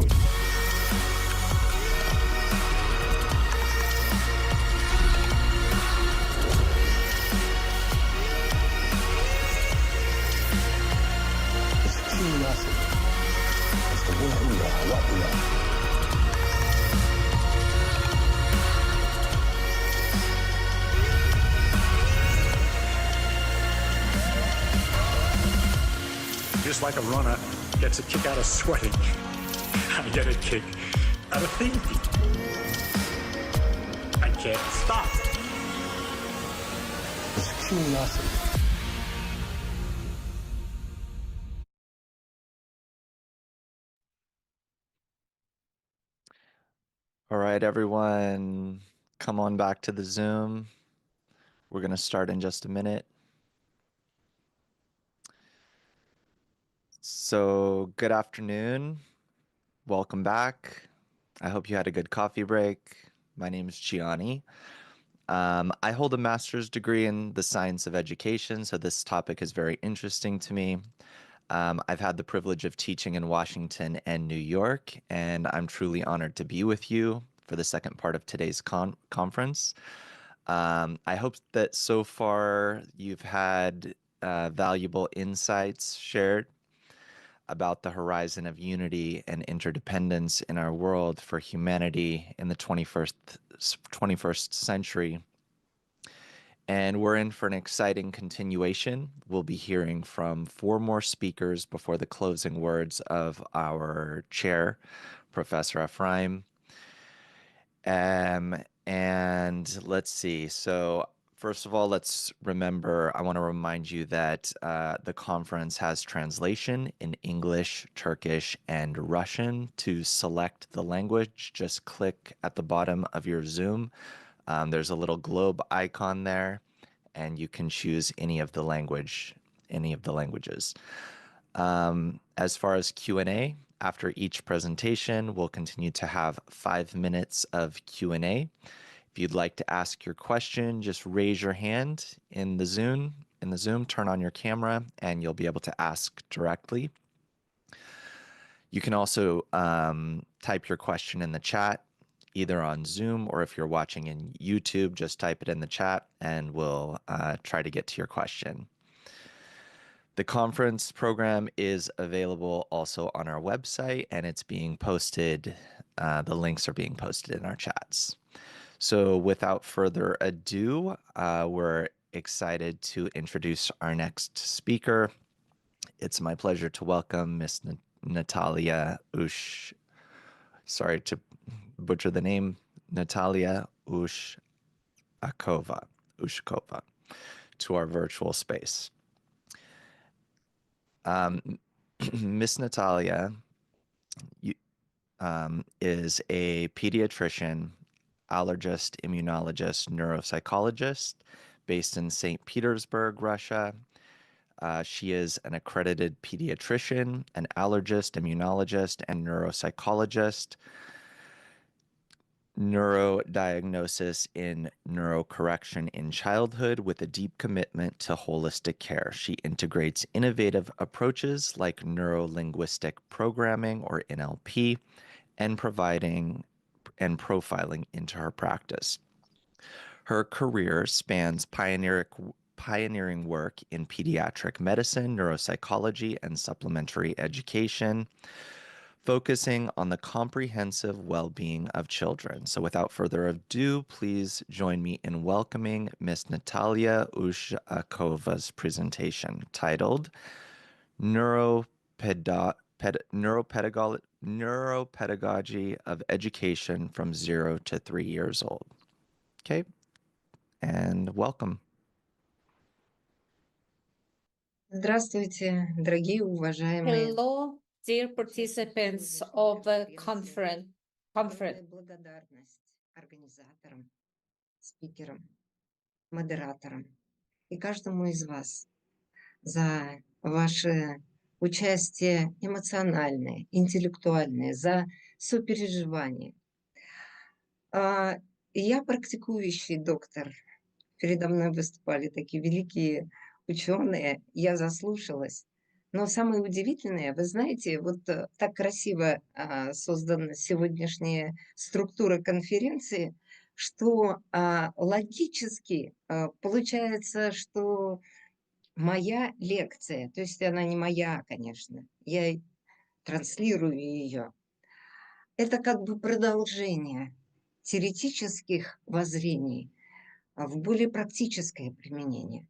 It's curiosity. It's the where we are, what we are. Just like a runner gets a kick out of sweating, I get a kick out of thinking. I can't stop. It's curiosity. All right, everyone, come on back to the Zoom. We're going to start in just a minute. So, good afternoon. Welcome back. I hope you had a good coffee break. My name is Gianni. I hold a master's degree in the science of education, so this topic is very interesting to me. I've had the privilege of teaching in Washington and New York, and I'm truly honored to be with you for the second part of today's conference. I hope that so far you've had valuable insights shared about the horizon of unity and interdependence in our world for humanity in the 21st century. And we're in for an exciting continuation. We'll be hearing from 4 more speakers before the closing words of our chair, Professor Ephraim. And let's see. So first of all, let's remember, I want to remind you that the conference has translation in English, Turkish, and Russian. To select the language, just click at the bottom of your Zoom. There's a little globe icon there, and you can choose any of the languages. As far as Q&A, after each presentation, we'll continue to have 5 minutes of Q&A. If you'd like to ask your question, just raise your hand in the Zoom, turn on your camera, and you'll be able to ask directly. You can also type your question in the chat, either on Zoom or if you're watching in YouTube, just type it in the chat and we'll try to get to your question. The conference program is available also on our website, and it's being posted, the links are being posted in our chats. So without further ado, we're excited to introduce our next speaker. It's my pleasure to welcome Miss Natalia sorry to butcher the name, Natalia Ushakova to our virtual space. Miss Natalia is a pediatrician, allergist, immunologist, neuropsychologist based in St. Petersburg, Russia. She is an accredited pediatrician, an allergist, immunologist, and neuropsychologist. Neurodiagnosis in neurocorrection in childhood with a deep commitment to holistic care. She integrates innovative approaches like neuro-linguistic programming or NLP and profiling into her practice. Her career spans pioneering work in pediatric medicine, neuropsychology, and supplementary education, focusing on the comprehensive well-being of children. So without further ado, please join me in welcoming Ms. Natalia Ushakova's presentation titled Neuropedagogy of Education from 0 to 3 years old. Okay, and welcome. Здравствуйте, дорогие уважаемые. Hello, dear participants of the conference. Благодарность организаторам, спикерам, модераторам и каждому из вас за ваше участие эмоциональное, интеллектуальное, за сопереживание. Я практикующий доктор. Передо мной выступали такие великие ученые, я заслушалась. Но самое удивительное, вы знаете, вот так красиво создана сегодняшняя структура конференции, что логически получается, что моя лекция, то есть она не моя, конечно, я транслирую ее, это как бы продолжение теоретических воззрений в более практическое применение.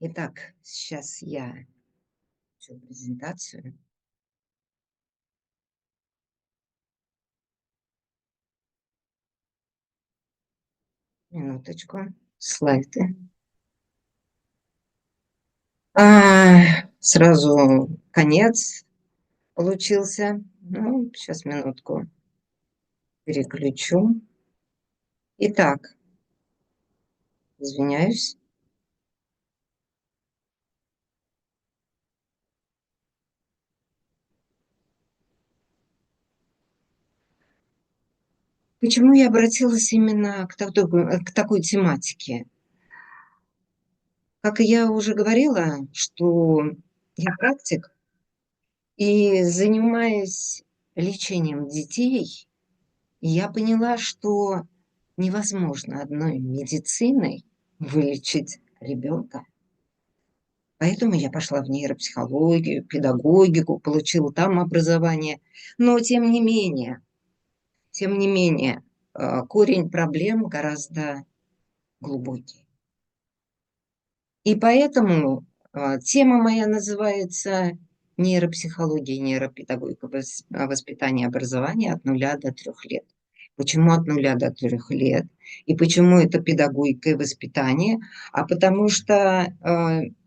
Итак, сейчас я презентацию. Минуточку. Слайды. Сразу конец получился. Ну, сейчас минутку переключу. Итак, извиняюсь. Почему я обратилась именно к такой тематике? Как я уже говорила, что я практик, и занимаясь лечением детей, я поняла, что невозможно одной медициной вылечить ребенка. Поэтому я пошла в нейропсихологию, педагогику, получила там образование. Но тем не менее, корень проблем гораздо глубокий. И поэтому тема моя называется «Нейропсихология и нейропедагогика воспитания и образования от 0 до 3 лет». Почему от 0 до 3 лет? И почему это педагогика и воспитание? А потому что,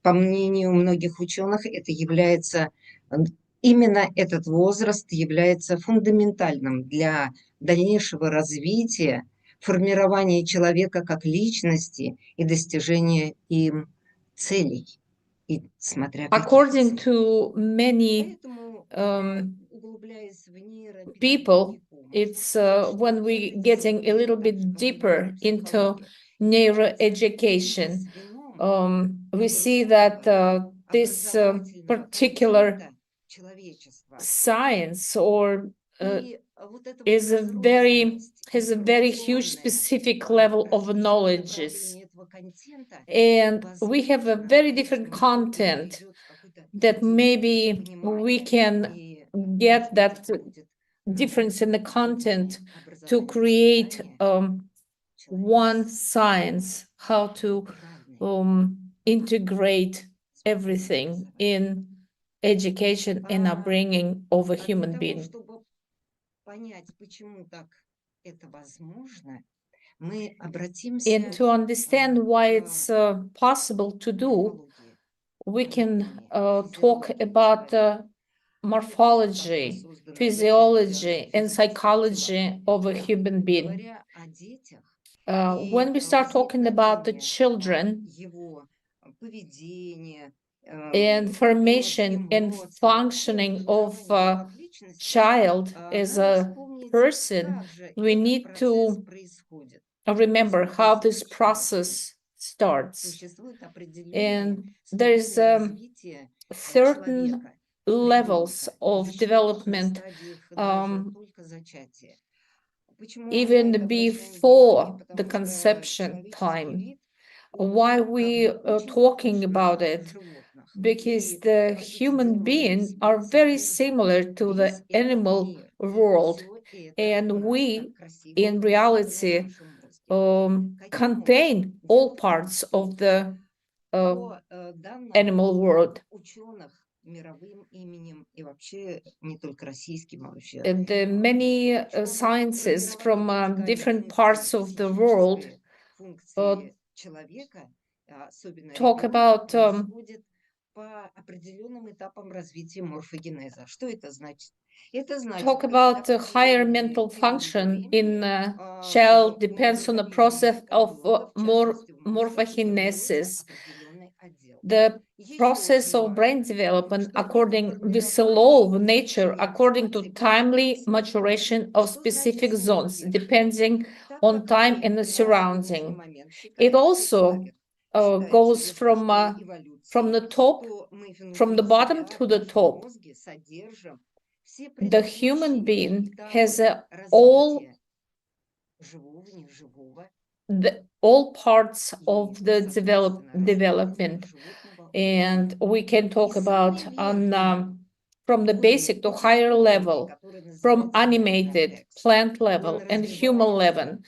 по мнению многих ученых, это является, именно этот возраст является фундаментальным для дальнейшего развития, формирования человека как личности и достижения им целей. И смотря According to many people, it's when we getting a little bit deeper into neuroeducation, we see that this particular science or has a very huge specific level of knowledges, and we have a very different content that maybe we can get that difference in the content to create one science, how to integrate everything in education and upbringing of a human being. And to understand why it's possible to do, we can talk about morphology, physiology, and psychology of a human being. When we start talking about the children and formation and functioning of a child as a person, we need to remember how this process starts. And there's certain levels of development even before the conception time. Why we are talking about it? Because the human beings are very similar to the animal world, and we, in reality, contain all parts of the animal world. And the many sciences from different parts of the world talk about the higher mental function in child depends on the process of morphogenesis. The process of brain development according with the law of nature, according to timely maturation of specific zones, depending on time and the surrounding. It also goes from the top, from the bottom to the top. The human being has all parts of the development, and we can talk about from the basic to higher level, from animated plant level and human level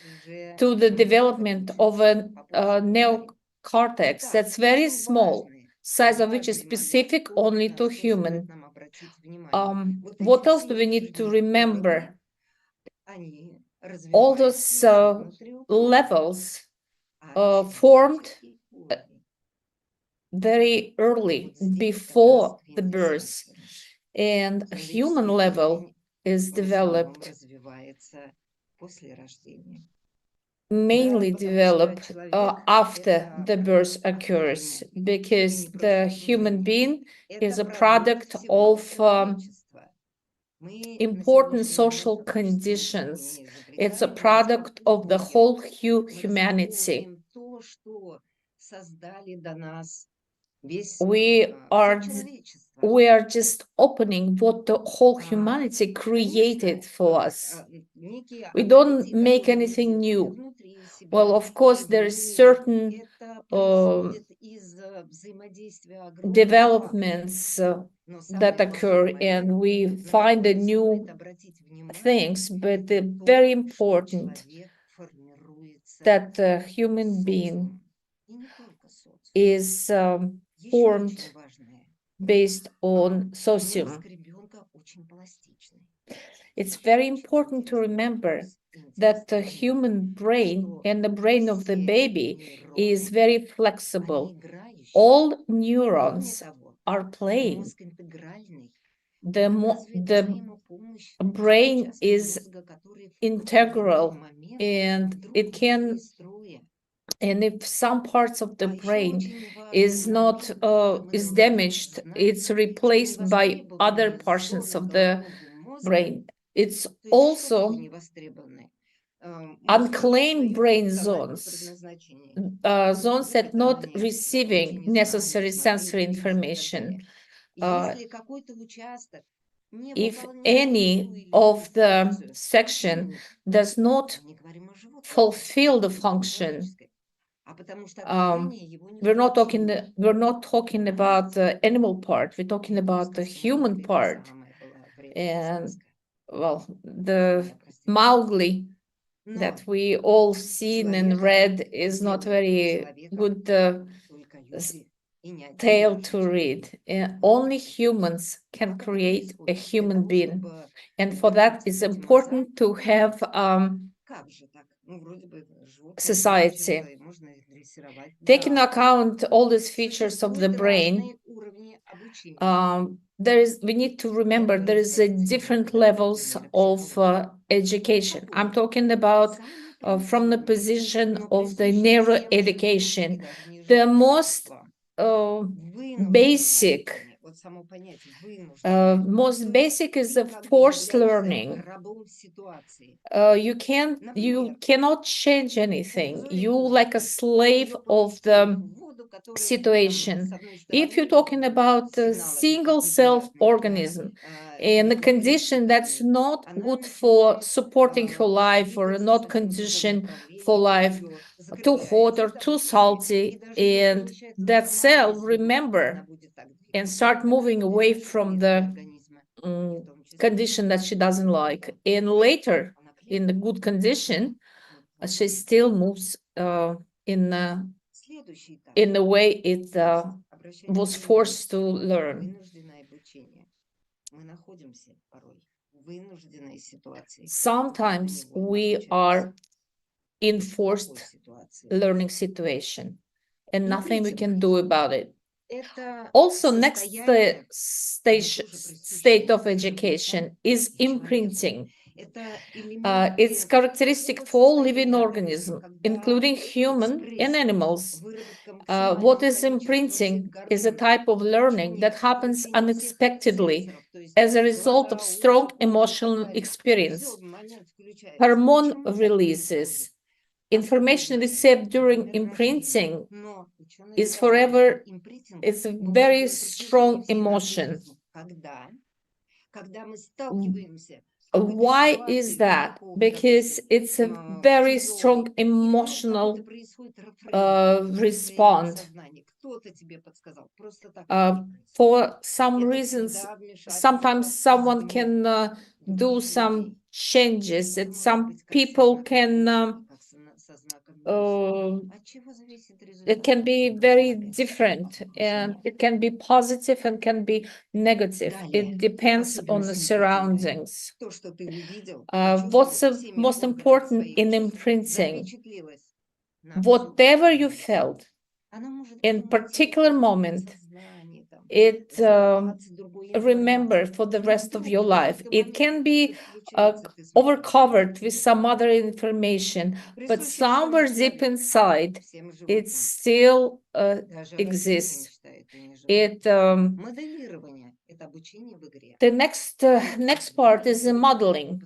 to the development of a neocortex that's very small, size of which is specific only to human. What else do we need to remember? All those levels formed very early, before the birth, and human level is developed, mainly developed after the birth occurs, because the human being is a product of important social conditions. It's a product of the whole humanity. We are just opening what the whole humanity created for us. We don't make anything new. Well, of course, there is certain developments that occur, and we find the new things, but they're very important that the human being is formed based on socium. It's very important to remember that the human brain and the brain of the baby is very flexible. All neurons are playing. The brain is integral, and it can, and if some parts of the brain is not is damaged, it's replaced by other portions of the brain. It's also unclaimed brain zones, zones that not receiving necessary sensory information. If any of the section does not fulfill the function, we're not talking about the animal part, we're talking about the human part. And well, the Mowgli that we all seen and read is not very good tale to read. Only humans can create a human being, and for that it's important to have society. Taking into account all these features of the brain, we need to remember there is different levels of education. I'm talking about from the position of the neuroeducation. The most basic is the forced learning. You cannot change anything. You like a slave of the situation. If you're talking about a single cell organism in a condition that's not good for supporting her life, or not condition for life, too hot or too salty, and that cell remember and start moving away from the condition that she doesn't like, and later in the good condition she still moves in the way it was forced to learn. Sometimes we are in forced learning situation and nothing we can do about it. Also, next state of education is imprinting. It's characteristic for all living organisms, including human and animals. What is imprinting is a type of learning that happens unexpectedly as a result of strong emotional experience. Hormone releases. Information received during imprinting is forever, it's a very strong emotion. Why is that? Because it's a very strong emotional response. For some reasons, sometimes someone can do some changes, and some people can it can be very different, and it can be positive and can be negative. It depends on the surroundings. What's the most important in imprinting? Whatever you felt in particular moment, it remember for the rest of your life. It can be overcovered with some other information, but somewhere deep inside, it still exists. The next part is the modeling.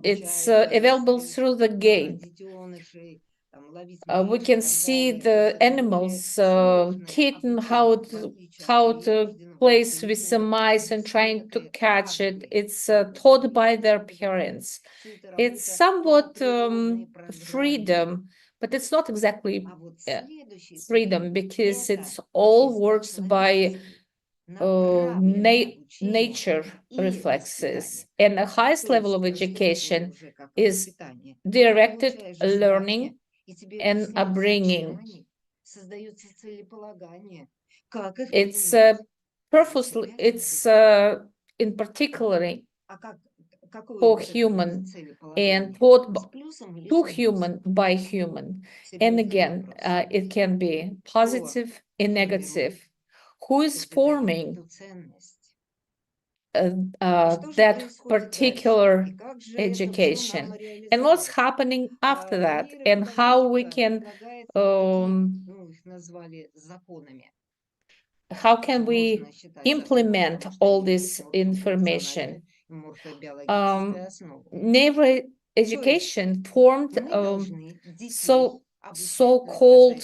It's available through the game. We can see the animals, kitten, how to place with the mice and trying to catch it. It's taught by their parents. It's somewhat freedom, but it's not exactly freedom, because it's all works by nature reflexes. And the highest level of education is directed learning and upbringing. It's purposely, in particularly for human and taught to human by human. And again, it can be positive and negative. Who is forming that particular education, and what's happening after that, and how we can implement all this information. Neuroeducation formed so-called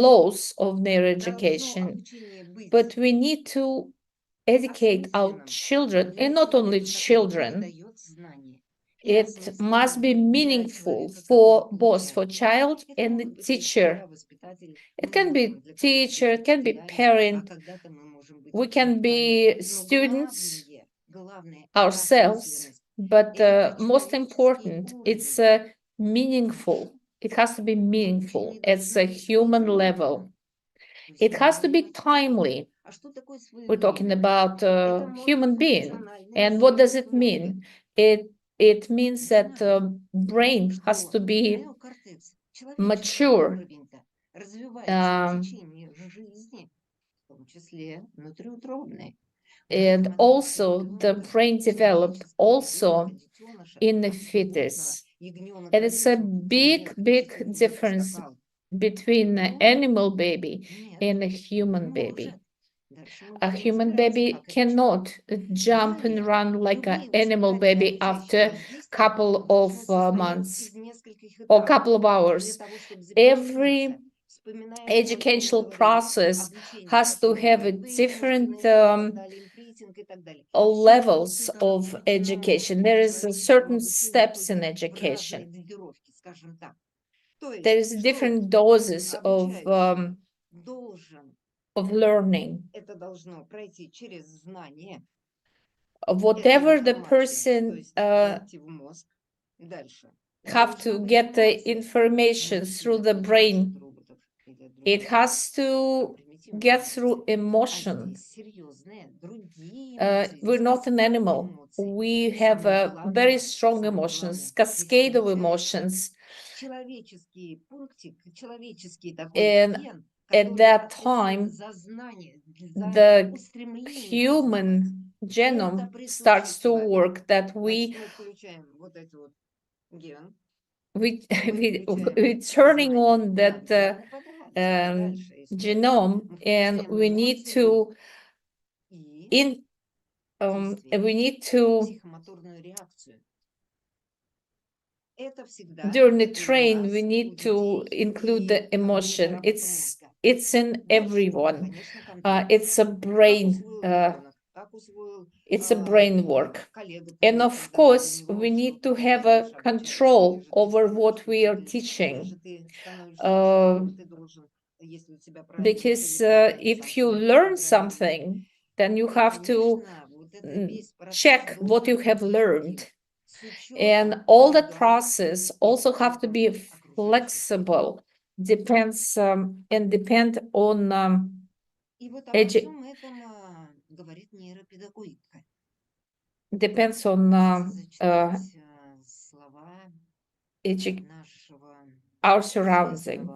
laws of neuroeducation, but we need to educate our children, and not only children. It must be meaningful for both for child and the teacher. It can be teacher, it can be parent. We can be students ourselves, but most important, it's meaningful. It has to be meaningful at a human level. It has to be timely. We're talking about human being. And what does it mean? It means that brain has to be mature. And also the brain developed also in the fetus. And it's a big difference between an animal baby and a human baby. A human baby cannot jump and run like an animal baby after a couple of months or couple of hours. Every educational process has to have a different levels of education. There is certain steps in education. There is different doses of learning. Whatever the person have to get the information through the brain, it has to get through emotion. We're not an animal. We have very strong emotions, cascade of emotions. And at that time, the human genome starts to work, that we're turning on that genome, and we need to during the train, we need to include the emotion. It's in everyone. It's a brain work. And of course, we need to have a control over what we are teaching. Because if you learn something, then you have to check what you have learned. And all that process also have to be flexible, depends on our surrounding.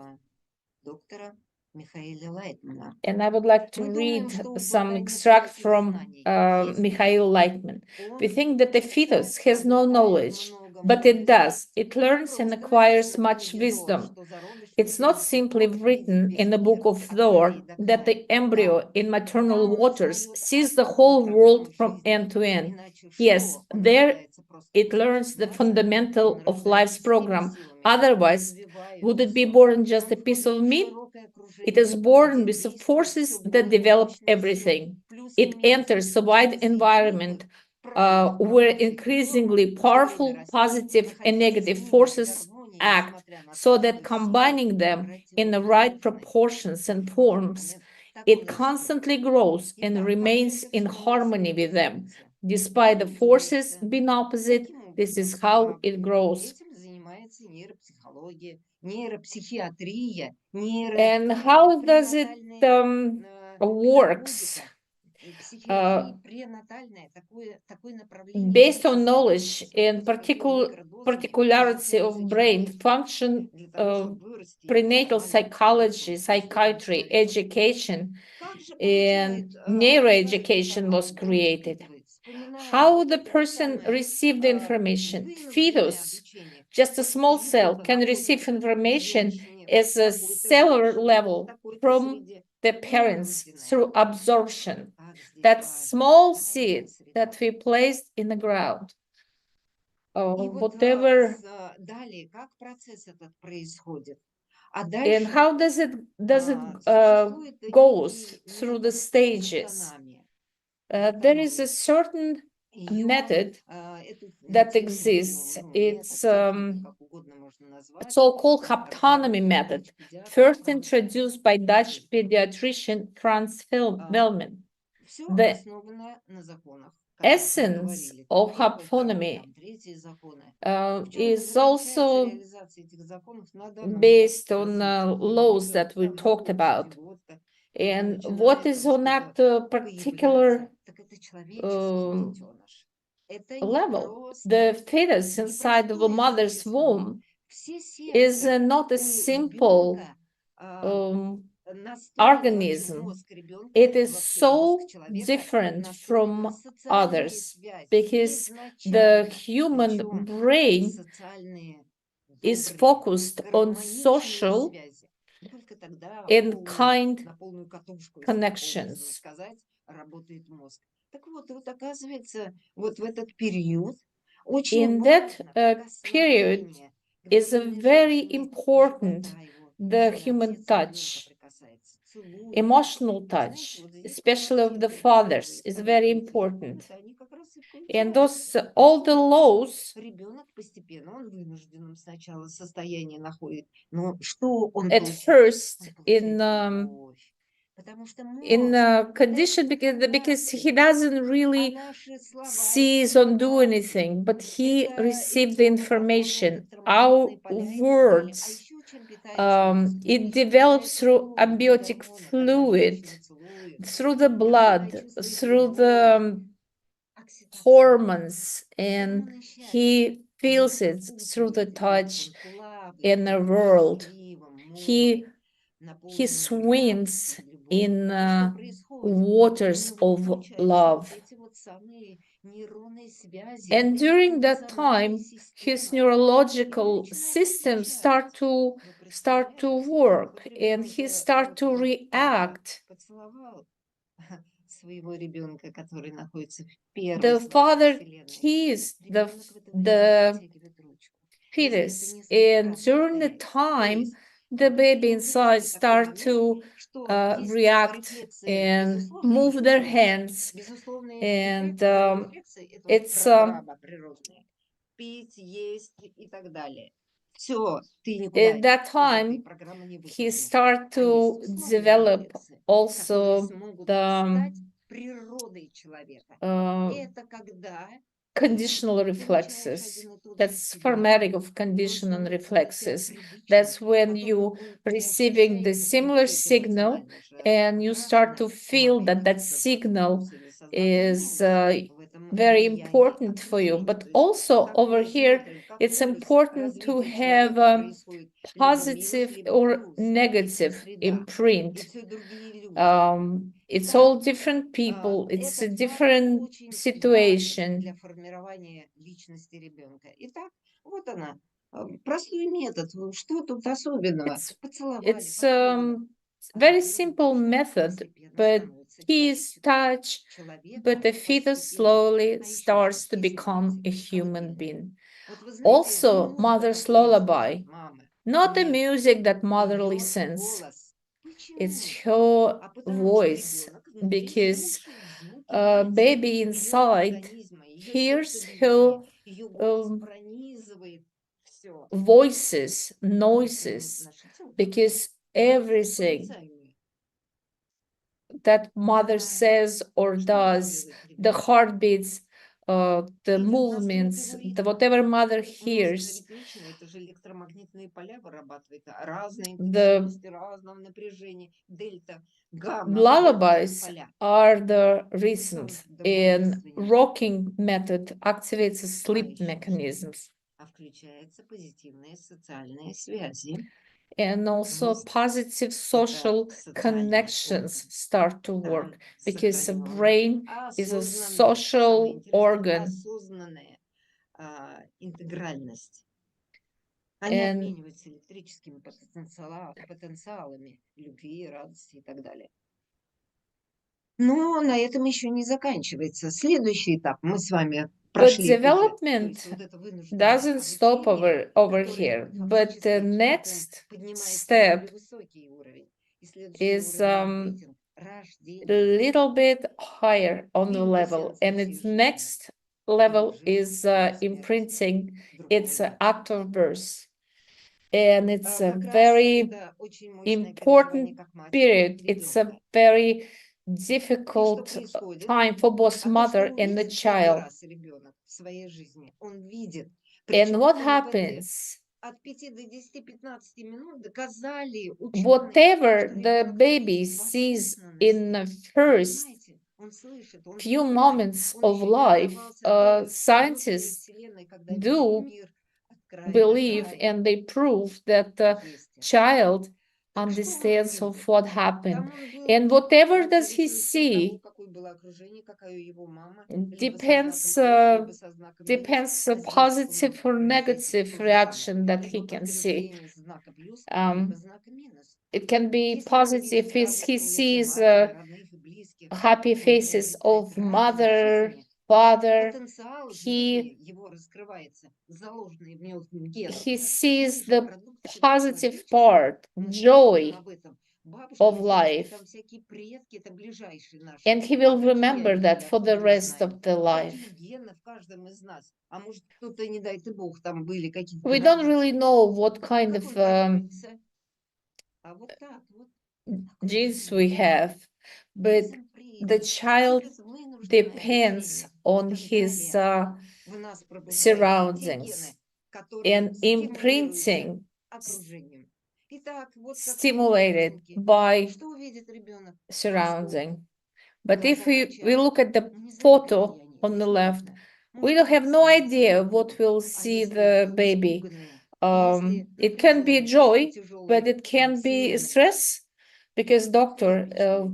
And I would like to read some extract from Mikhail Leitman. We think that the fetus has no knowledge, but it does. It learns and acquires much wisdom. It's not simply written in the book of lore that the embryo in maternal waters sees the whole world from end to end. Yes, there it learns the fundamental of life's program. Otherwise, would it be born just a piece of meat? It is born with the forces that develop everything. It enters a wide environment where increasingly powerful positive and negative forces act, so that combining them in the right proportions and forms, it constantly grows and remains in harmony with them. Despite the forces being opposite, this is how it grows. And how does it works? based on knowledge and particularity of brain function, prenatal psychology, psychiatry, education, and neuroeducation was created. How the person received the information? Fetus, just a small cell, can receive information as a cellular level from the parents through absorption. That small seed that we placed in the ground. Whatever. And how does it goes through the stages? There is a certain method that exists. It's so-called haptonomy method, first introduced by Dutch pediatrician Frans Velman. The essence of haptonomy is also based on laws that we talked about. And what is on that particular level? The fetus inside of a mother's womb is not a simple organism. It is so different from others because the human brain is focused on social and kind connections. In that period is a very important, the human touch, emotional touch, especially of the fathers, is very important. And those, all the laws at first in condition because he doesn't really seize on do anything, but he received the information. Our words, it develops through amniotic fluid, through the blood, through the hormones, and he feels it through the touch in the world. He swims in waters of love. And during that time, his neurological systems start to work, and he start to react. The father kissed the fetus, and during the time, the baby inside start to react and move their hands, and it's at that time he start to develop also the conditional reflexes. That's formatting of conditional reflexes. That's when you receiving the similar signal and you start to feel that that signal is very important for you. But also over here, it's important to have a positive or negative imprint. It's all different people, it's a different situation. It's very simple method, but he is touched, but the fetus slowly starts to become a human being. Also, mother's lullaby, not the music that mother listens. It's her voice, because baby inside hears her voices, noises, because everything that mother says or does, the heartbeats the movements, whatever mother hears, the lullabies are the reasons, and rocking method activates the sleep mechanisms. And also positive social connections start to work because the brain is a social organ. And Но на этом еще не заканчивается. Следующий этап мы с вами but прошли. development doesn't stop over here. But the next step is a little bit higher on the level, and its next level is imprinting. It's an act of birth, and it's a very important period. It's a very difficult time for both mother and the child. And what happens? Whatever the baby sees in the first few moments of life, scientists do believe and they prove that the child understands of what happened. And whatever does he see depends a positive or negative reaction that he can see. It can be positive if he sees happy faces of mother, father. He sees the positive part, joy of life, and he will remember that for the rest of the life. We don't really know what kind of genes we have, but the child depends on his surroundings, and imprinting stimulated by surrounding. But if we look at the photo on the left, we don't have no idea what will see the baby. It can be joy, but it can be stress because doctor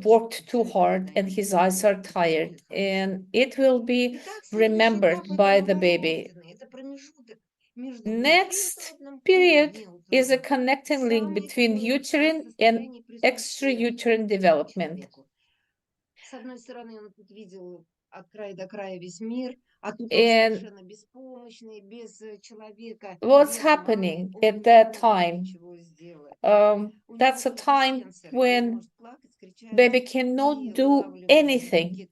worked too hard and his eyes are tired, and it will be remembered by the baby. Next period is a connecting link between uterine and extrauterine development. And what's happening at that time? That's a time when baby cannot do anything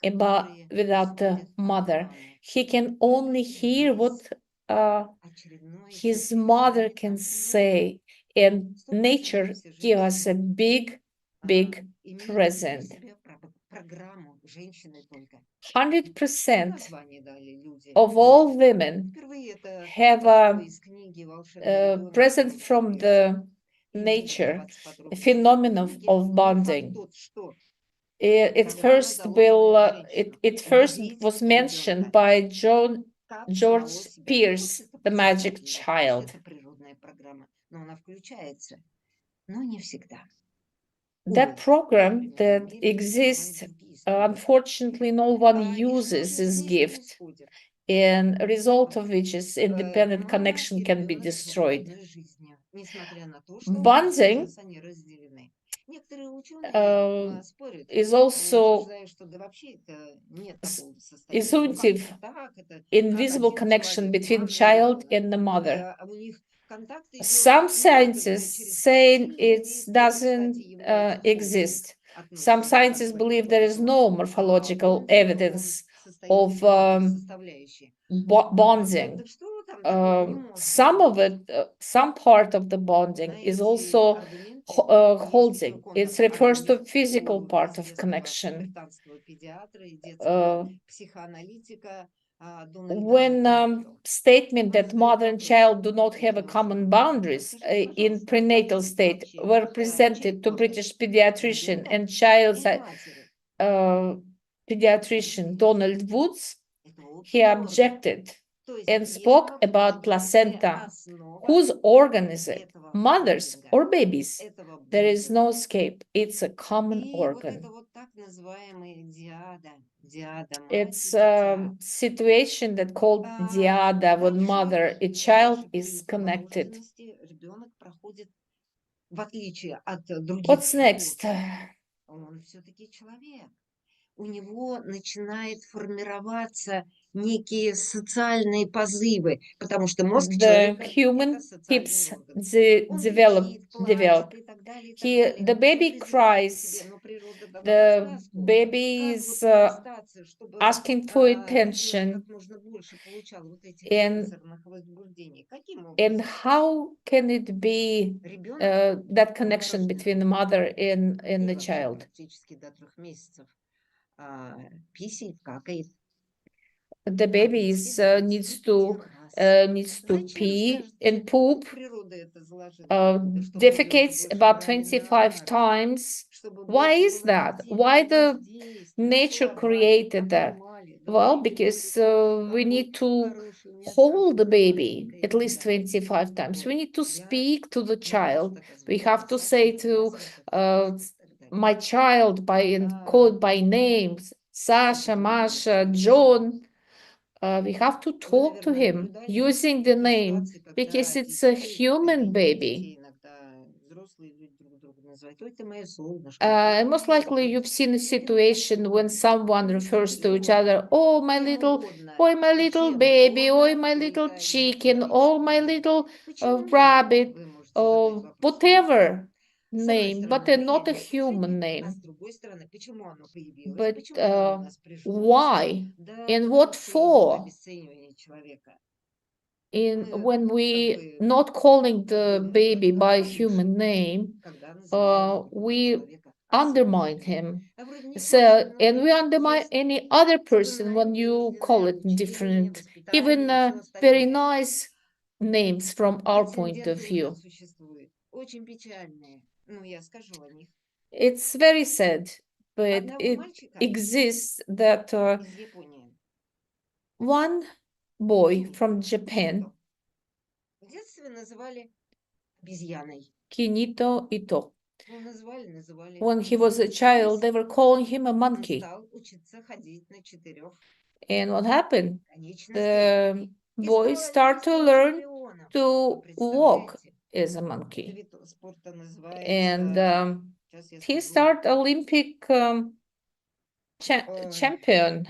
without the mother. He can only hear what his mother can say, and nature gives us a big present. 100% of all women have a present from the nature, a phenomenon of bonding. It first was mentioned by George Pierce, The Magic Child. That program that exists, unfortunately, no one uses this gift, and a result of which is independent connection can be destroyed. Bonding is also intuitive, invisible connection between child and the mother. Some scientists say it doesn't exist. Some scientists believe there is no morphological evidence of bonding. some of it, some part of the bonding is also holding. It refers to physical part of connection. When statement that mother and child do not have a common boundaries in prenatal state were presented to British pediatrician and child's pediatrician Donald Woods, he objected and spoke about placenta. Whose organ is it? Mother's or baby's? There is no escape. It's a common organ. It's a situation that called diada, when mother and child is connected. What's next? У него начинает формироваться некие социальные позывы, потому что мозг человека the human keeps develop. The baby cries. The baby is asking for attention. And how can it be that connection between the mother and the child? The baby needs to pee and poop, defecates about 25 times. Why is that? Why the nature created that? Well, because we need to hold the baby at least 25 times. We need to speak to the child. We have to say to my child and call it by names, Sasha, Masha, John. We have to talk to him using the name because it's a human baby. And most likely you've seen a situation when someone refers to each other, oh, my little baby, oh, my little chicken, oh, my little rabbit, or whatever name, but not a human name. But why and what for? When we not calling the baby by human name, we undermine him. And we undermine any other person when you call it different, even very nice names from our point of view. It's very sad, but it exists that one boy from Japan, Kinito Ito, when he was a child, they were calling him a monkey. And what happened? The boy started to learn to walk as a monkey. And he started Olympic champion.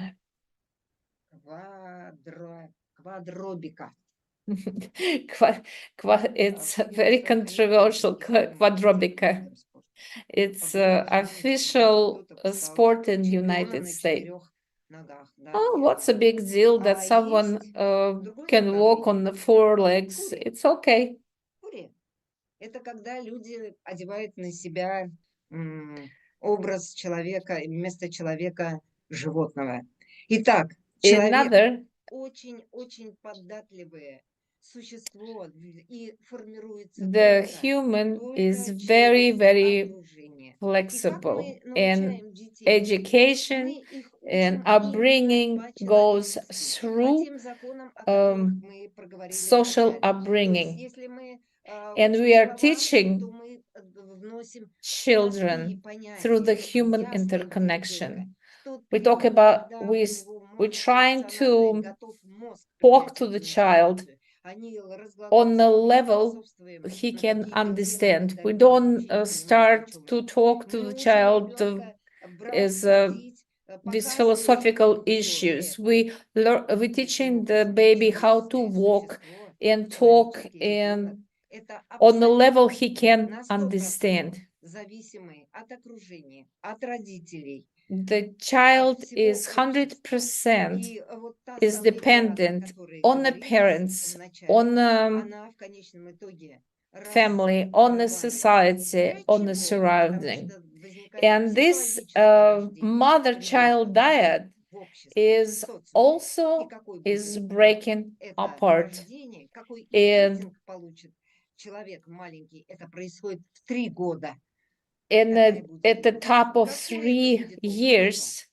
It's very controversial, quadrobica. It's official sport in the United States. Oh, what's a big deal that someone can walk on the 4 legs? It's okay. Это когда люди одевают на себя образ человека вместо человека животного. Итак, человек очень податливое существо и формируется. The human is very, very flexible, and education and upbringing goes through social upbringing. And we are teaching children through the human interconnection. We talk about, we're trying to talk to the child on the level he can understand. We don't start to talk to the child as these philosophical issues. We're teaching the baby how to walk and talk and on the level he can understand. the child is 100% is dependent on the parents, on the family, on the society, on the surrounding. And this mother-child dyad is also breaking apart. And at the top of 3 years,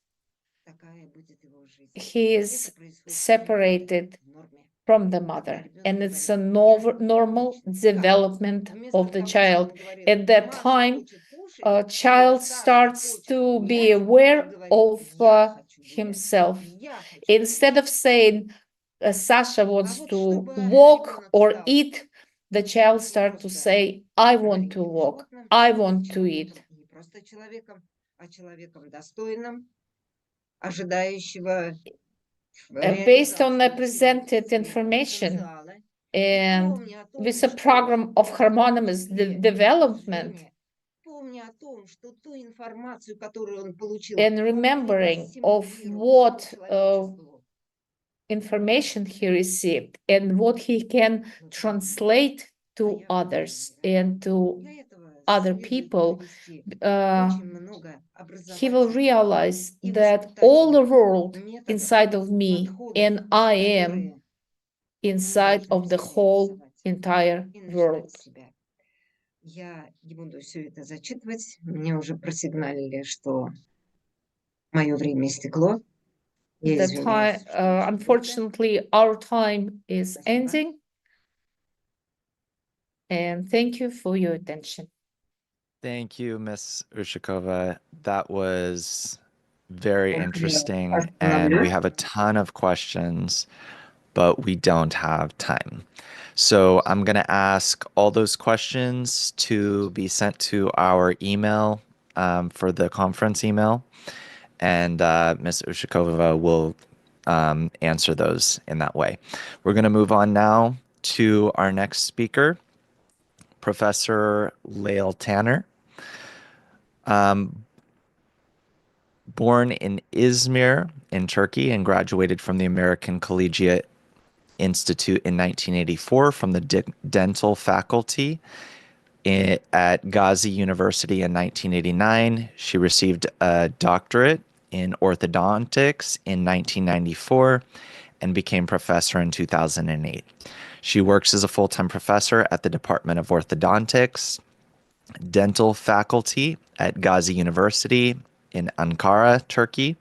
he is separated from the mother, and it's a normal development of the child. At that time, a child starts to be aware of himself. Instead of saying, Sasha wants to walk or eat, the child starts to say, I want to walk, I want to eat. Based on the presented information and with a program of harmonious development and remembering of what information he received and what he can translate to others and to other people, he will realize that all the world inside of me and I am inside of the whole entire world. Я не буду все это зачитывать. Мне уже просигналили, что мое время истекло. Unfortunately, our time is ending. And thank you for your attention. Thank you, Ms. Ushakova. That was very interesting, and we have a ton of questions, but we don't have time. So I'm going to ask all those questions to be sent to our email for the conference email, and Ms. Ushakova will answer those in that way. We're going to move on now to our next speaker, Professor Lael Tanner. Born in Izmir in Turkey and graduated from the American Collegiate Institute in 1984 from the dental faculty at Gazi University in 1989. She received a doctorate in orthodontics in 1994 and became professor in 2008. She works as a full-time professor at the Department of Orthodontics, dental faculty at Gazi University in Ankara, Turkey,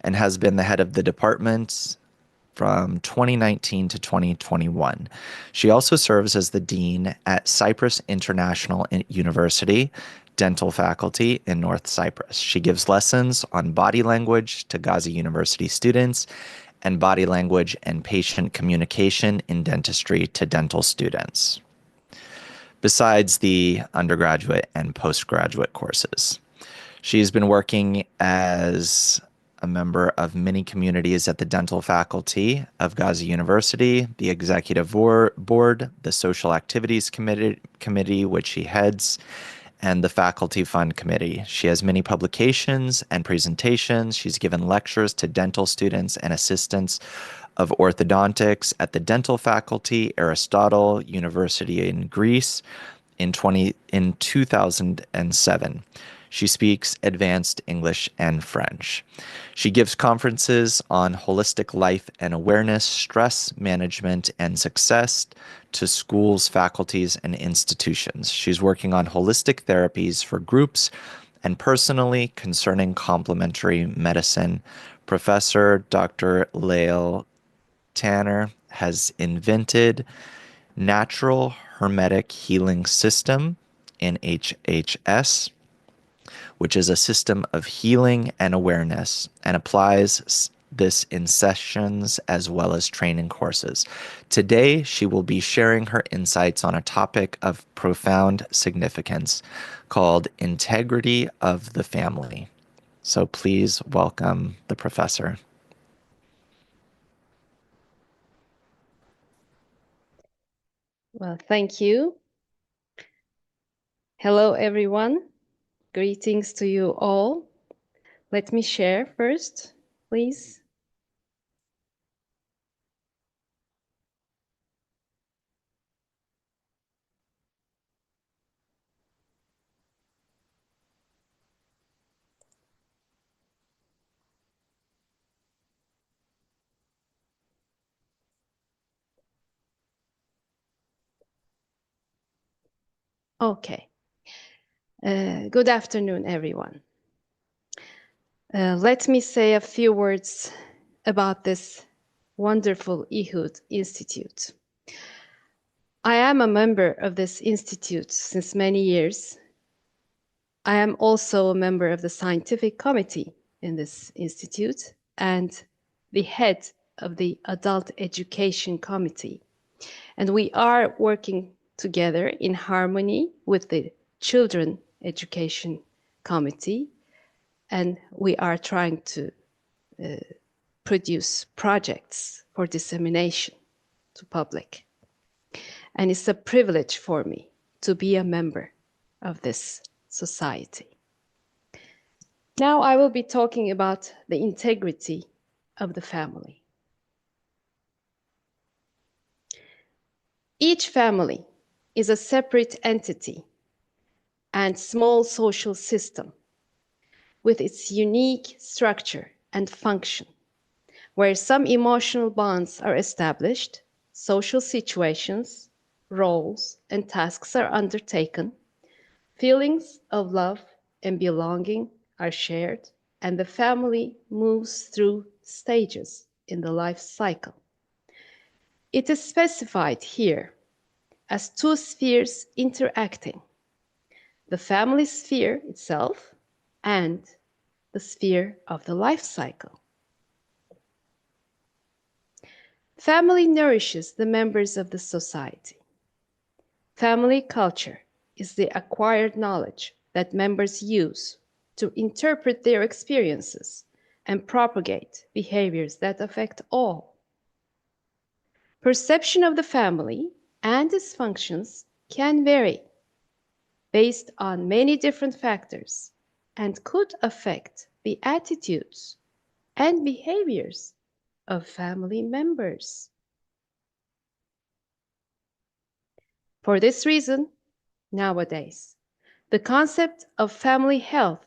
and has been the head of the department from 2019 to 2021. She also serves as the dean at Cyprus International University, dental faculty in North Cyprus. She gives lessons on body language to Gazi University students and body language and patient communication in dentistry to dental students, besides the undergraduate and postgraduate courses. She's been working as a member of many communities at the dental faculty of Gazi University, the executive board, the social activities committee, which she heads, and the faculty fund committee. She has many publications and presentations. She's given lectures to dental students and assistants of orthodontics at the dental faculty, Aristotle University in Greece in 2007. She speaks advanced English and French. She gives conferences on holistic life and awareness, stress management, and success to schools, faculties, and institutions. She's working on holistic therapies for groups and personally concerning complementary medicine. Professor Dr. Lael Tanner has invented Natural Hermetic Healing System, NHHS, which is a system of healing and awareness, and applies this in sessions as well as training courses. Today, she will be sharing her insights on a topic of profound significance called integrity of the family. So please welcome the professor. Well, thank you. Hello, everyone. Greetings to you all. Let me share first, please. Okay. Good afternoon, everyone. Let me say a few words about this wonderful IHUD Institute. I am a member of this institute since many years. I am also a member of the scientific committee in this institute and the head of the adult education committee. And we are working together in harmony with the children education committee, and we are trying to produce projects for dissemination to public. And it's a privilege for me to be a member of this society. Now I will be talking about the integrity of the family. Each family is a separate entity and small social system with its unique structure and function, where some emotional bonds are established, social situations, roles, and tasks are undertaken, feelings of love and belonging are shared, and the family moves through stages in the life cycle. It is specified here as two spheres interacting, the family sphere itself and the sphere of the life cycle. Family nourishes the members of the society. Family culture is the acquired knowledge that members use to interpret their experiences and propagate behaviors that affect all. Perception of the family and its functions can vary based on many different factors and could affect the attitudes and behaviors of family members. For this reason, nowadays, the concept of family health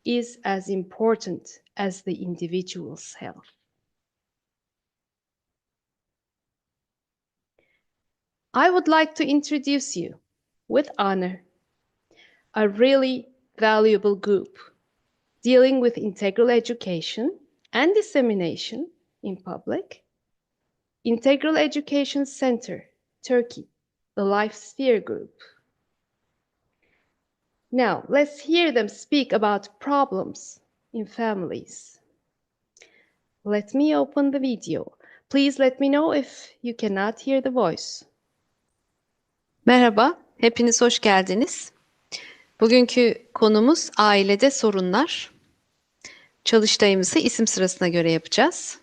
is as important as the individual's health. I would like to introduce you, with honor, a really valuable group dealing with integral education and dissemination in public. Integral Education Center, Turkey, the Life Sphere Group. Now, let's hear them speak about problems in families. Let me open the video. Please let me know if you cannot hear the voice. Merhaba, hepiniz hoş geldiniz. Bugünkü konumuz ailede sorunlar. Çalıştayımızı isim sırasına göre yapacağız.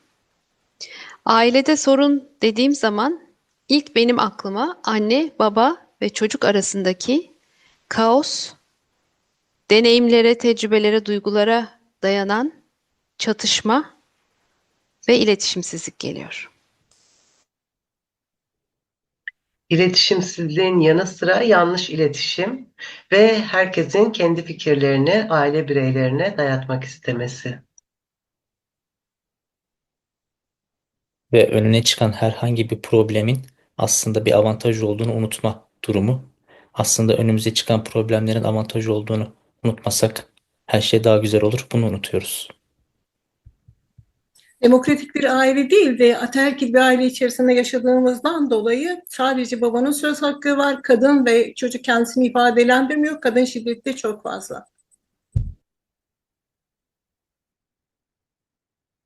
Ailede sorun dediğim zaman ilk benim aklıma anne, baba ve çocuk arasındaki kaos, deneyimlere, tecrübelere, duygulara dayanan çatışma ve iletişimsizlik geliyor. İletişimsizliğin yanı sıra yanlış iletişim ve herkesin kendi fikirlerini aile bireylerine dayatmak istemesi. Ve önüne çıkan herhangi bir problemin aslında bir avantaj olduğunu unutma durumu. Aslında önümüze çıkan problemlerin avantajı olduğunu unutmasak her şey daha güzel olur. Bunu unutuyoruz. Demokratik bir aile değil de ataerkil bir aile içerisinde yaşadığımızdan dolayı sadece babanın söz hakkı var. Kadın ve çocuk kendisini ifadelendirmiyor. Kadın şiddeti de çok fazla.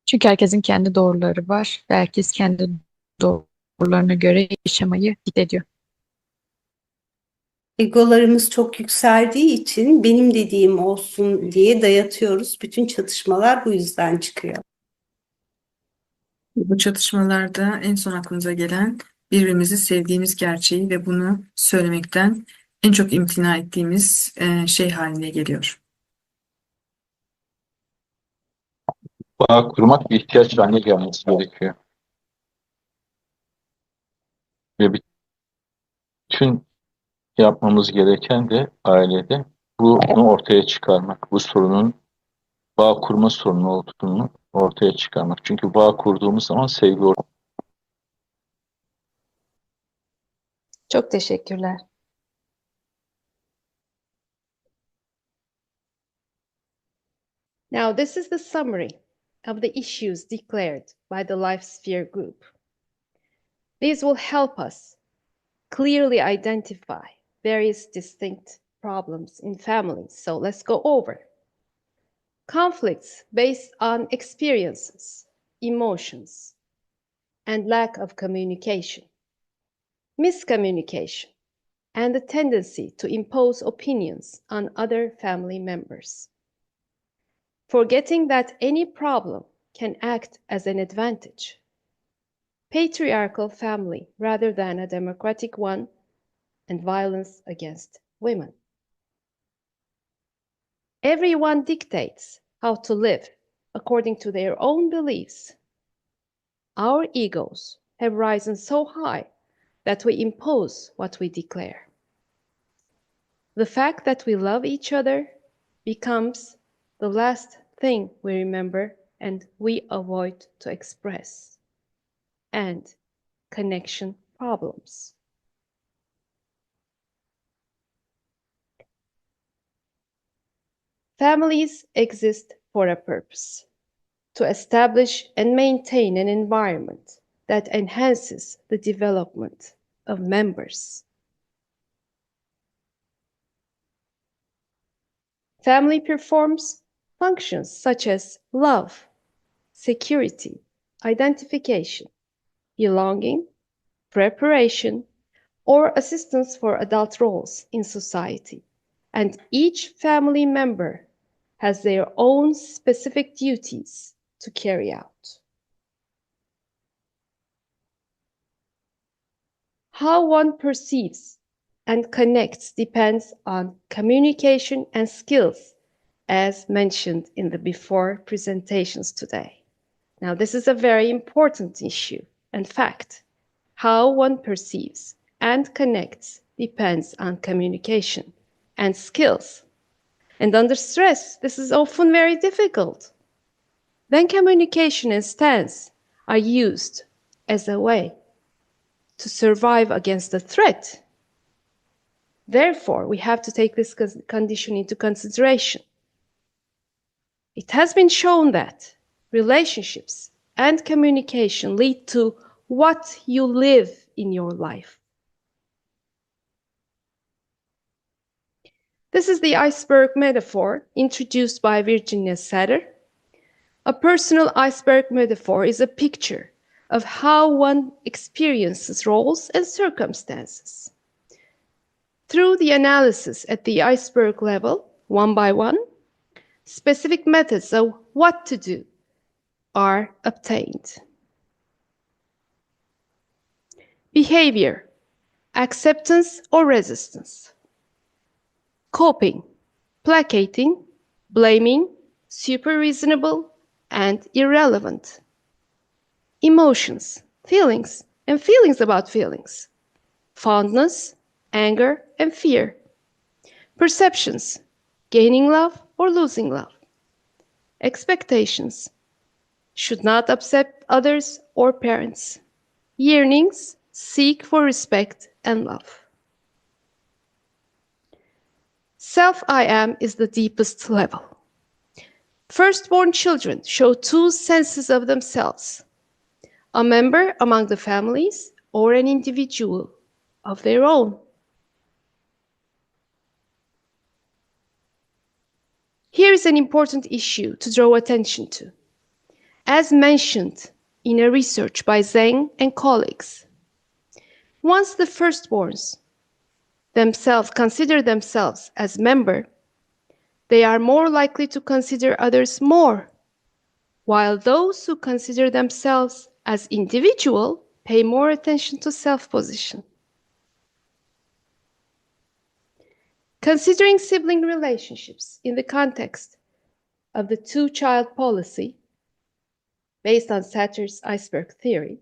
Çünkü herkesin kendi doğruları var ve herkes kendi doğrularına göre yaşamayı ediyor. Egolarımız çok yükseldiği için benim dediğim olsun diye dayatıyoruz. Bütün çatışmalar bu yüzden çıkıyor. Bu çatışmalarda en son aklımıza gelen birbirimizi sevdiğimiz gerçeği ve bunu söylemekten en çok imtina ettiğimiz şey haline geliyor. bağ kurmak bir ihtiyaç haline gelmesi gerekiyor. Ve bütün yapmamız gereken de ailede bunu ortaya çıkarmak. Bu sorunun bağ kurma sorunu olduğunu ortaya çıkarmak. Çünkü bağ kurduğumuz zaman sevgi Çok teşekkürler. Now, this is the summary of the issues declared by the Life Sphere Group. These will help us clearly identify various distinct problems in families. So let's go over. Conflicts based on experiences, emotions, and lack of communication. Miscommunication, and the tendency to impose opinions on other family members. Forgetting that any problem can act as an advantage. Patriarchal family rather than a democratic one, and violence against women. Everyone dictates how to live according to their own beliefs. Our egos have risen so high that we impose what we declare. The fact that we love each other becomes the last thing we remember and we avoid to express. And connection problems. Families exist for a purpose, to establish and maintain an environment that enhances the development of members. Family performs functions such as love, security, identification, belonging, preparation, or assistance for adult roles in society. And each family member has their own specific duties to carry out. How one perceives and connects depends on communication and skills, as mentioned in the before presentations today. Now, this is a very important issue and fact. How one perceives and connects depends on communication and skills. And under stress, this is often very difficult. Then communication and stance are used as a way to survive against a threat. Therefore, we have to take this condition into consideration. It has been shown that relationships and communication lead to what you live in your life. This is the iceberg metaphor introduced by Virginia Satir. A personal iceberg metaphor is a picture of how one experiences roles and circumstances. Through the analysis at the iceberg level, one by one, specific methods of what to do are obtained. Behavior, acceptance or resistance. Coping, placating, blaming, super reasonable, and irrelevant. Emotions, feelings, and feelings about feelings. Fondness, anger, and fear. Perceptions, gaining love or losing love. Expectations, should not upset others or parents. Yearnings, seek for respect and love. Self-I am is the deepest level. Firstborn children show two senses of themselves, a member among the families or an individual of their own. Here is an important issue to draw attention to. As mentioned in a research by Zhang and colleagues, once the firstborns themselves consider themselves as member, they are more likely to consider others more, while those who consider themselves as individual pay more attention to self-position. Considering sibling relationships in the context of the two-child policy, based on Satter's iceberg theory,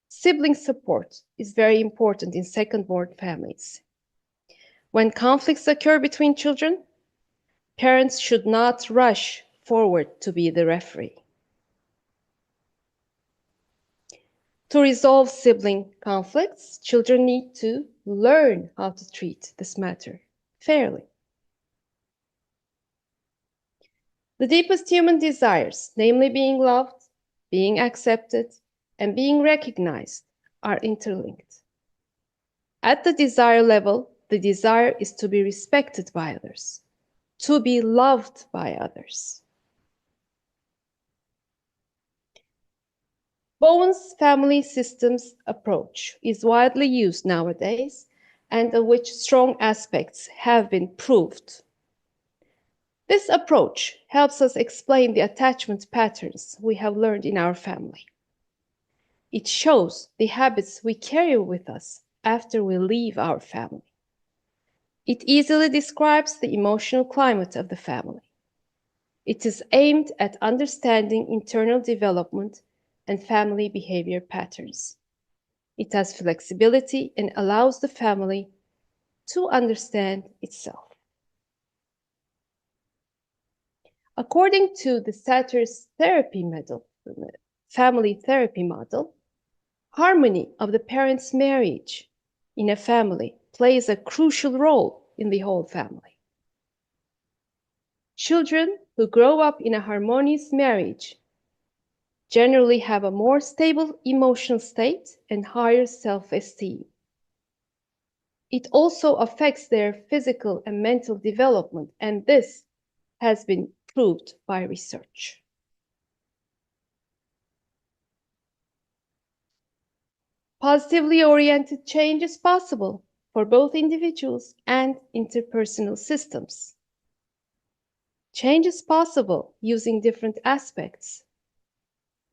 sibling support is very important in second-born families. When conflicts occur between children, parents should not rush forward to be the referee. To resolve sibling conflicts, children need to learn how to treat this matter fairly. The deepest human desires, namely being loved, being accepted, and being recognized, are interlinked. At the desire level, the desire is to be respected by others, to be loved by others. Bowen's family systems approach is widely used nowadays, and of which strong aspects have been proved. This approach helps us explain the attachment patterns we have learned in our family. It shows the habits we carry with us after we leave our family. It easily describes the emotional climate of the family. It is aimed at understanding internal development and family behavior patterns. It has flexibility and allows the family to understand itself. According to the Satter's therapy model, family therapy model, harmony of the parents' marriage in a family plays a crucial role in the whole family. Children who grow up in a harmonious marriage generally have a more stable emotional state and higher self-esteem. It also affects their physical and mental development, and this has been proved by research. Positively oriented change is possible for both individuals and interpersonal systems. Change is possible using different aspects.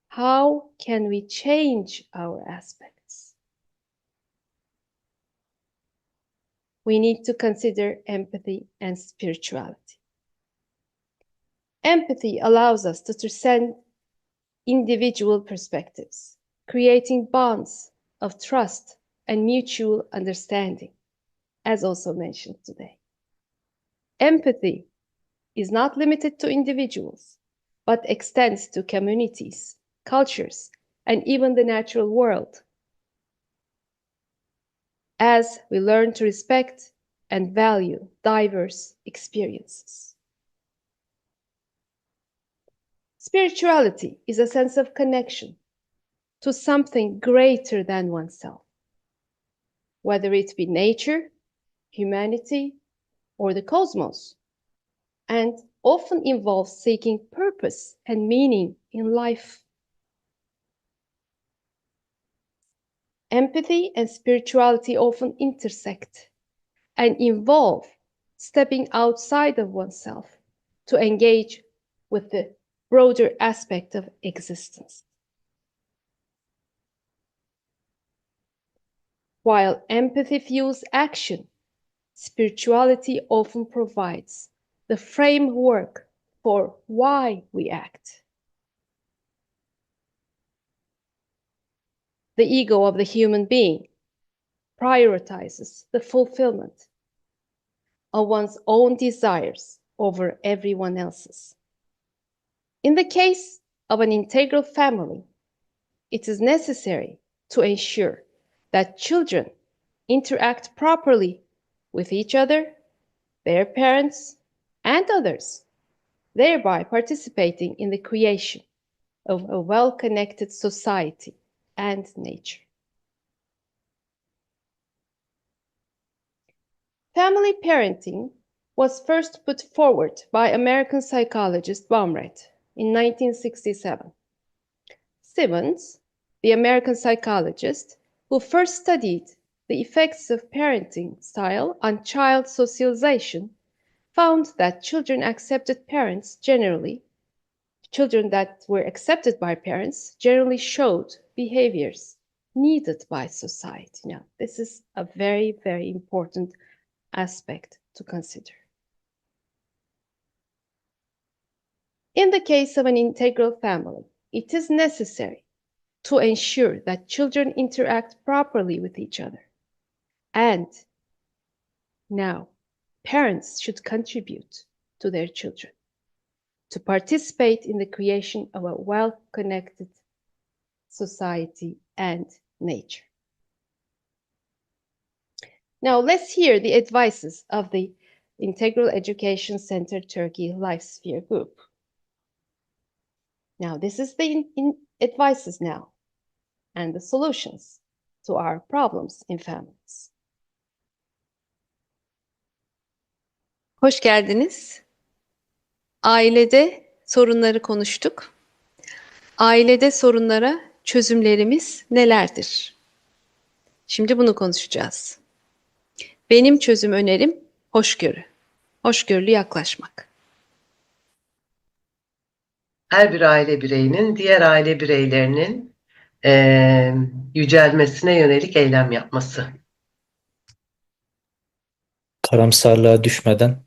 How can we change our aspects? We need to consider empathy and spirituality. Empathy allows us to transcend individual perspectives, creating bonds of trust and mutual understanding, as also mentioned today. Empathy is not limited to individuals, but extends to communities, cultures, and even the natural world. As we learn to respect and value diverse experiences. Spirituality is a sense of connection to something greater than oneself, whether it be nature, humanity, or the cosmos, and often involves seeking purpose and meaning in life. Empathy and spirituality often intersect and involve stepping outside of oneself to engage with the broader aspect of existence. While empathy fuels action, spirituality often provides the framework for why we act. The ego of the human being prioritizes the fulfillment of one's own desires over everyone else's. In the case of an integral family, it is necessary to ensure that children interact properly with each other, their parents, and others, thereby participating in the creation of a well-connected society and nature. Family parenting was first put forward by American psychologist Baumright in 1967. Simmons, the American psychologist who first studied the effects of parenting style on child socialization, found that children that were accepted by parents generally showed behaviors needed by society. Now, this is a very, very important aspect to consider. In the case of an integral family, it is necessary to ensure that children interact properly with each other. And now, parents should contribute to their children to participate in the creation of a well-connected society and nature. Now, let's hear the advices of the Integral Education Center Turkey Life Sphere Group. Now, this is the advices now and the solutions to our problems in families. Hoş geldiniz. Ailede sorunları konuştuk. Ailede sorunlara çözümlerimiz nelerdir? Şimdi bunu konuşacağız. Benim çözüm önerim hoşgörü. Hoşgörülü yaklaşmak. Her bir aile bireyinin diğer aile bireylerinin yücelmesine yönelik eylem yapması. Karamsarlığa düşmeden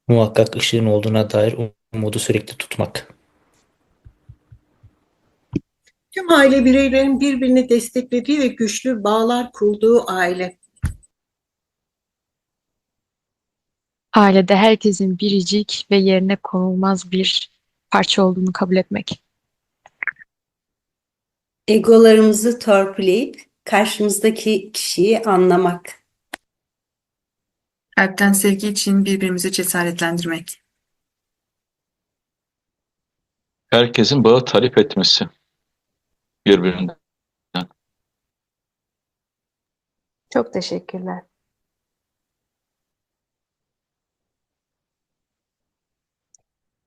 muhakkak ışığın olduğuna dair umudu sürekli tutmak. Tüm aile bireylerin birbirini desteklediği ve güçlü bağlar kurduğu aile. Ailede herkesin biricik ve yerine konulmaz bir parça olduğunu kabul etmek. Egolarımızı törpüleyip karşımızdaki kişiyi anlamak. Kalpten sevgi için birbirimizi cesaretlendirmek. Herkesin bağı talep etmesi birbirinden. Çok teşekkürler.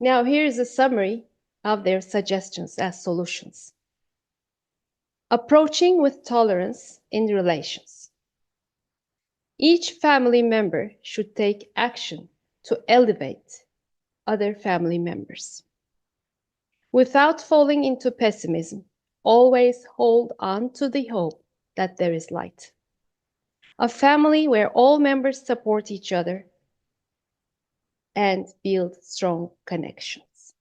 Now here is a summary of their suggestions as solutions. Approaching with tolerance in relations. Each family member should take action to elevate other family members. Without falling into pessimism, always hold on to the hope that there is light. A family where all members support each other and build strong connections.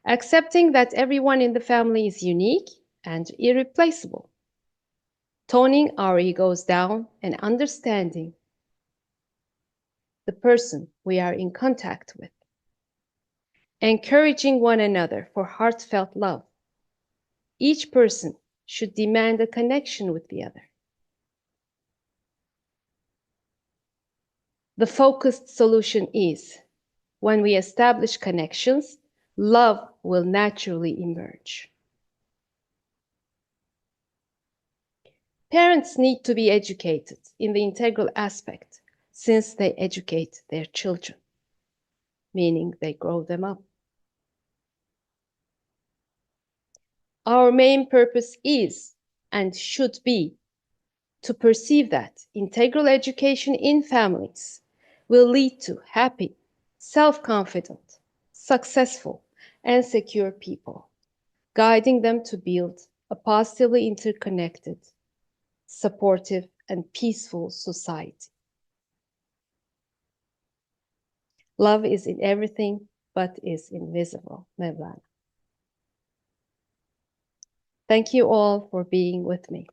Accepting that everyone in the family is unique and irreplaceable. Toning our egos down and understanding the person we are in contact with. Encouraging one another for heartfelt love. Each person should demand a connection with the other. The focused solution is, when we establish connections, love will naturally emerge. Parents need to be educated in the integral aspect since they educate their children, meaning they grow them up. Our main purpose is and should be to perceive that integral education in families will lead to happy, self-confident, successful, and secure people, guiding them to build a positively interconnected, supportive, and peaceful society. Love is in everything, but is invisible. Mevlana. Thank you all for being with me.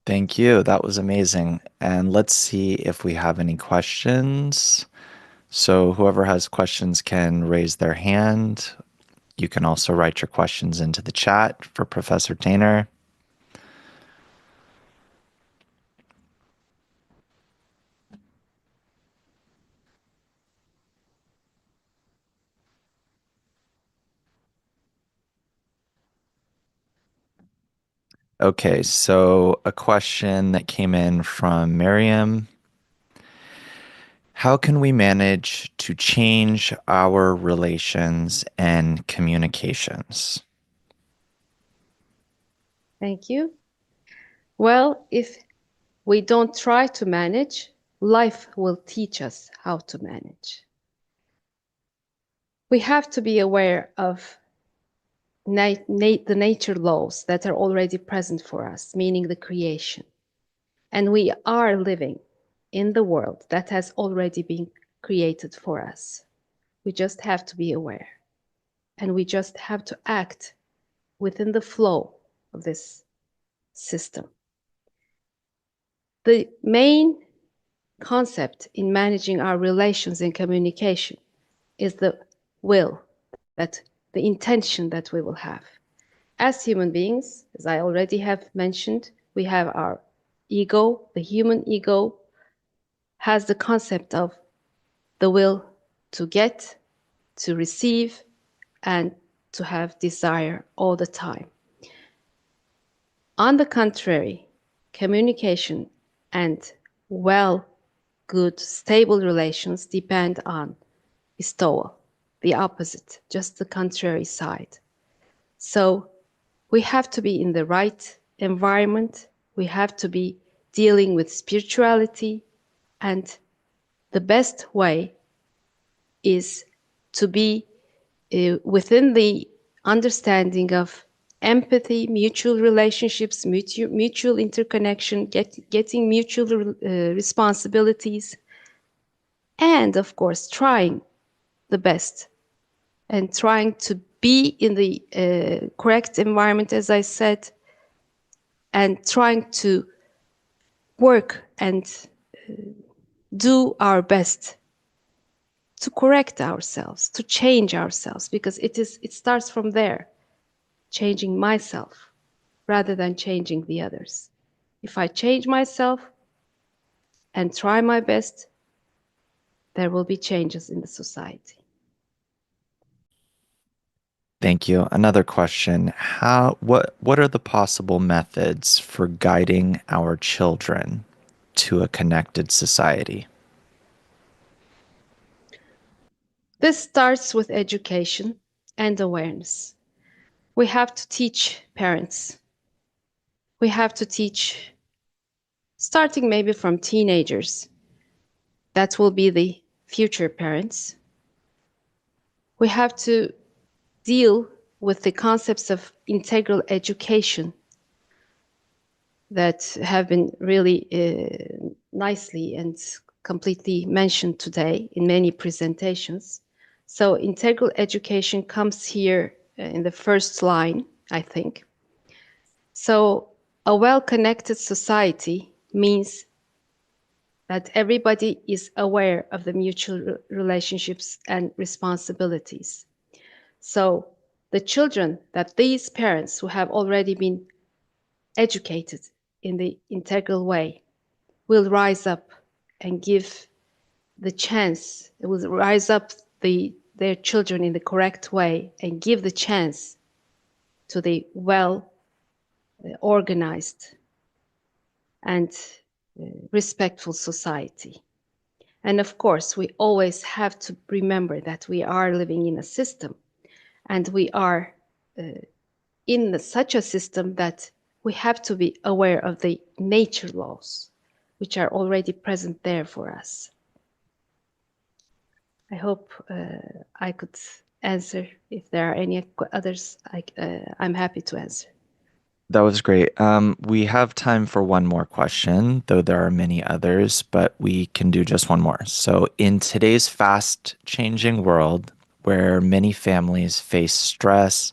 Thank you. That was amazing. And let's see if we have any questions. So whoever has questions can raise their hand. You can also write your questions into the chat for Professor Tainer. Okay, so a question that came in from Miriam. How can we manage to change our relations and communications? Thank you. Well, if we don't try to manage, life will teach us how to manage. We have to be aware of the nature laws that are already present for us, meaning the creation. And we are living in the world that has already been created for us. We just have to be aware. And we just have to act within the flow of this system. The main concept in managing our relations and communication is the will, that the intention that we will have. As human beings, as I already have mentioned, we have our ego. The human ego has the concept of the will to get, to receive, and to have desire all the time. On the contrary, communication and good, stable relations depend on bestowal, the opposite, just the contrary side. So we have to be in the right environment. We have to be dealing with spirituality, and the best way is to be within the understanding of empathy, mutual relationships, mutual interconnection, getting mutual responsibilities, and of course, trying the best and trying to be in the correct environment, as I said, and trying to work and do our best to correct ourselves, to change ourselves, because it starts from there, changing myself rather than changing the others. If I change myself and try my best, there will be changes in the society. Thank you. Another question. What are the possible methods for guiding our children to a connected society? This starts with education and awareness. We have to teach parents. We have to teach, starting maybe from teenagers, that will be the future parents. We have to deal with the concepts of integral education that have been really nicely and completely mentioned today in many presentations. So integral education comes here in the first line, I think. So a well-connected society means that everybody is aware of the mutual relationships and responsibilities. So the children that these parents who have already been educated in the integral way will rise up and give the chance, will rise up their children in the correct way and give the chance to the well-organized and respectful society. And of course, we always have to remember that we are living in a system, and we are in such a system that we have to be aware of the nature laws, which are already present there for us. I hope I could answer. If there are any others, I'm happy to answer. That was great. We have time for one more question, though there are many others, but we can do just one more. So in today's fast-changing world, where many families face stress,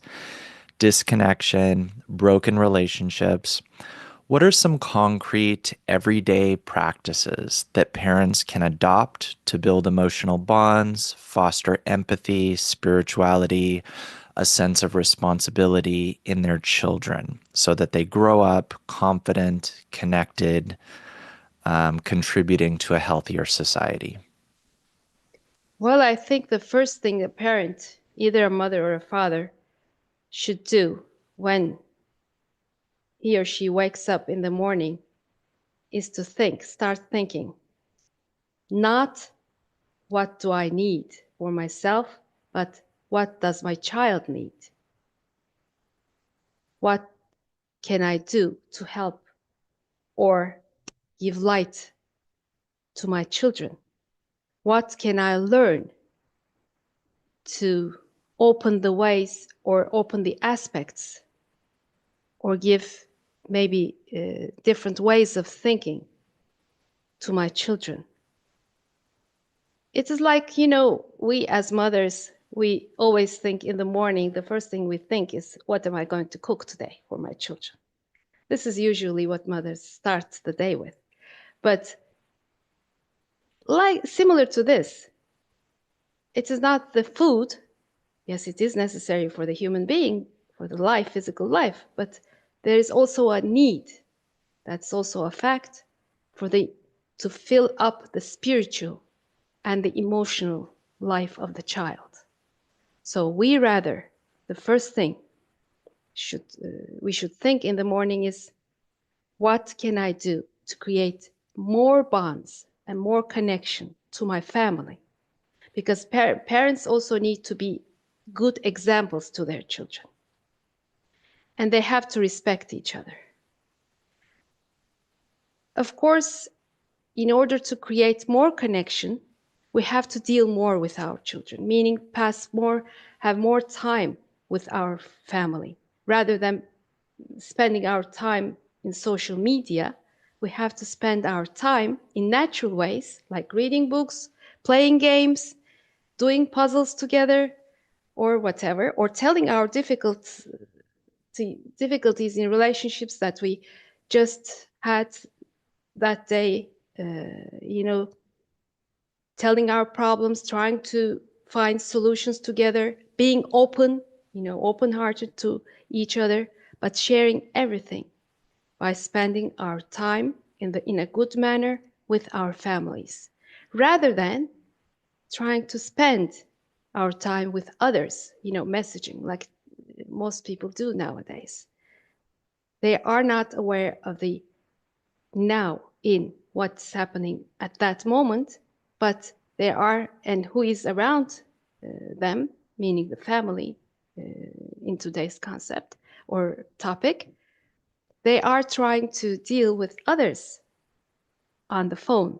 disconnection, broken relationships, what are some concrete, everyday practices that parents can adopt to build emotional bonds, foster empathy, spirituality, a sense of responsibility in their children so that they grow up confident, connected, contributing to a healthier society? Well, I think the first thing a parent, either a mother or a father, should do when he or she wakes up in the morning is to start thinking, not what do I need for myself, but what does my child need? What can I do to help or give light to my children? What can I learn to open the ways or open the aspects or give maybe different ways of thinking to my children? it is like, you know, we as mothers, we always think in the morning, the first thing we think is, what am I going to cook today for my children? This is usually what mothers start the day with. But like similar to this, it is not the food. Yes, it is necessary for the human being, for the life, physical life, but there is also a need. That's also a fact to fill up the spiritual and the emotional life of the child. So the first thing we should think in the morning is, what can I do to create more bonds and more connection to my family? Because parents also need to be good examples to their children. And they have to respect each other. Of course, in order to create more connection, we have to deal more with our children, meaning have more time with our family. Rather than spending our time in social media, we have to spend our time in natural ways, like reading books, playing games, doing puzzles together, or whatever, or telling our difficulties in relationships that we just had that day, telling our problems, trying to find solutions together, being open-hearted to each other, but sharing everything by spending our time in a good manner with our families, rather than trying to spend our time with others, messaging like most people do nowadays. They are not aware of the now in what's happening at that moment, but they are, and who is around them, meaning the family in today's concept or topic, they are trying to deal with others on the phone,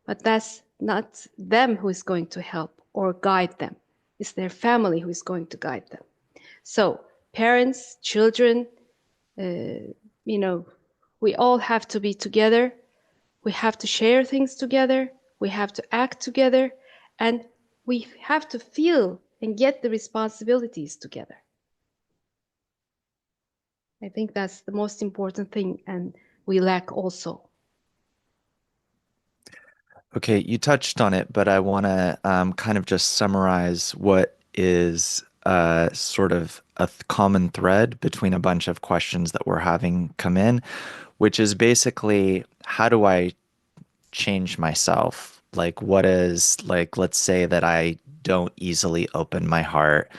but that's not them who is going to help or guide them. It's their family who is going to guide them. So parents, children, we all have to be together. We have to share things together. We have to act together. And we have to feel and get the responsibilities together. I think that's the most important thing, and we lack also. Okay, you touched on it, but I want to kind of just summarize what is sort of a common thread between a bunch of questions that we're having come in, which is basically, how do I change myself? Like, let's say that I don't easily open my heart.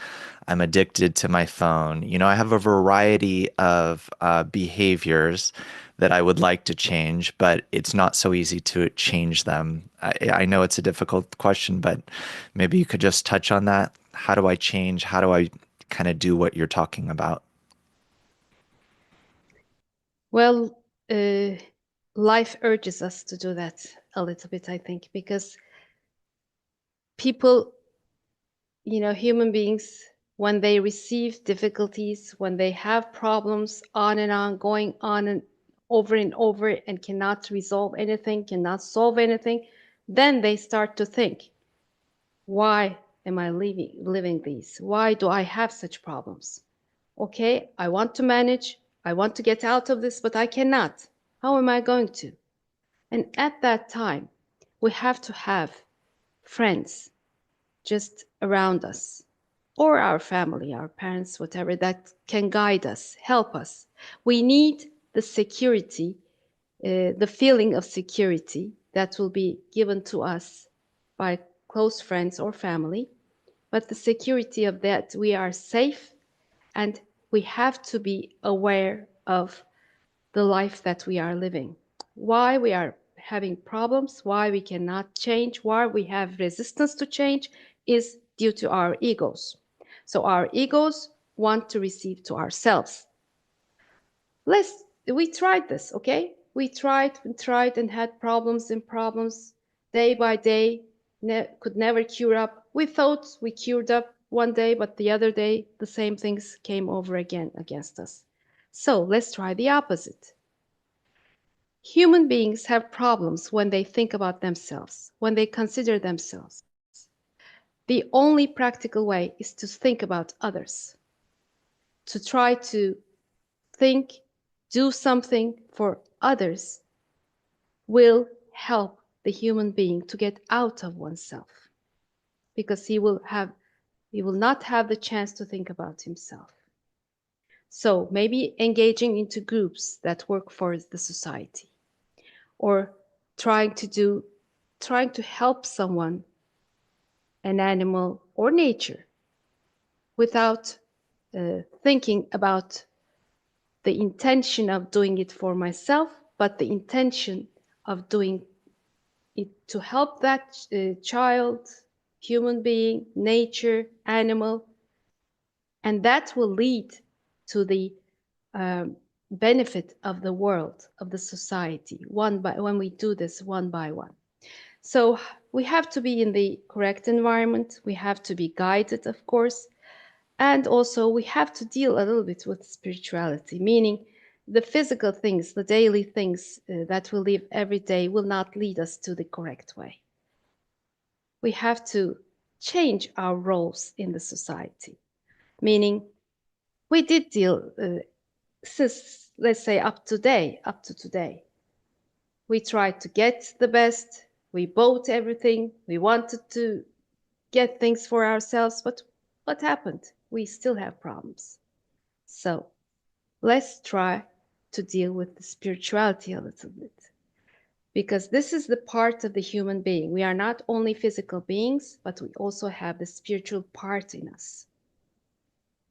I'm addicted to my phone. I have a variety of behaviors that I would like to change, but it's not so easy to change them. I know it's a difficult question, but maybe you could just touch on that. How do I change? How do I kind of do what you're talking about? Well, life urges us to do that a little bit, I think, because people, human beings, when they receive difficulties, when they have problems on and on, going on and over and cannot resolve anything, cannot solve anything, then they start to think, why am I living these? Why do I have such problems? Okay, I want to manage, I want to get out of this, but I cannot. How am I going to? And at that time, we have to have friends just around us, or our family, our parents, whatever, that can guide us, help us. We need the security, the feeling of security that will be given to us by close friends or family, but the security of that we are safe, and we have to be aware of the life that we are living. Why we are having problems, why we cannot change, why we have resistance to change is due to our egos. So our egos want to receive to ourselves. We tried this, okay? We tried and had problems day by day, could never cure up. We thought we cured up one day, but the other day, the same things came over again against us. So let's try the opposite. Human beings have problems when they think about themselves, when they consider themselves. The only practical way is to think about others, to try to think, do something for others will help the human being to get out of oneself, because he will not have the chance to think about himself. So maybe engaging into groups that work for the society, or trying to help someone, an animal or nature, without thinking about the intention of doing it for myself, but the intention of doing it to help that child, human being, nature, animal, and that will lead to the benefit of the world, of the society, when we do this one by one. So we have to be in the correct environment. We have to be guided, of course. And also we have to deal a little bit with spirituality, meaning the physical things, the daily things that we live every day will not lead us to the correct way. We have to change our roles in the society, meaning we did deal, since, let's say, up to today, we tried to get the best, we bought everything, we wanted to get things for ourselves, but what happened? We still have problems. So let's try to deal with the spirituality a little bit, because this is the part of the human being. We are not only physical beings, but we also have the spiritual part in us,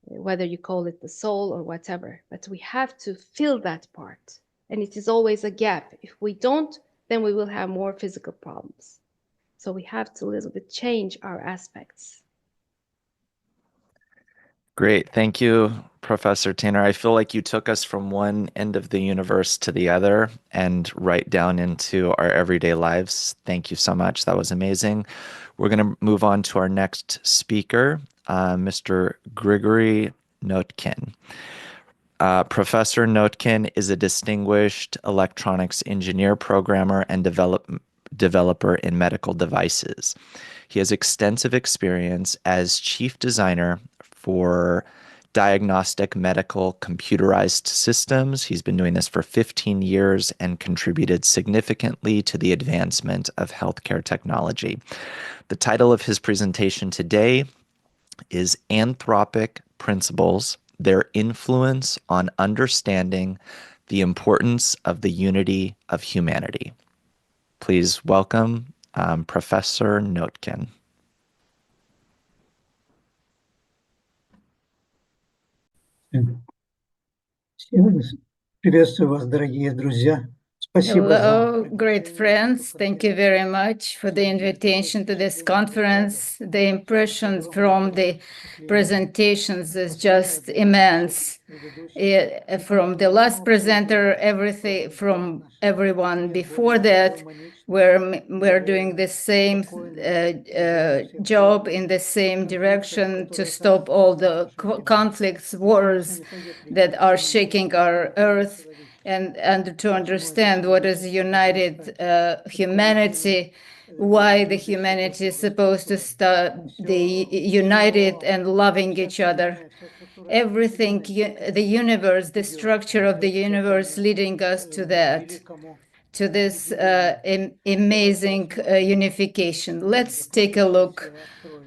whether you call it the soul or whatever, but we have to fill that part. And it is always a gap. If we don't, then we will have more physical problems. So we have to a little bit change our aspects. Great. Thank you, Professor Tanner. I feel like you took us from one end of the universe to the other and right down into our everyday lives. Thank you so much. That was amazing. We're going to move on to our next speaker, Mr. Grigory Notkin. Professor Notkin is a distinguished electronics engineer, programmer, and developer in medical devices. He has extensive experience as chief designer for diagnostic medical computerized systems. He's been doing this for 15 years and contributed significantly to the advancement of healthcare technology. The title of his presentation today is Anthropic Principles, Their Influence on Understanding the Importance of the Unity of Humanity. Please welcome Professor Notkin. Приветствую вас, дорогие друзья. Спасибо Hello, great friends. Thank you very much for the invitation to this conference. The impression from the presentations is just immense. From the last presenter, everything from everyone before that, we're doing the same job in the same direction to stop all the conflicts, wars that are shaking our earth, and to understand what is united humanity, why the humanity is supposed to be united and loving each other. Everything, the universe, the structure of the universe leading us to that, to this amazing unification. Let's take a look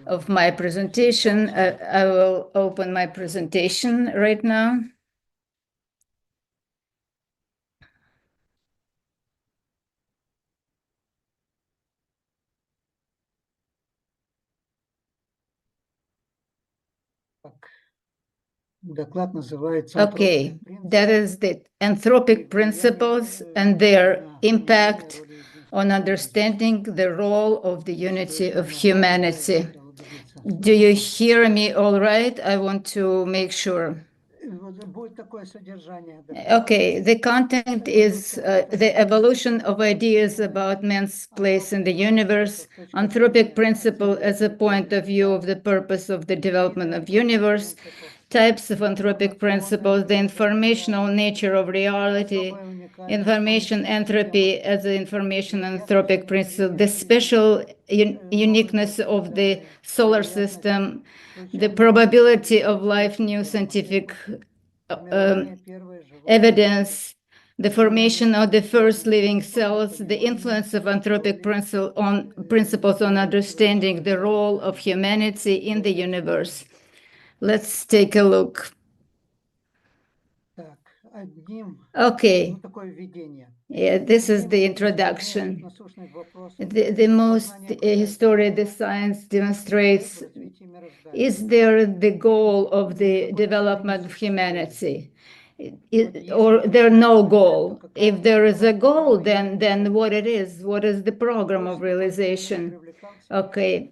of my presentation. I will open my presentation right now. Okay, that is the Anthropic principles and their impact on understanding the role of the unity of humanity. Do you hear me all right? I want to make sure. Okay, the content is the evolution of ideas about man's place in the universe, Anthropic principle as a point of view of the purpose of the development of universe, types of Anthropic principles, the informational nature of reality, information entropy as an information anthropic principle, the special uniqueness of the solar system, the probability of life, new scientific evidence, the formation of the first living cells, the influence of anthropic principles on understanding the role of humanity in the universe. Let's take a look. Okay. Yeah, this is the introduction. The most history the science demonstrates, is there the goal of the development of humanity? Or there no goal? If there is a goal, then what it is? What is the program of realization? Okay,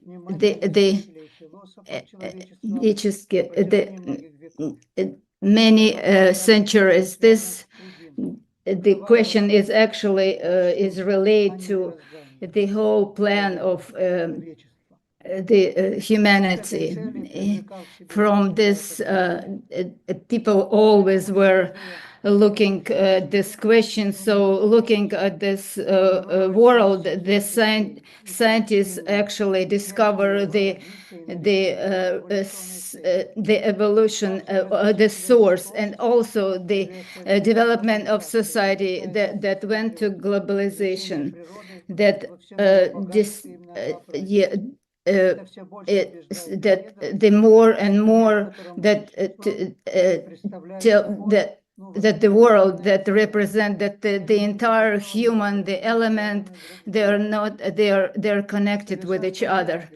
many centuries. The question is actually is related to the whole plan of the humanity. From this, people always were looking at this question. So looking at this world, the scientists actually discover the evolution, the source, and also the development of society that went to globalization. That that the more and more that the world that represent that the entire human, the element, they're connected with each other.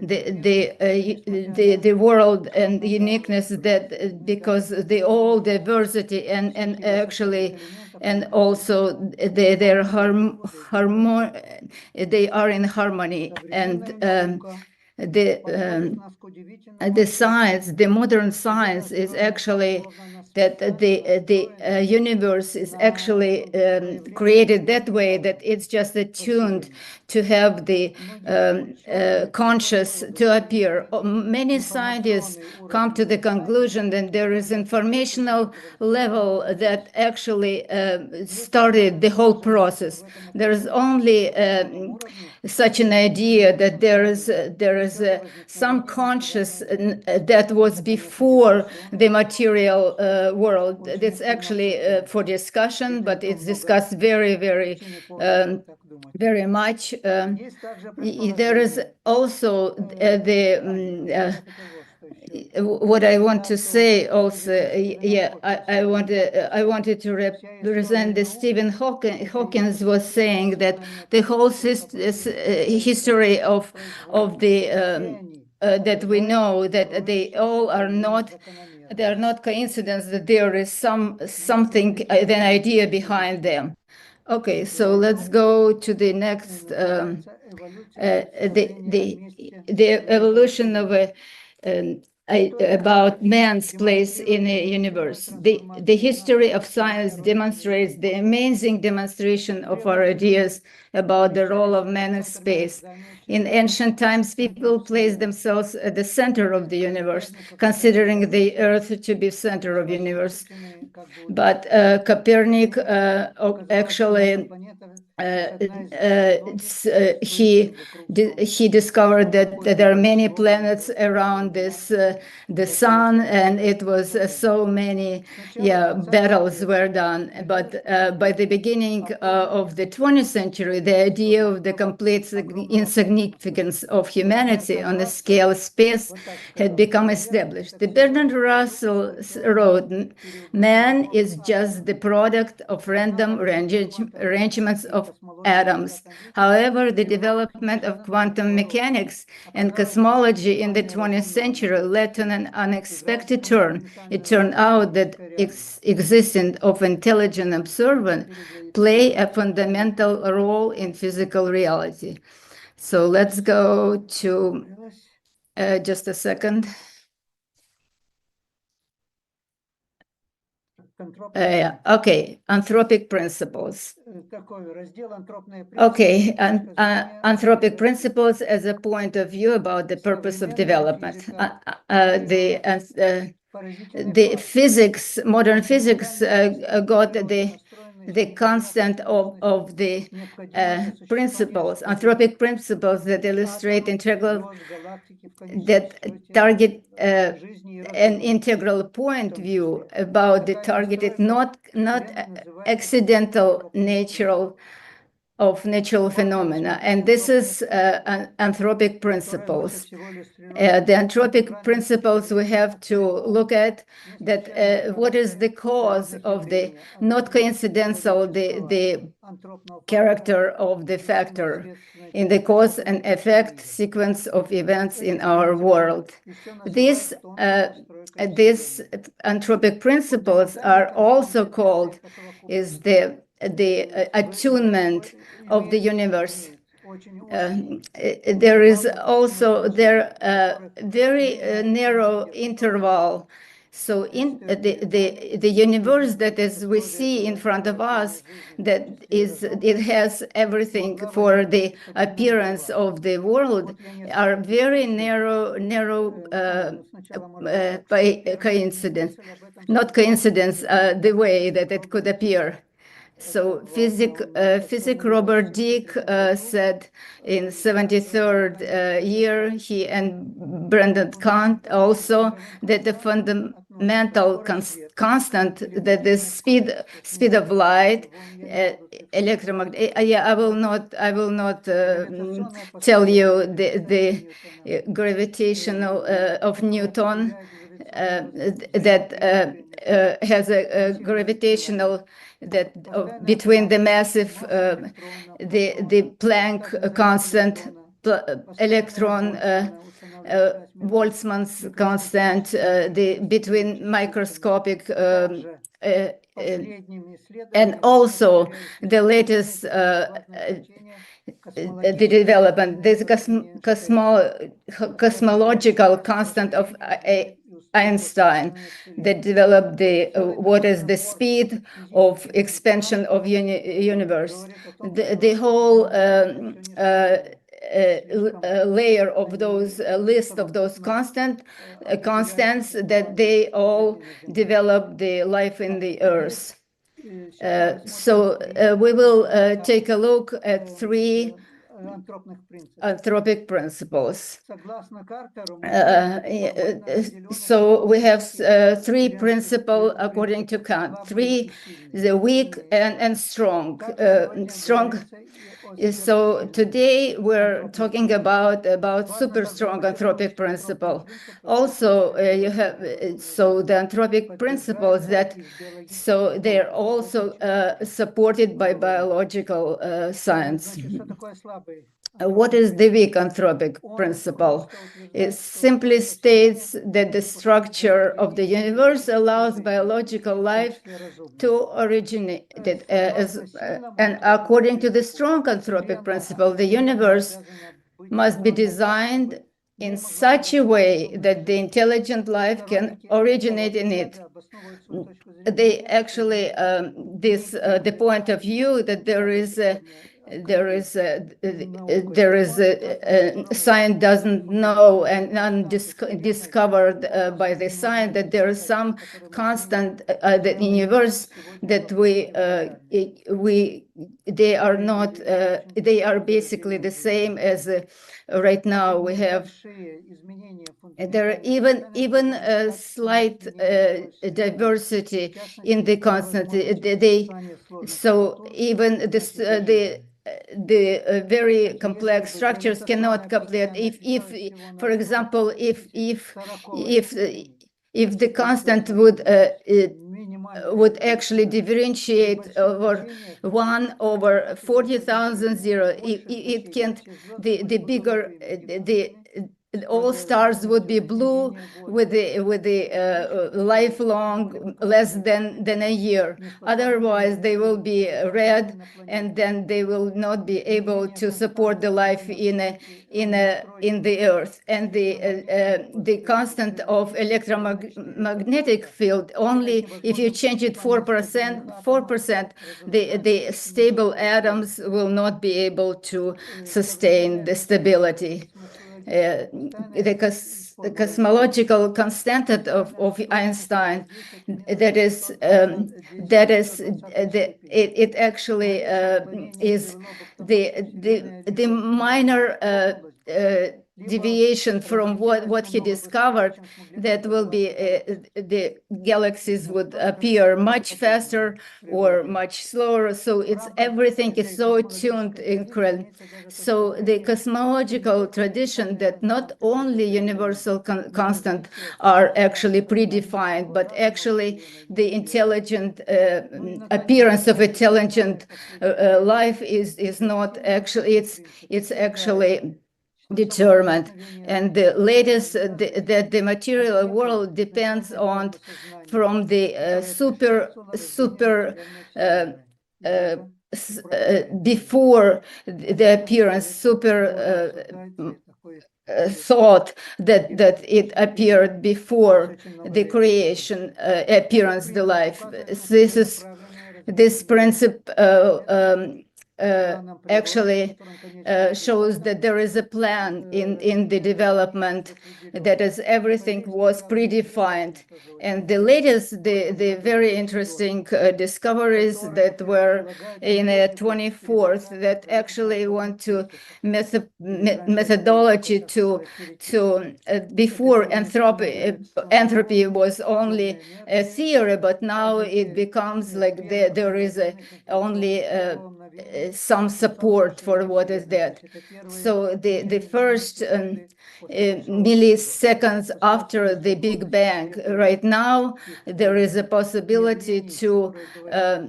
The world and the uniqueness that because the all diversity and actually and also they are in harmony, and the science, the modern science is actually that the universe is actually created that way, that it's just attuned to have the conscious to appear. Many scientists come to the conclusion that there is informational level that actually started the whole process. There is only such an idea that there is some conscious that was before the material world. It's actually for discussion, but it's discussed very, very, very much. There is also what I want to say also, I wanted to represent the Stephen Hawkins was saying that the whole history of the that we know that they all are not, they are not coincidence, that there is something, an idea behind them. Okay, so let's go to the next, the evolution of about man's place in the universe. The history of science demonstrates the amazing demonstration of our ideas about the role of man in space. In ancient times, people placed themselves at the center of the universe, considering the Earth to be center of the universe. But Copernic actually he discovered that there are many planets around this the sun, and it was so many battles were done. But by the beginning of the 20th century, the idea of the complete insignificance of humanity on a scale of space had become established. The Bertrand Russell wrote, "Man is just the product of random arrangements of atoms." However, the development of quantum mechanics and cosmology in the 20th century led to an unexpected turn. It turned out that existence of intelligent observer play a fundamental role in physical reality. So let's go to just a second. Okay, anthropic principles. Okay, anthropic principles as a point of view about the purpose of development. The physics, modern physics, got the constant of the principles, anthropic principles that illustrate integral, that target an integral point view about the targeted, not accidental natural phenomena. And this is anthropic principles. The anthropic principles we have to look at that what is the cause of the not coincidental, the character of the factor in the cause and effect sequence of events in our world. These anthropic principles are also called is the attunement of the universe. There is also very narrow interval. So in the universe that is we see in front of us, that is, it has everything for the appearance of the world, are very narrow by coincidence, not coincidence, the way that it could appear. So physic Robert Dick said in 73rd year, he and Brendan Kant also, that the fundamental constant, that the speed of light, electromagnetic. I will not tell you the gravitational of Newton that has a gravitational that between the massive the Planck constant, electron Boltzmann's constant, the between microscopic and also the latest the development, this cosmological constant of Einstein that developed the what is the speed of expansion of universe. The whole layer of those list of those constants that they all develop the life in the earth. So we will take a look at three anthropic principles. So we have three principles according to Kant. Three, the weak and strong. So today we're talking about super strong anthropic principle. Also, you have so the anthropic principles that so they're also supported by biological science. What is the weak anthropic principle? It simply states that the structure of the universe allows biological life to originate. And according to the strong anthropic principle, the universe must be designed in such a way that the intelligent life can originate in it. They actually, the point of view that there is science doesn't know and undiscovered by the science that there is some constant the universe that they are not they are basically the same as right now we have. There are even a slight diversity in the constant. So even this the very complex structures cannot complete. If for example, if the constant would actually differentiate over 1 over 40,000 zero, it can't. The bigger all stars would be blue with the lifelong less than a year. Otherwise, they will be red, and then they will not be able to support the life in the Earth. And the constant of electromagnetic field, only if you change it 4%, the stable atoms will not be able to sustain the stability. Because cosmological constant of Einstein, it actually is the minor deviation from what he discovered, that will be the galaxies would appear much faster or much slower. So everything is so tuned incredible. So the cosmological tradition that not only universal constant are actually predefined, but actually the intelligent appearance of intelligent life is not actually, it's actually determined, and the latest that the material world depends on from the before the appearance thought that it appeared before the creation appearance the life. This principle actually shows that there is a plan in the development, that is everything was predefined. And the latest, the very interesting discoveries that were in the 24th that actually want to methodology to before entropy was only a theory, but now it becomes like there is only some support for what is that. So the first milliseconds after the Big Bang, right now there is a possibility to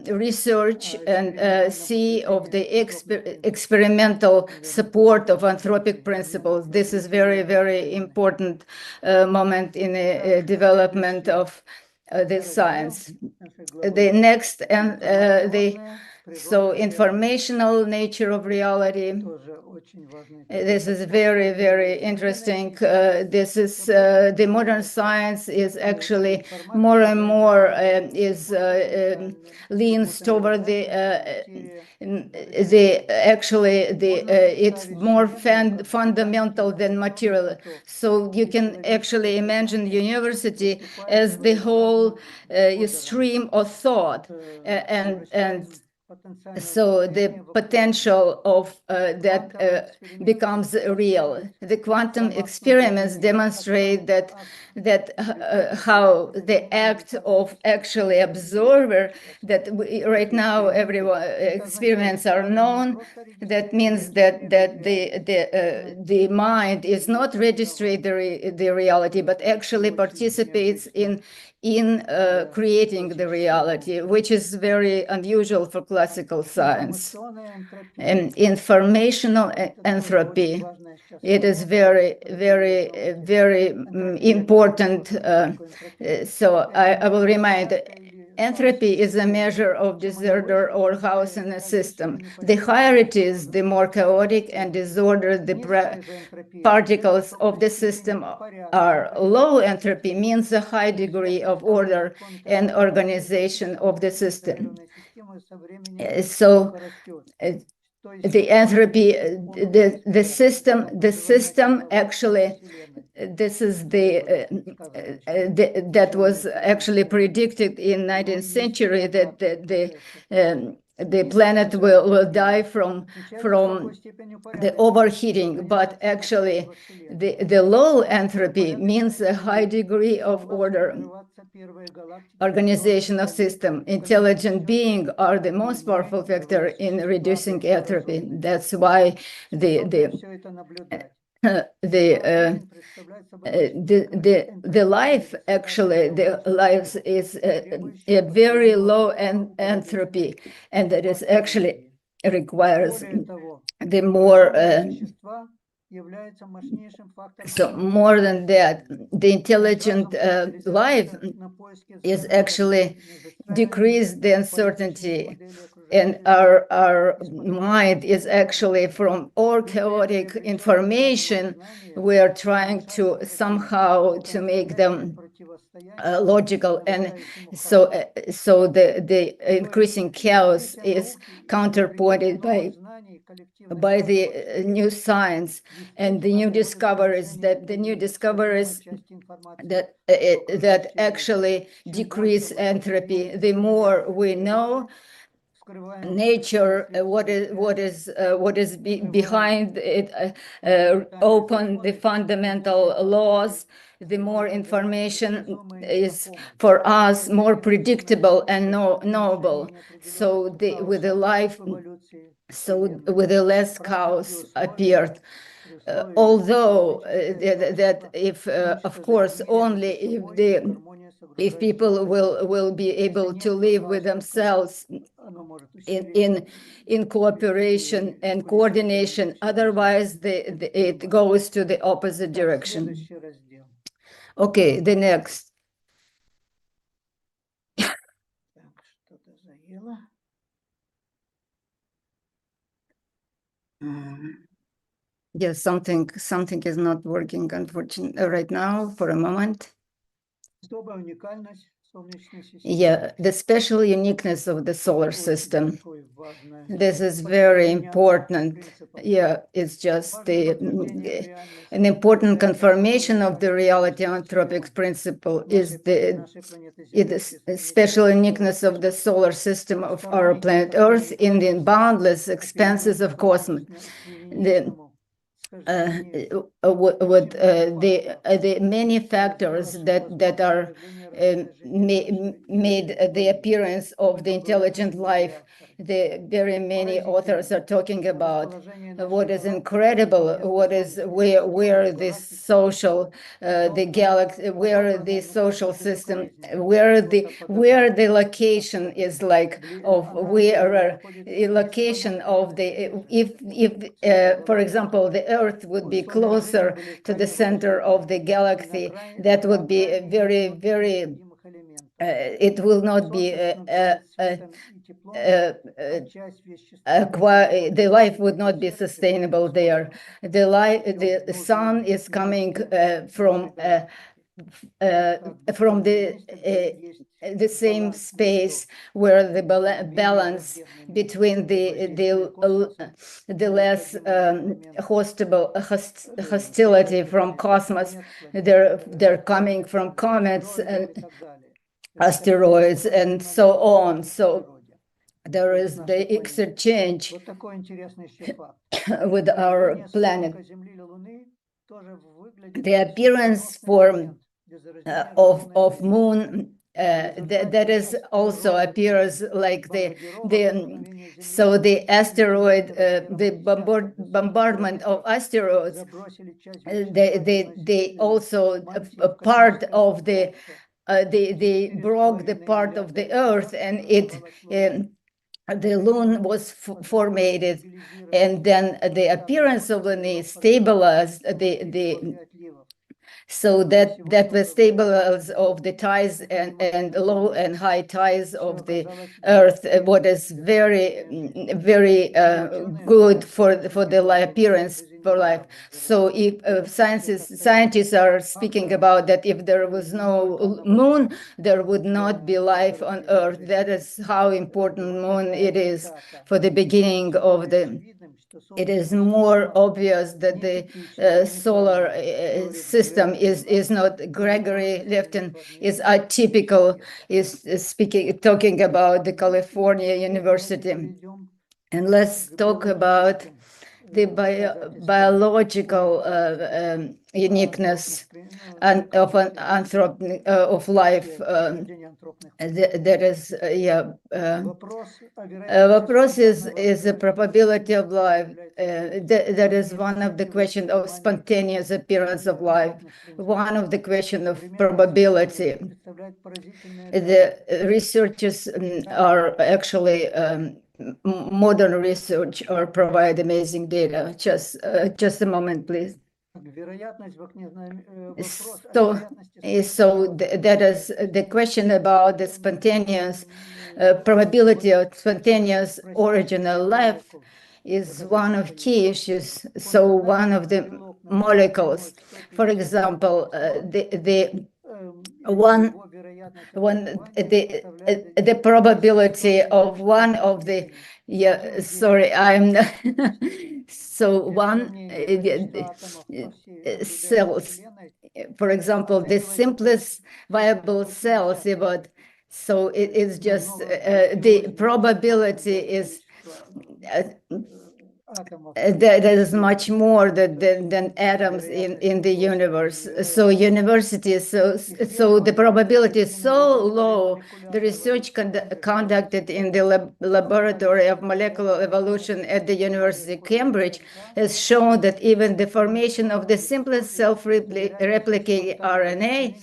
research and see of the experimental support of anthropic principles. This is very, very important moment in the development of this science. The next so informational nature of reality. This is very, very interesting. This is the modern science is actually more and more leans toward it's more fundamental than material. So you can actually imagine university as the whole stream of thought, and so the potential of that becomes real. The quantum experiments demonstrate that how the act of actually observer, that right now everyone experiments are known. That means that the mind is not registering the reality, but actually participates in creating the reality, which is very unusual for classical science. And informational entropy, it is very, very, very important. So I will remind, entropy is a measure of disorder or chaos in a system. The higher it is, the more chaotic and disordered the particles of the system are. Low entropy means a high degree of order and organization of the system. So the entropy, the system actually, this is that was actually predicted in 19th century, that the planet will die from the overheating, but actually the low entropy means a high degree of order, organization of system. Intelligent beings are the most powerful factor in reducing entropy. That's why the life, actually, the life is a very low entropy, and that is actually requires the more. So more than that, the intelligent life is actually decrease the uncertainty, and our mind is actually from all chaotic information. We are trying to somehow to make them logical, and so the increasing chaos is counterpointed by the new science and the new discoveries that actually decrease entropy. The more we know nature, what is behind it, open the fundamental laws, the more information is for us more predictable and knowable. So with the less chaos appeared. Although that if of course only if people will be able to live with themselves in cooperation and coordination, otherwise it goes to the opposite direction. Okay, the next. Yes, something is not working, unfortunately, right now for a moment. Yeah, the special uniqueness of the solar system. This is very important. Yeah, it's just an important confirmation of the reality. Anthropic principle is the special uniqueness of the solar system of our planet Earth in the boundless expanses of cosmos. The many factors that are made the appearance of the intelligent life. The very many authors are talking about what is incredible, where this social, the galaxy, where the social system, where the location is like of where the location of the if for example the Earth would be closer to the center of the galaxy, that would be very, very. It will not be the life would not be sustainable there. The sun is coming from the same space where the balance between the less hostility from cosmos, they're coming from comets and asteroids and so on. So there is the exchange with our planet. The appearance of moon that is also appears like the asteroid, the bombardment of asteroids. They also a part of they broke the part of the Earth, and the moon was formated, and then the appearance of the stabilized so that the stabilizers of the tides and low and high tides of the Earth, what is very, very good for the appearance for life. So if scientists are speaking about that if there was no moon, there would not be life on Earth. That is how important moon it is for the beginning of the. It is more obvious that the solar system is not. Gregory Lefton is atypical, is talking about the California University. And let's talk about the biological uniqueness and of an anthropic of life. That is, Вопрос is the probability of life. That is one of the questions of spontaneous appearance of life. One of the questions of probability. The researchers are actually modern research or provide amazing data. Just a moment, please. So that is the question about the spontaneous probability of spontaneous original life is one of key issues. So one of the molecules, for example, the the probability of one of the sorry, I'm so one cells, for example, the simplest viable cells, but so it is just the probability is there is much more than atoms in the universe. So universities, so the probability is so low. The research conducted in the laboratory of molecular evolution at the University of Cambridge has shown that even the formation of the simplest self-replicating RNA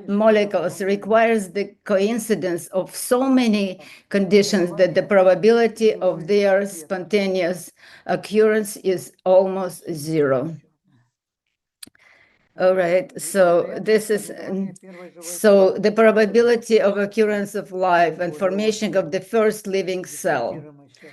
molecules requires the coincidence of so many conditions that the probability of their spontaneous occurrence is almost zero. All right, so this is, so the probability of occurrence of life and formation of the first living cell.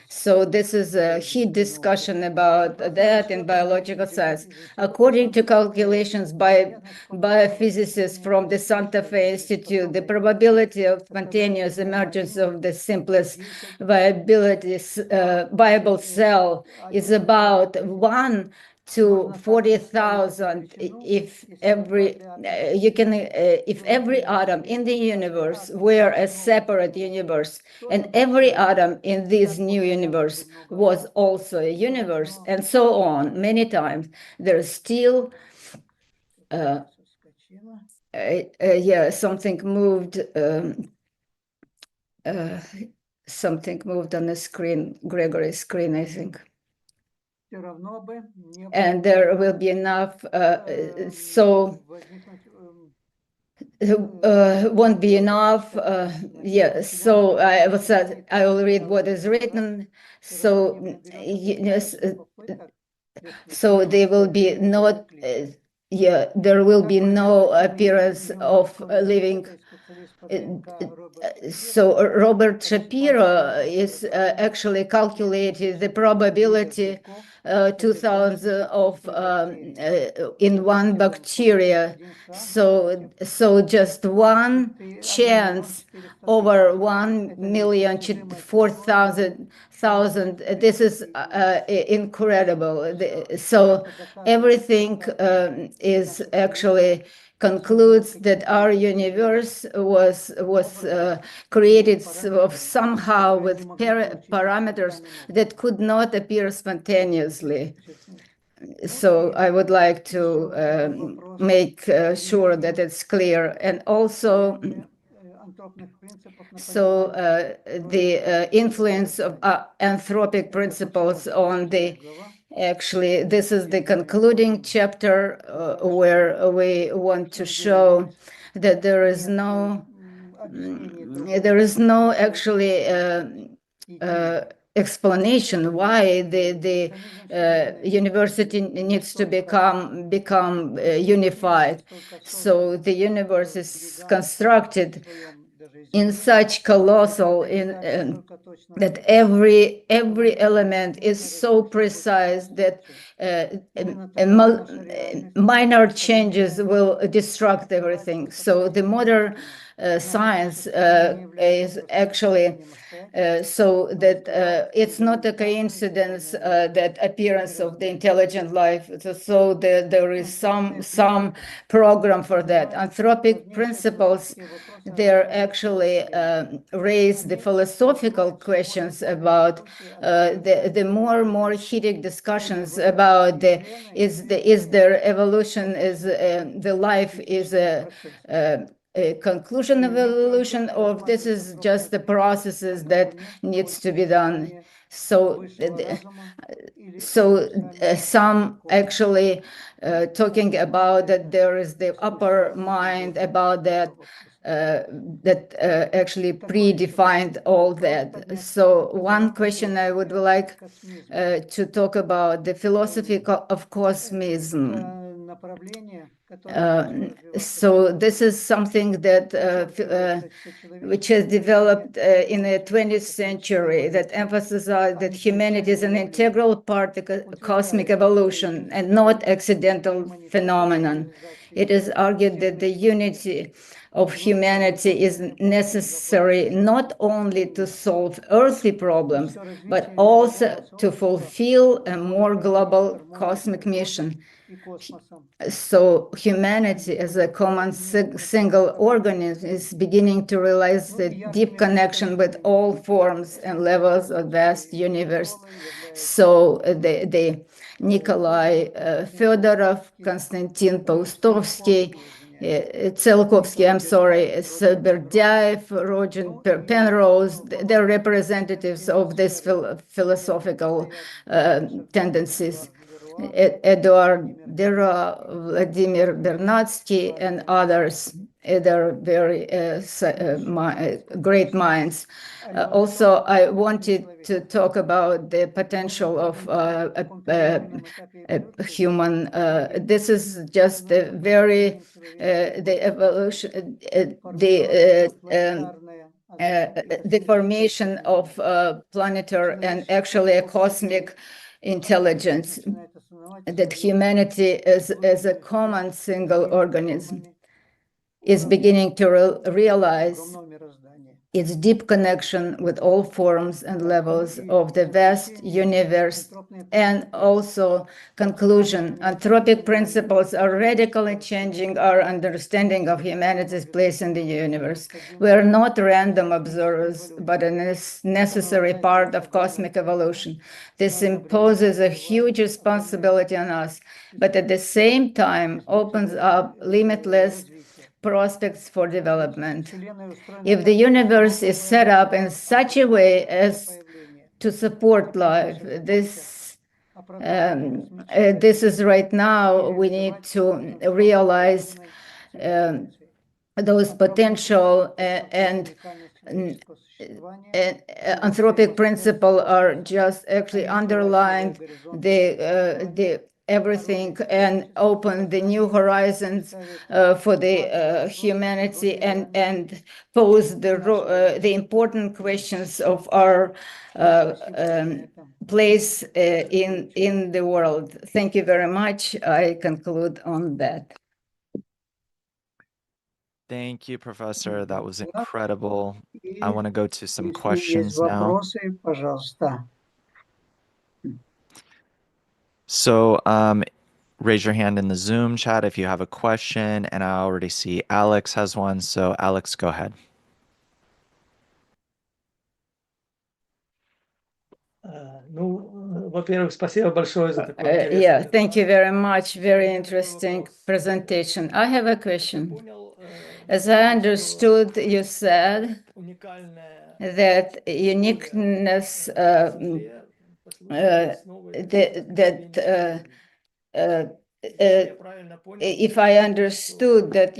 So this is a heat discussion about that in biological science. According to calculations by biophysicists from the Santa Fe Institute, the probability of spontaneous emergence of the simplest viable cell is about 1 to 40,000 if every atom in the universe were a separate universe, and every atom in this new universe was also a universe, and so on many times. There's still something moved on the screen, Gregory's screen, I think. And there will be enough, won't be enough. So I will read what is written. So yes, so there will be not, there will be no appearance of living. So Robert Shapiro is actually calculated the probability 2000 of in one bacteria. So just one chance over 1,004,000. This is incredible. So everything is actually concludes that our universe was created somehow with parameters that could not appear spontaneously. So I would like to make sure that it's clear. And also, so the influence of anthropic principles on the, actually, this is the concluding chapter where we want to show that there is no actually explanation why the university needs to become unified. So the universe is constructed in such colossal that every element is so precise that minor changes will destruct everything. So the modern science is actually so that it's not a coincidence that appearance of the intelligent life. So there is some program for that. Anthropic principles, they're actually raise the philosophical questions about the more heated discussions about is there evolution, is the life is a conclusion of evolution, or this is just the processes that needs to be done. So some actually talking about that there is the upper mind about that actually predefined all that. So one question I would like to talk about the philosophy of cosmism. So this is something that which has developed in the 20th century, that emphasizes that humanity is an integral part of cosmic evolution and not accidental phenomenon. It is argued that the unity of humanity is necessary not only to solve earthly problems, but also to fulfill a more global cosmic mission. So humanity as a common single organism is beginning to realize the deep connection with all forms and levels of vast universe. So the Nikolai Fyodorov, Konstantin Paustovsky, Tsiolkovsky, I'm sorry, Berdiaev, Roger Penrose, they're representatives of these philosophical tendencies. Eduard Dera, Vladimir Bernatsky, and others. They're very great minds. Also, I wanted to talk about the potential of human. This is just the very the evolution, the formation of planetary and actually a cosmic intelligence, that humanity as a common single organism is beginning to realize its deep connection with all forms and levels of the vast universe. And also, conclusion, anthropic principles are radically changing our understanding of humanity's place in the universe. We are not random observers, but a necessary part of cosmic evolution. This imposes a huge responsibility on us, but at the same time opens up limitless prospects for development. If the universe is set up in such a way as to support life, this is right now, we need to realize those potential and anthropic principles are just actually underlying the everything and open the new horizons for the humanity and pose the important questions of our place in the world. Thank you very much. I conclude on that. Thank you, Professor. That was incredible. I want to go to some questions now. So raise your hand in the Zoom chat if you have a question, and I already see Alex has one. So Alex, go ahead. Yeah, thank you very much. Very interesting presentation. I have a question. As I understood, you said that uniqueness, if I understood that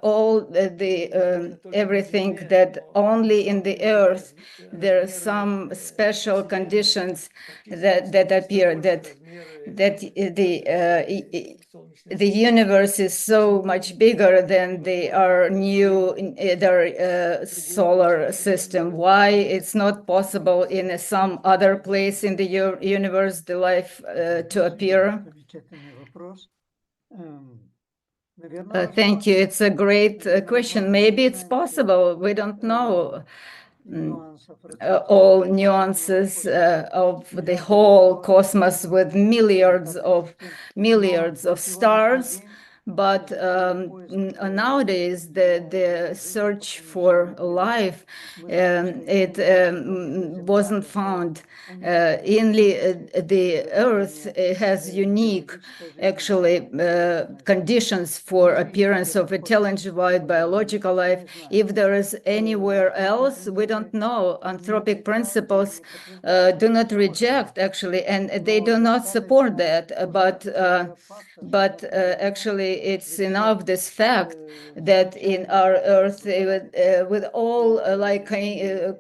all the everything that only in the earth there are some special conditions that appear, that the universe is so much bigger than our solar system. Why it's not possible in some other place in the universe the life to appear? Thank you. It's a great question. Maybe it's possible. We don't know all nuances of the whole cosmos with milliards of stars. But nowadays, the search for life, it wasn't found. The Earth has unique, actually, conditions for appearance of intelligent biological life. If there is anywhere else, we don't know. Anthropic principles do not reject, actually, and they do not support that. But actually, it's enough this fact that in our Earth, with all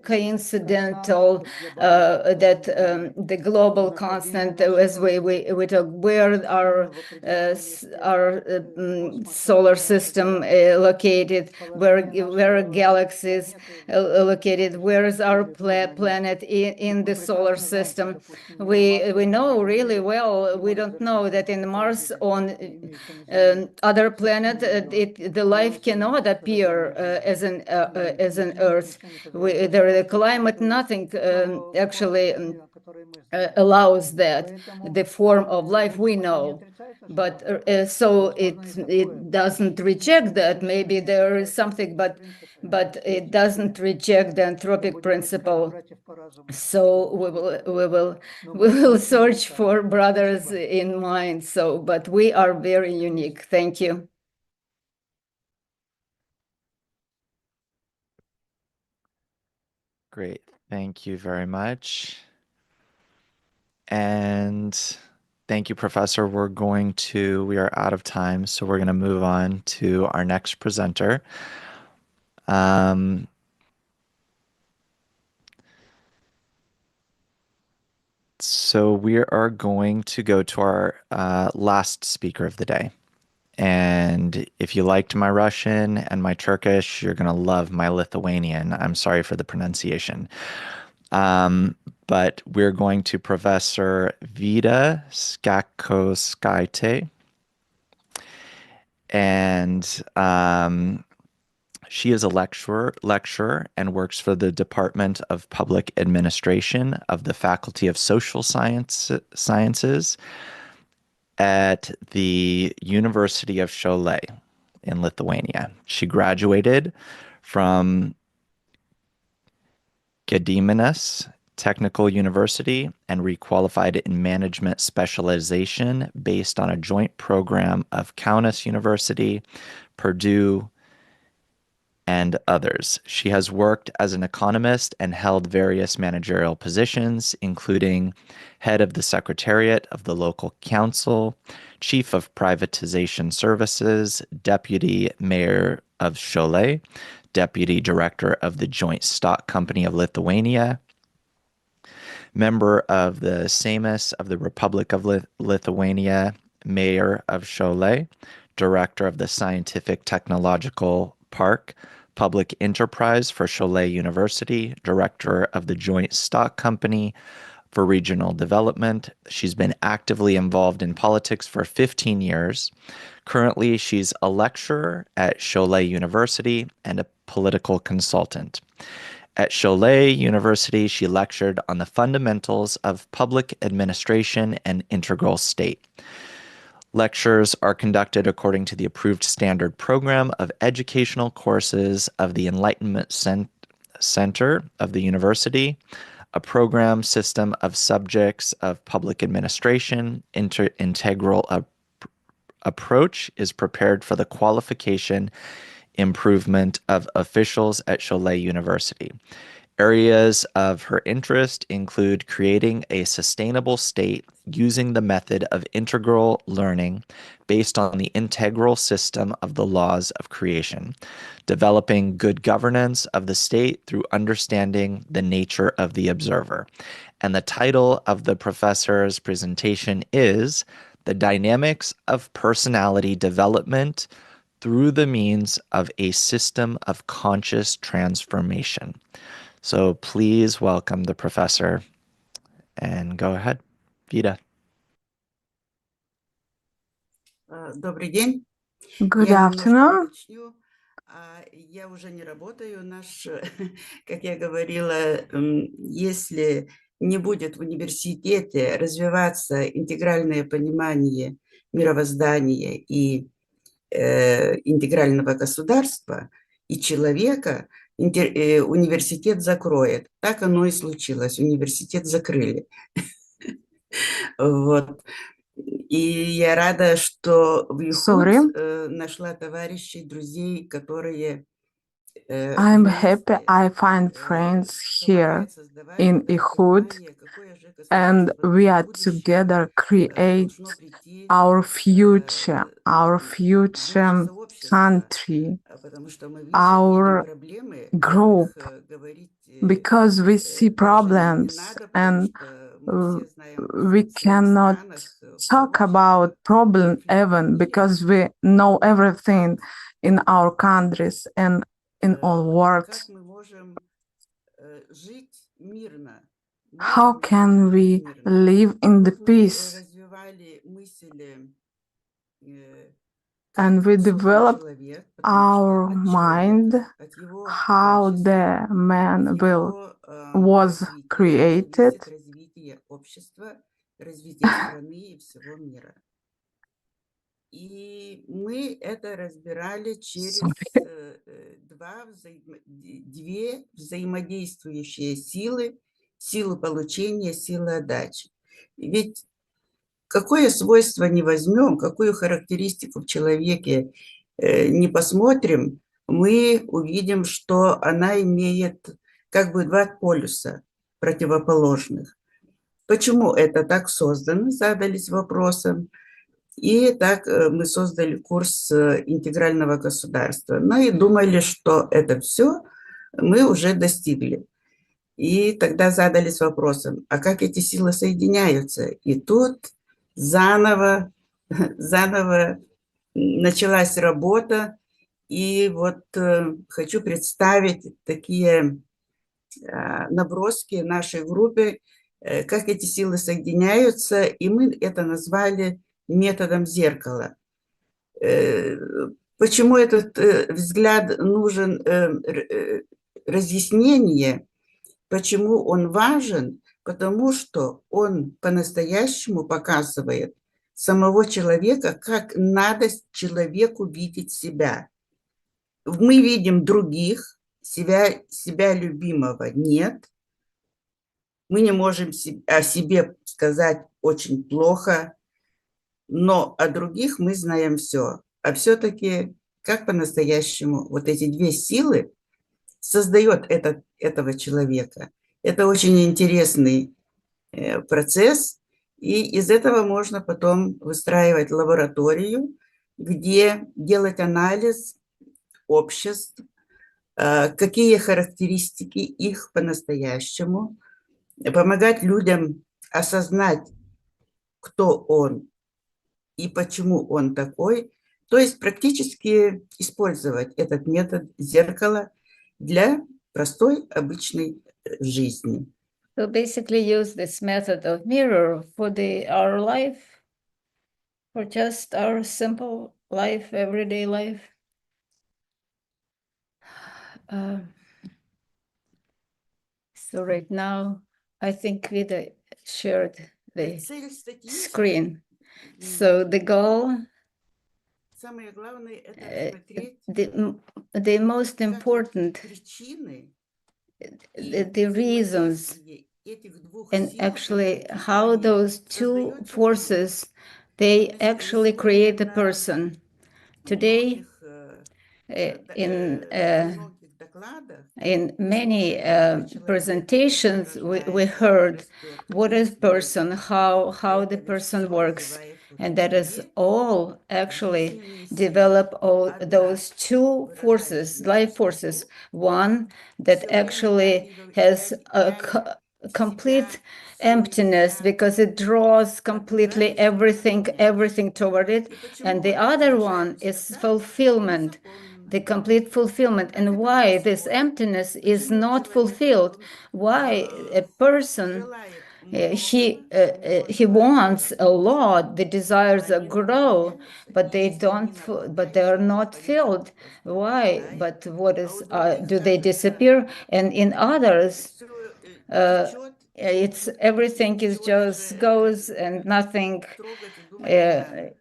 coincidental, that the global constant, as we talk, where our solar system located, where galaxies located, where is our planet in the solar system. We know really well. We don't know that in Mars, on other planet, the life cannot appear as an Earth. The climate, nothing actually allows that. The form of life we know, but so it doesn't reject that. Maybe there is something, but it doesn't reject the anthropic principle. So we will search for brothers in mind. So, but we are very unique. Thank you. Great. Thank you very much. And thank you, Professor. We are out of time, so we're going to move on to our next presenter. So we are going to go to our last speaker of the day. And if you liked my Russian and my Turkish, you're going to love my Lithuanian. I'm sorry for the pronunciation. But we're going to Professor Vida Skakoskaite. And she is a lecturer and works for the Department of Public Administration of the Faculty of Social Sciences at the University of Šiauliai in Lithuania. She graduated from Gediminas Technical University and requalified in management specialization based on a joint program of Kaunas University, Purdue, and others. She has worked as an economist and held various managerial positions, including head of the Secretariat of the local council, chief of privatization services, deputy mayor of Šiauliai, deputy director of the Joint Stock Company of Lithuania, member of the Seimas of the Republic of Lithuania, mayor of Šiauliai, director of the Scientific Technological Park, Public Enterprise for Šiauliai University, director of the Joint Stock Company for Regional Development. She's been actively involved in politics for 15 years. Currently, she's a lecturer at Šiauliai University and a political consultant. At Šiauliai University, she lectured on the fundamentals of public administration and integral state. Lectures are conducted according to the approved standard program of educational courses of the Enlightenment Center of the university, a program system of subjects of public administration. Integral approach is prepared for the qualification improvement of officials at Šiauliai University. Areas of her interest include creating a sustainable state using the method of integral learning based on the integral system of the laws of creation, developing good governance of the state through understanding the nature of the observer. And the title of the professor's presentation is The Dynamics of Personality Development Through the Means of a System of Conscious Transformation. So please welcome the professor and go ahead, Vida. Добрый день. Good afternoon. Я уже не работаю. Как я говорила, если не будет в университете развиваться интегральное понимание мировоздания и интегрального государства и человека, университет закроет. Так оно и случилось. Университет закрыли. Вот. И я рада, что в IHUD нашла товарищей, друзей, которые I'm happy I find friends here in IHUD, and we are together create our future country, our group, because we see problems and we cannot talk about problem even because we know everything in our countries and in all world. How can we live in the peace? And we develop our mind how the man was created. И мы это разбирали через две взаимодействующие силы, силу получения, силу отдачи. Ведь какое свойство не возьмем, какую характеристику в человеке не посмотрим, мы увидим, что она имеет как бы два полюса противоположных. Почему это так создано, задались вопросом. И так мы создали курс интегрального государства. Ну и думали, что это все мы уже достигли. И тогда задались вопросом, а как эти силы соединяются? И тут заново началась работа. И вот хочу представить такие наброски нашей группы, как эти силы соединяются. И мы это назвали методом зеркала. Почему этот взгляд нужен разъяснение, почему он важен? Потому что он по-настоящему показывает самого человека, как надо человеку видеть себя. Мы видим других, себя любимого нет. Мы не можем о себе сказать очень плохо, но о других мы знаем все. А все-таки, как по-настоящему вот эти две силы создают этого человека. Это очень интересный процесс, и из этого можно потом выстраивать лабораторию, где делать анализ обществ, какие характеристики их по-настоящему, помогать людям осознать, кто он и почему он такой, то есть практически использовать этот метод зеркала для простой обычной жизни. So basically use this method of mirror for our life, for just our simple life, everyday life. So right now, I think we shared the screen. So the goal, the most important, the reasons, and actually how those two forces, they actually create a person. Today, in many presentations, we heard what is person, how the person works, and that is all actually develop all those two forces, life forces. One that actually has a complete emptiness because it draws completely everything toward it, and the other one is fulfillment, the complete fulfillment. And why this emptiness is not fulfilled, why a person he wants a lot, the desires grow, but they are not filled. Why? But what is do they disappear? And in others it's everything is just goes and nothing You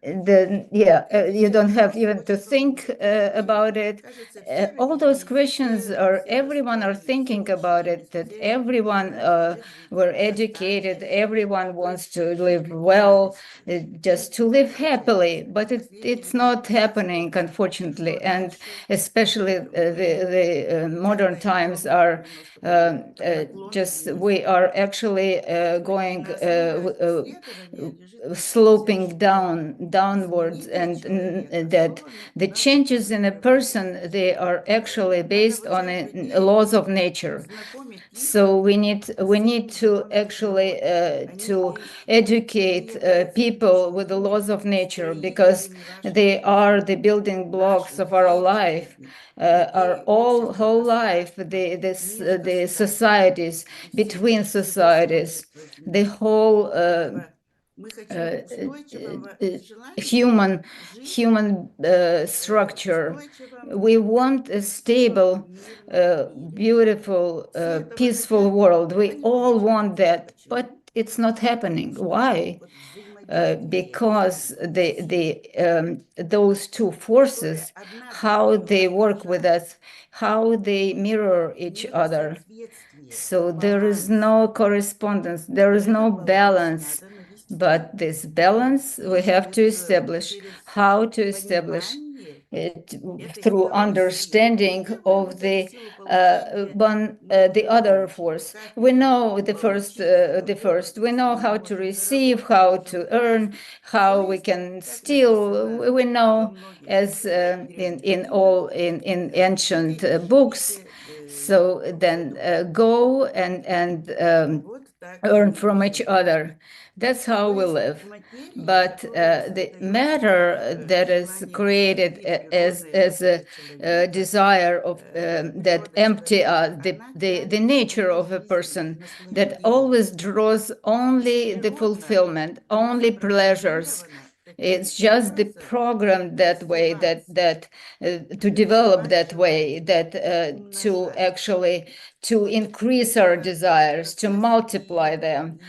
don't have even to think about it. All those questions everyone are thinking about it, that everyone were educated, everyone wants to live well, just to live happily, but it's not happening, unfortunately, and especially the modern times are we are actually going sloping downwards, and that the changes in a person, they are actually based on laws of nature. So we need to actually to educate people with the laws of nature, because they are the building blocks of our life, our whole life, the societies, between societies, the whole human structure. We want a stable, beautiful, peaceful world. We all want that, but it's not happening. Why? Because those two forces, how they work with us, how they mirror each other. So there is no correspondence, there is no balance. But this balance we have to establish. How to establish it? Through understanding of the other force. We know the first. We know how to receive, how to earn, how we can steal. We know, as in ancient books. So then go and earn from each other. That's how we live. But the matter that is created as a desire of that empty the nature of a person, that always draws only the fulfillment, only pleasures. It's just the program that way, that to develop that way, that to actually to increase our desires, to multiply them.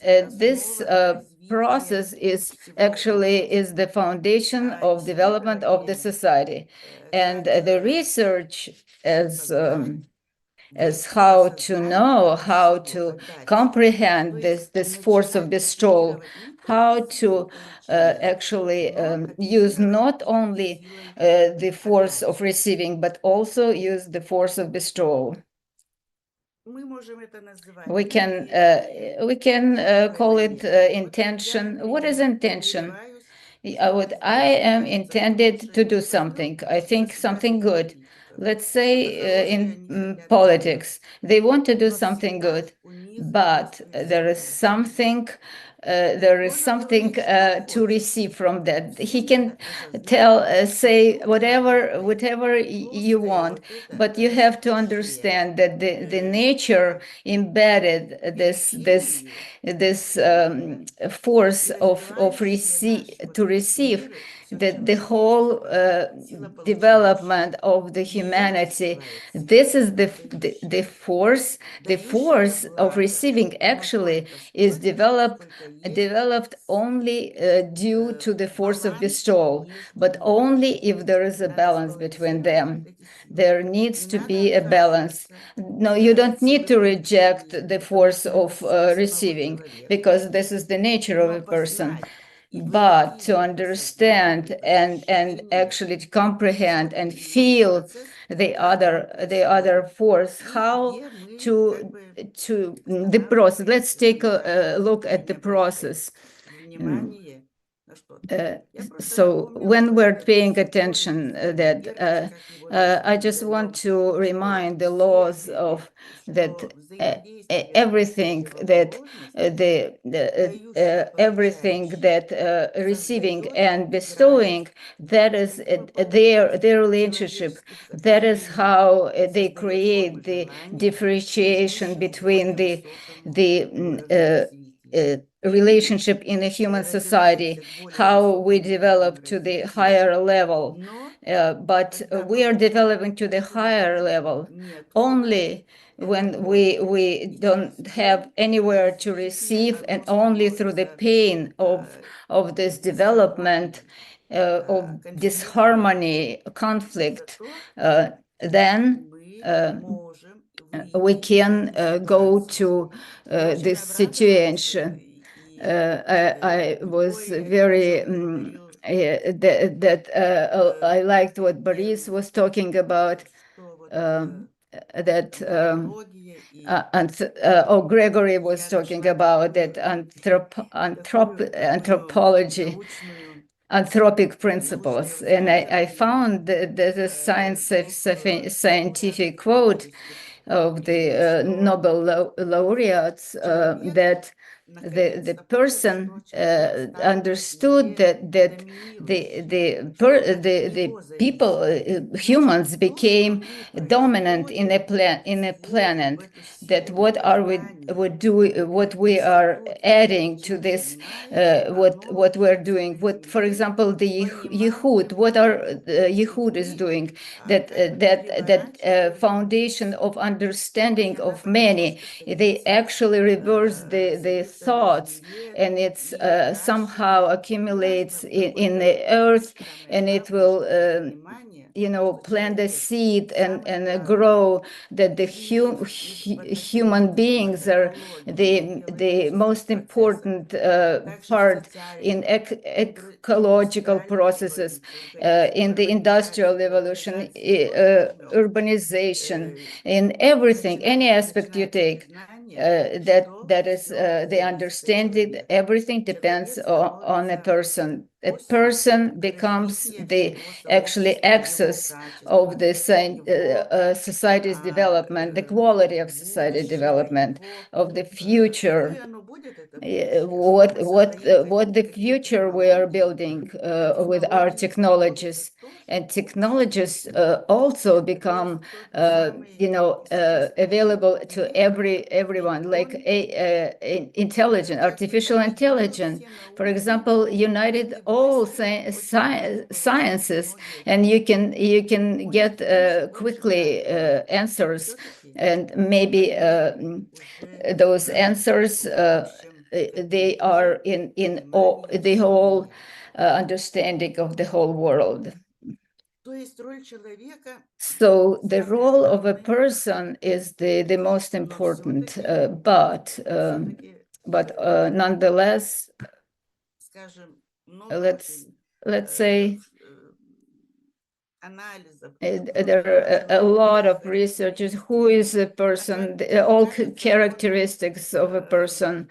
This process is the foundation of development of the society, and the research as how to know, how to comprehend this force of bestowal, how to actually use not only the force of receiving, but also use the force of bestowal. We can call it intention. What is intention? I am intended to do something. I think something good. Let's say in politics, they want to do something good, but there is something to receive from that. He can say whatever you want, but you have to understand that the nature embedded this force of receive, that the whole development of the humanity, this is the force of receiving actually is developed only due to the force of bestowal, but only if there is a balance between them. There needs to be a balance. No, you don't need to reject the force of receiving, because this is the nature of a person. But to understand and actually to comprehend and feel the other force, how to the process. Let's take a look at the process. So when we're paying attention, I just want to remind the laws of that everything that everything that receiving and bestowing, that is their relationship. That is how they create the differentiation between the relationship in a human society, how we develop to the higher level. but we are developing to the higher level only when we don't have anywhere to receive, and only through the pain of this development, of disharmony, conflict, then we can go to this situation. I was very I liked what Boris was talking about, that Gregory was talking about that anthropology, anthropic principles. And I found the scientific quote of the Nobel laureates, that the person understood that the people, humans, became dominant in a planet. That what are we do, what we are adding to this, what we're doing. What, for example, the IHUD, what are IHUD is doing, that foundation of understanding of many. They actually reverse the thoughts, and it's somehow accumulates in the earth, and it will plant a seed and grow, that the human beings are the most important part in ecological processes, in the industrial evolution, urbanization, in everything, any aspect you take. That is the understanding. Everything depends on a person. A person becomes the actually axis of the society's development, the quality of society development, of the future. What the future we are building with our technologies. And technologies also become available to everyone, like artificial intelligence, for example, united all sciences, and you can get quickly answers, and maybe those answers they are in the whole understanding of the whole world. So the role of a person is the most important, but nonetheless, let's say there are a lot of researchers. Who is a person? All characteristics of a person.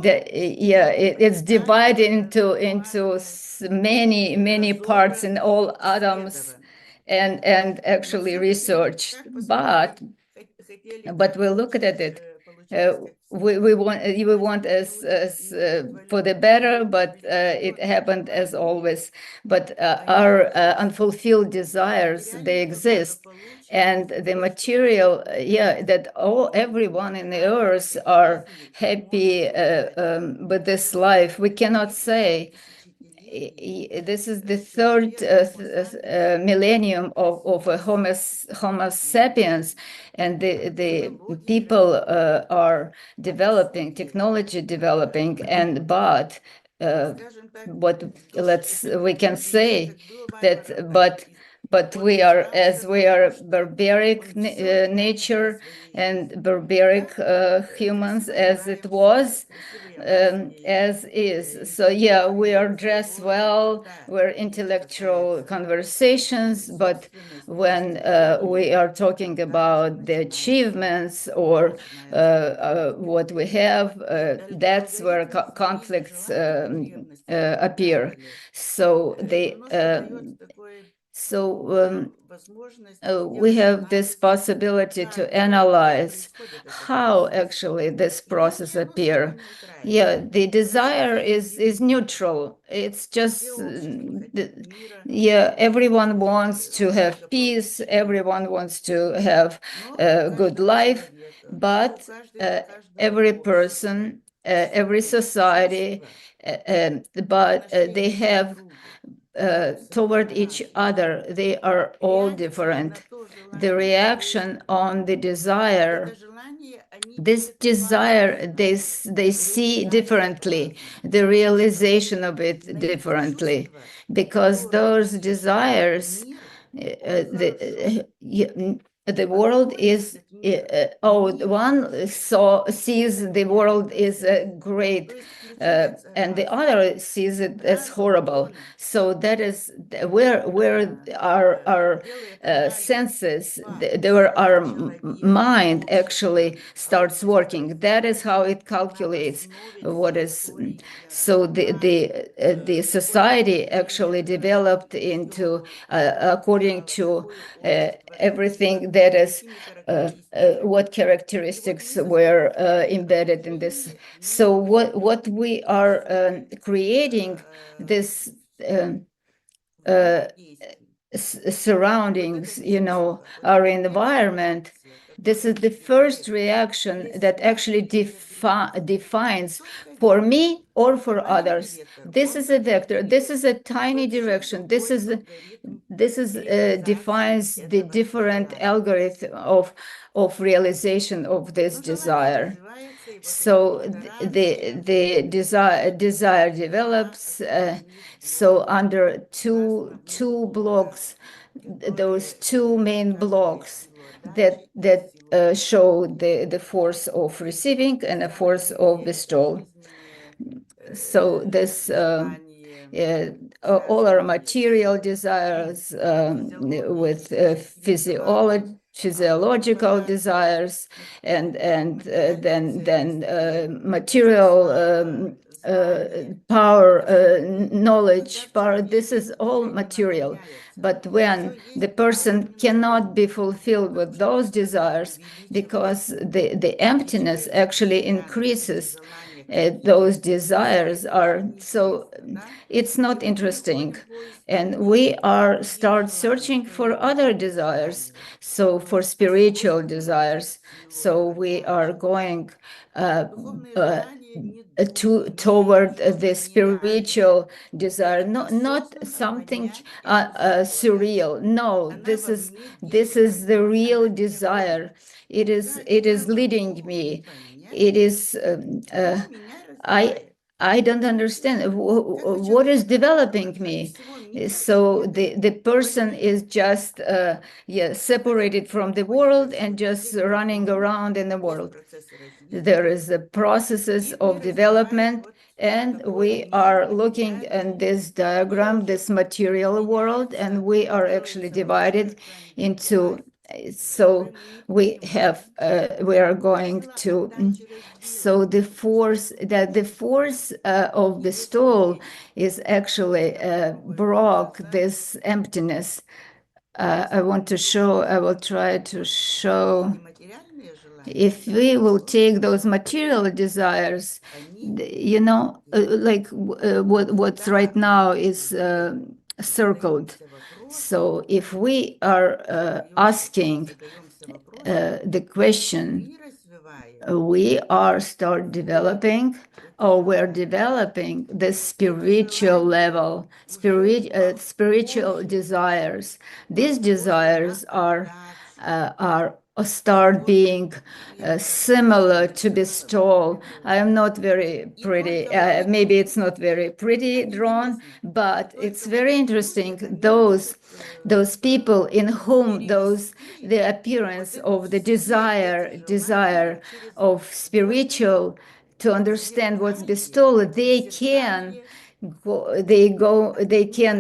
It's divided into many parts in all atoms, and actually researched. But we look at it. We want as for the better, but it happened as always. But our unfulfilled desires, they exist, and the material, that everyone in the earth are happy with this life. We cannot say. This is the third millennium of Homo sapiens, and the people are developing, technology developing, but we can say that, but we are barbaric nature and barbaric humans as it was, as is. So we are dressed well, we're intellectual conversations, but when we are talking about the achievements or what we have, that's where conflicts appear. So we have this possibility to analyze how actually this process appear. The desire is neutral. It's just everyone wants to have peace. Everyone wants to have a good life, but every person, every society, but they have toward each other. They are all different. The reaction on the desire, this desire, they see differently, the realization of it differently, because those desires, the world is, one sees the world is great, and the other sees it as horrible. So that is where our senses, where our mind actually starts working. That is how it calculates what is. So the society actually developed into according to everything that is what characteristics were embedded in this. So what we are creating, this surroundings, our environment, this is the first reaction that actually defines for me or for others. This is a vector. This is a tiny direction. This defines the different algorithm of realization of this desire. So the desire develops. So under two blocks, those two main blocks that show the force of receiving and a force of bestowal. So this all our material desires with physiological desires, and then material power, knowledge, power. This is all material. But when the person cannot be fulfilled with those desires, because the emptiness actually increases, those desires are, so it's not interesting, and we start searching for other desires, so for spiritual desires. So we are going toward the spiritual desire, not something surreal. No, this is the real desire. It is leading me. It is I don't understand what is developing me. So the person is just separated from the world and just running around in the world. There is the processes of development, and we are looking at this diagram, this material world, and we are actually divided into. So we are going to. So the force of the stall is actually broke this emptiness. I will try to show. If we will take those material desires, like what's right now is circled. So if we are asking the question, we start developing, or we're developing the spiritual level, spiritual desires. These desires start being similar to bestowal. I am not very pretty. Maybe it's not very pretty drawn, but it's very interesting. Those people in whom the appearance of the desire of spiritual, to understand what's bestowed, they can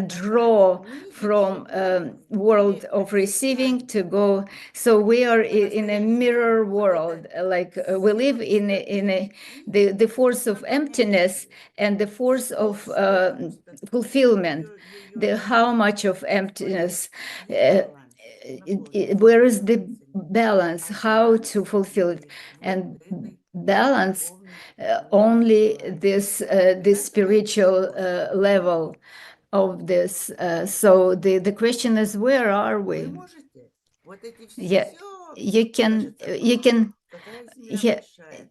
draw from world of receiving to go. So we are in a mirror world, like we live in the force of emptiness and the force of fulfillment. How much of emptiness, where is the balance, how to fulfill it, and balance only this spiritual level of this. So the question is, where are we? Yeah, you can.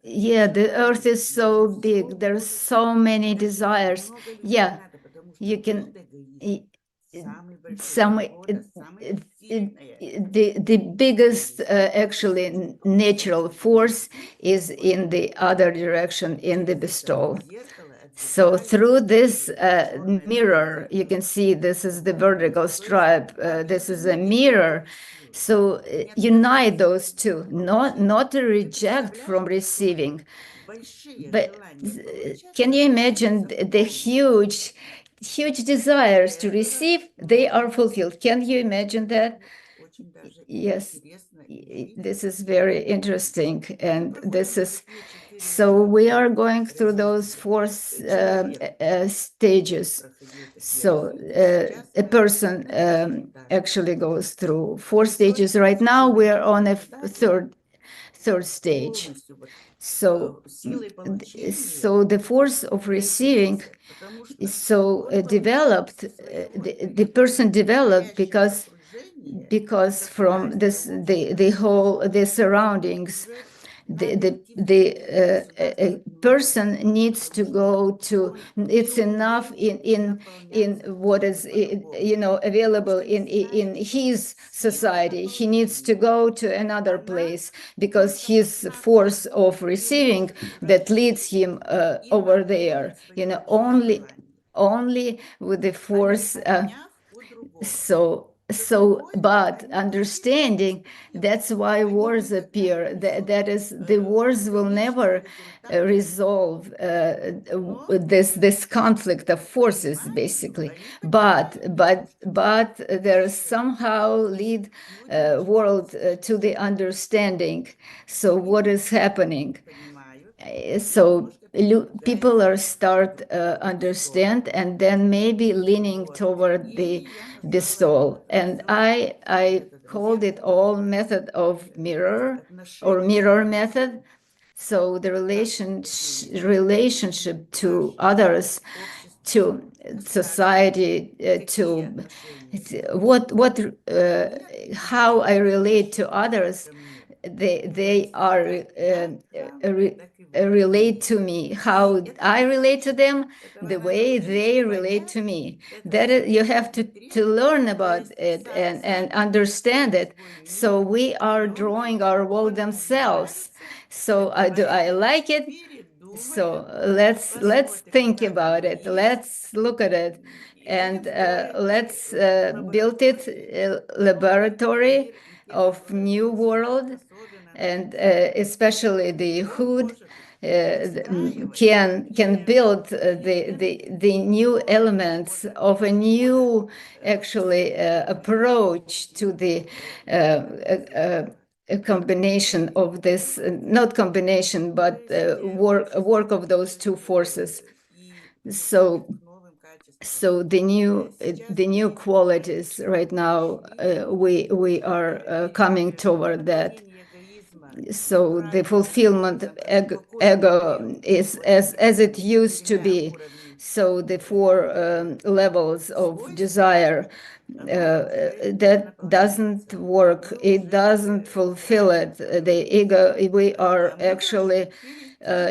Yeah, the earth is so big. There's so many desires. Yeah, you can. some the biggest actually natural force is in the other direction, in the bestowal. So through this mirror, you can see this is the vertical stripe, this is a mirror. So unite those two, not to reject from receiving. But can you imagine the huge desires to receive? They are fulfilled. Can you imagine that? Yes, this is very interesting. And this is, so we are going through those four stages. So a person actually goes through four stages. Right now, we're on a third stage. So the force of receiving is so developed, the person developed because from this the whole the surroundings, the person needs to go to, it's enough in what is available in his society. He needs to go to another place because his force of receiving that leads him over there, only with the force. But understanding, that's why wars appear. That is, the wars will never resolve this conflict of forces, basically. But there somehow lead world to the understanding. So what is happening? So people are start understand, and then maybe leaning toward the soul. And I called it all method of mirror or mirror method. So the relationship to others, to society, to how I relate to others. They are relate to me, how I relate to them, the way they relate to me. That is, you have to learn about it and understand it. So we are drawing our world themselves. So do I like it? So let's think about it. Let's look at it, and let's build it a laboratory of new world, and especially the IHUD can build the new elements of a new actually approach to the a combination of this, not combination, but work of those two forces. So the new qualities right now, we are coming toward that. So the fulfillment of ego is as it used to be. So the four levels of desire, that doesn't work. It doesn't fulfill it. The ego, we are actually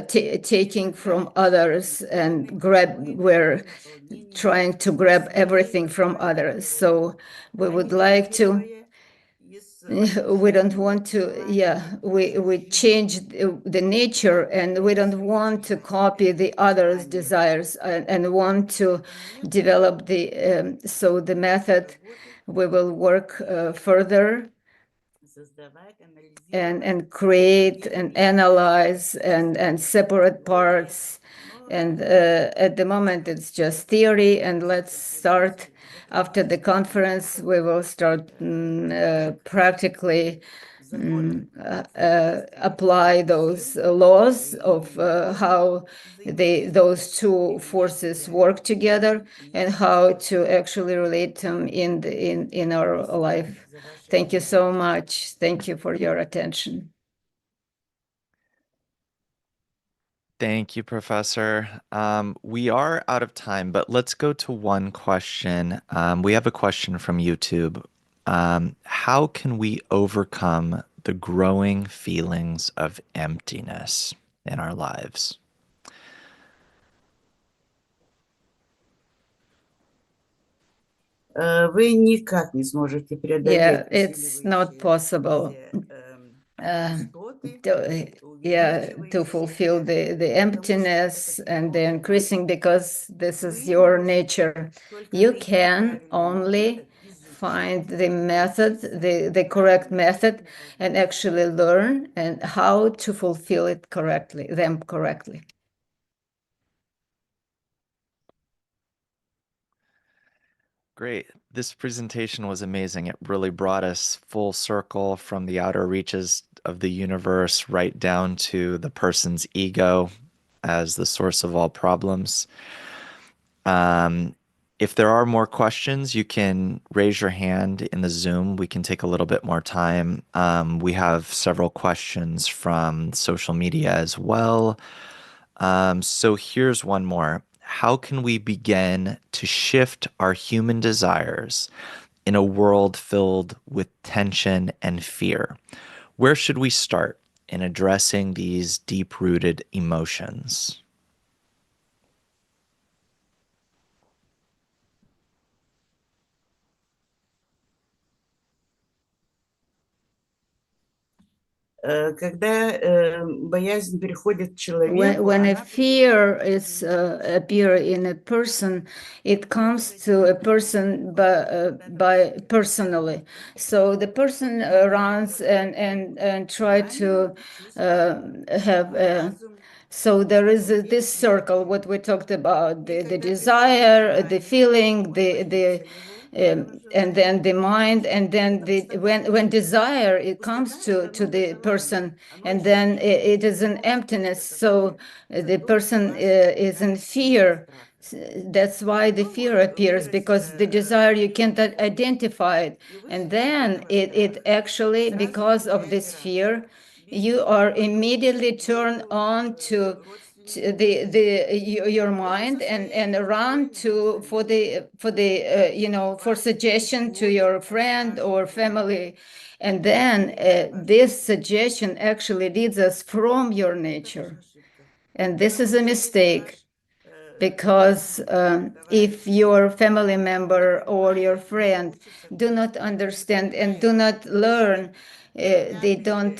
taking from others and we're trying to grab everything from others. So we would like to, we don't want to, we change the nature, and we don't want to copy the others' desires, and want to develop so the method, we will work further and create and analyze and separate parts. And at the moment it's just theory, and let's start after the conference. We will start practically apply those laws of how those two forces work together, and how to actually relate them in our life. Thank you so much. Thank you for your attention. Thank you, Professor. We are out of time, but let's go to one question. We have a question from YouTube. How can we overcome the growing feelings of emptiness in our lives? вы никак не сможете преодолеть Yeah, it's not possible to fulfill the emptiness and the increasing, because this is your nature. You can only find the method, the correct method, and actually learn and how to fulfill it correctly, them correctly. Great. This presentation was amazing. It really brought us full circle from the outer reaches of the universe right down to the person's ego as the source of all problems. If there are more questions, you can raise your hand in the Zoom. We can take a little bit more time. We have several questions from social media as well. So here's one more. How can we begin to shift our human desires in a world filled with tension and fear? Where should we start in addressing these deep-rooted emotions? Когда боязнь переходит к человеку, When a fear is appear in a person, it comes to a person by personally. So the person runs and try to have. So there is this circle, what we talked about, the desire, the feeling, and then the mind, and then when desire, it comes to the person, and then it is an emptiness. So the person is in fear. That's why the fear appears, because the desire, you can't identify it. And then it actually, because of this fear, you are immediately turned on to your mind and run for suggestion to your friend or family, and then this suggestion actually leads us from your nature, and this is a mistake. Because if your family member or your friend do not understand and do not learn, they don't,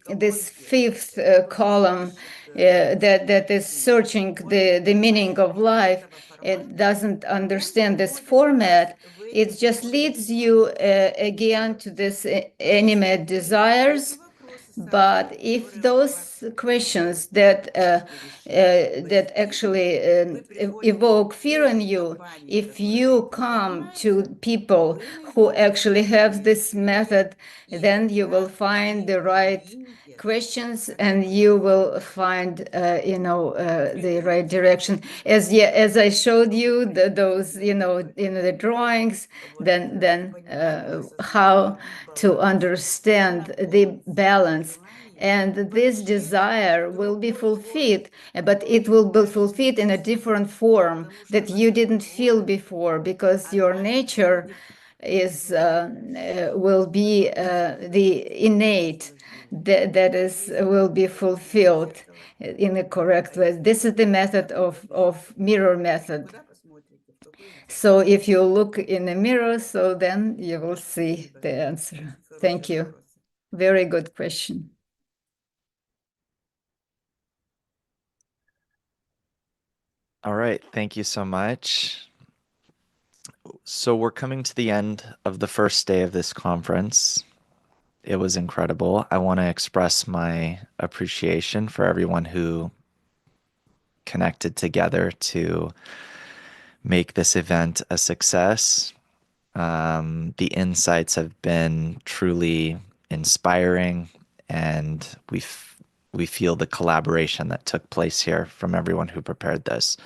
this fifth column that is searching the meaning of life, it doesn't understand this format, it just leads you again to this animate desires. But if those questions that actually evoke fear in you, if you come to people who actually have this method, then you will find the right questions and you will find the right direction. As I showed you those in the drawings, then how to understand the balance. And this desire will be fulfilled, but it will be fulfilled in a different form that you didn't feel before, because your nature is will be the innate that is will be fulfilled in a correct way. This is the method of mirror method. So if you look in the mirror, so then you will see the answer. Thank you. Very good question. All right, thank you so much. So we're coming to the end of the first day of this conference. It was incredible. I want to express my appreciation for everyone who connected together to make this event a success. The insights have been truly inspiring, and we feel the collaboration that took place here from everyone who prepared this.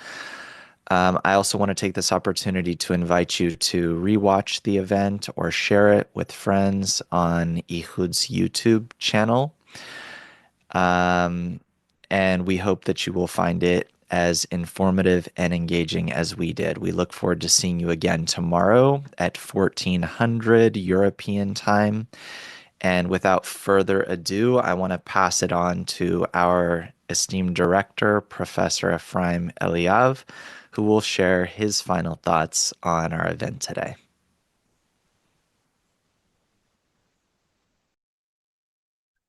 I also want to take this opportunity to invite you to rewatch the event or share it with friends on IHUD's YouTube channel. And we hope that you will find it as informative and engaging as we did. We look forward to seeing you again tomorrow at 1400 European time. And without further ado, I want to pass it on to our esteemed director, Professor Ephraim Eliav, who will share his final thoughts on our event today.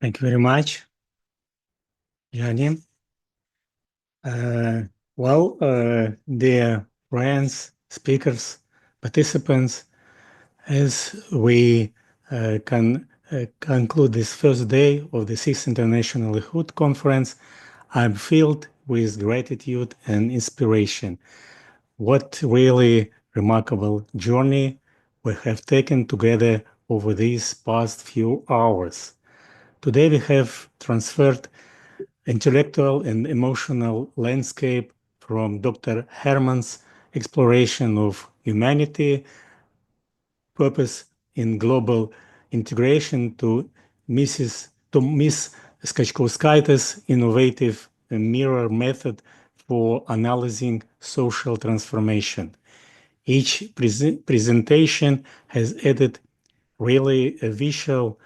Thank you very much, Jani. Dear friends, speakers, participants, as we can conclude this first day of the 6th International IHUD Conference, I'm filled with gratitude and inspiration. What really remarkable journey we have taken together over these past few hours. Today we have transferred intellectual and emotional landscape from Dr. Hermann's exploration of humanity, purpose in global integration to Miss Skachkauskaitės innovative mirror method for analyzing social transformation. Each presentation has added really a vital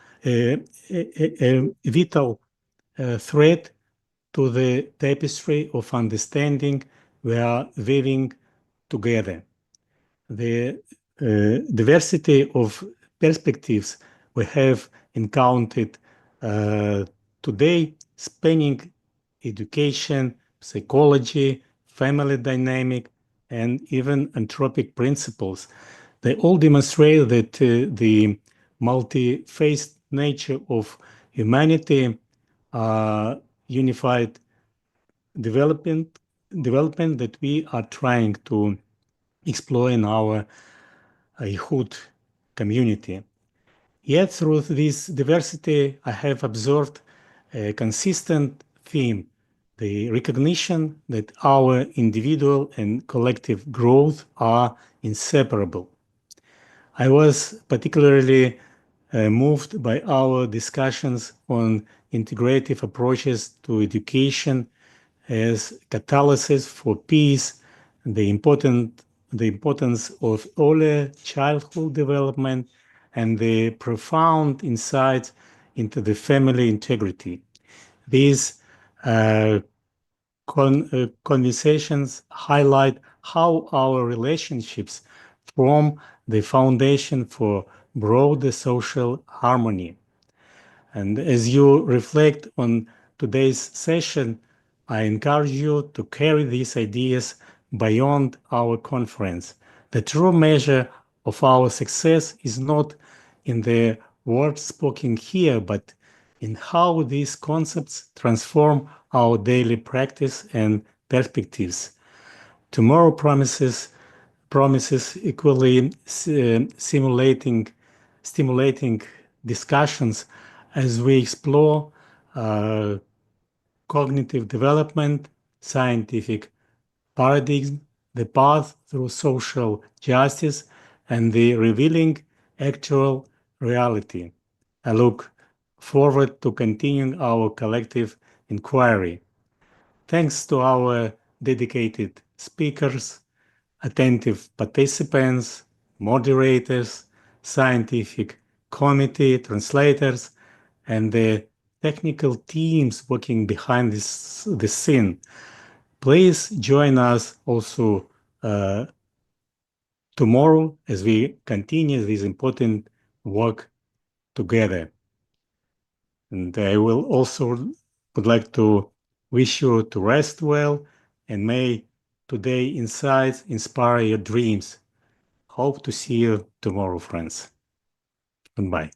thread to the tapestry of understanding we are weaving together. The diversity of perspectives we have encountered today, spanning education, psychology, family dynamic, and even anthropic principles, they all demonstrate that the multi-faced nature of humanity, unified development that we are trying to explore in our IHUD community. Yet through this diversity, I have observed a consistent theme, the recognition that our individual and collective growth are inseparable. I was particularly moved by our discussions on integrative approaches to education as catalysis for peace, the importance of early childhood development, and the profound insights into the family integrity. These conversations highlight how our relationships form the foundation for broader social harmony. And as you reflect on today's session, I encourage you to carry these ideas beyond our conference. The true measure of our success is not in the words spoken here, but in how these concepts transform our daily practice and perspectives. Tomorrow promises equally stimulating discussions as we explore cognitive development, scientific paradigm, the path through social justice, and the revealing actual reality. I look forward to continuing our collective inquiry. Thanks to our dedicated speakers, attentive participants, moderators, scientific committee, translators, and the technical teams working behind the scene. Please join us also tomorrow as we continue this important work together. And I will also would like to wish you to rest well, and may today insights inspire your dreams. Hope to see you tomorrow, friends. Goodbye.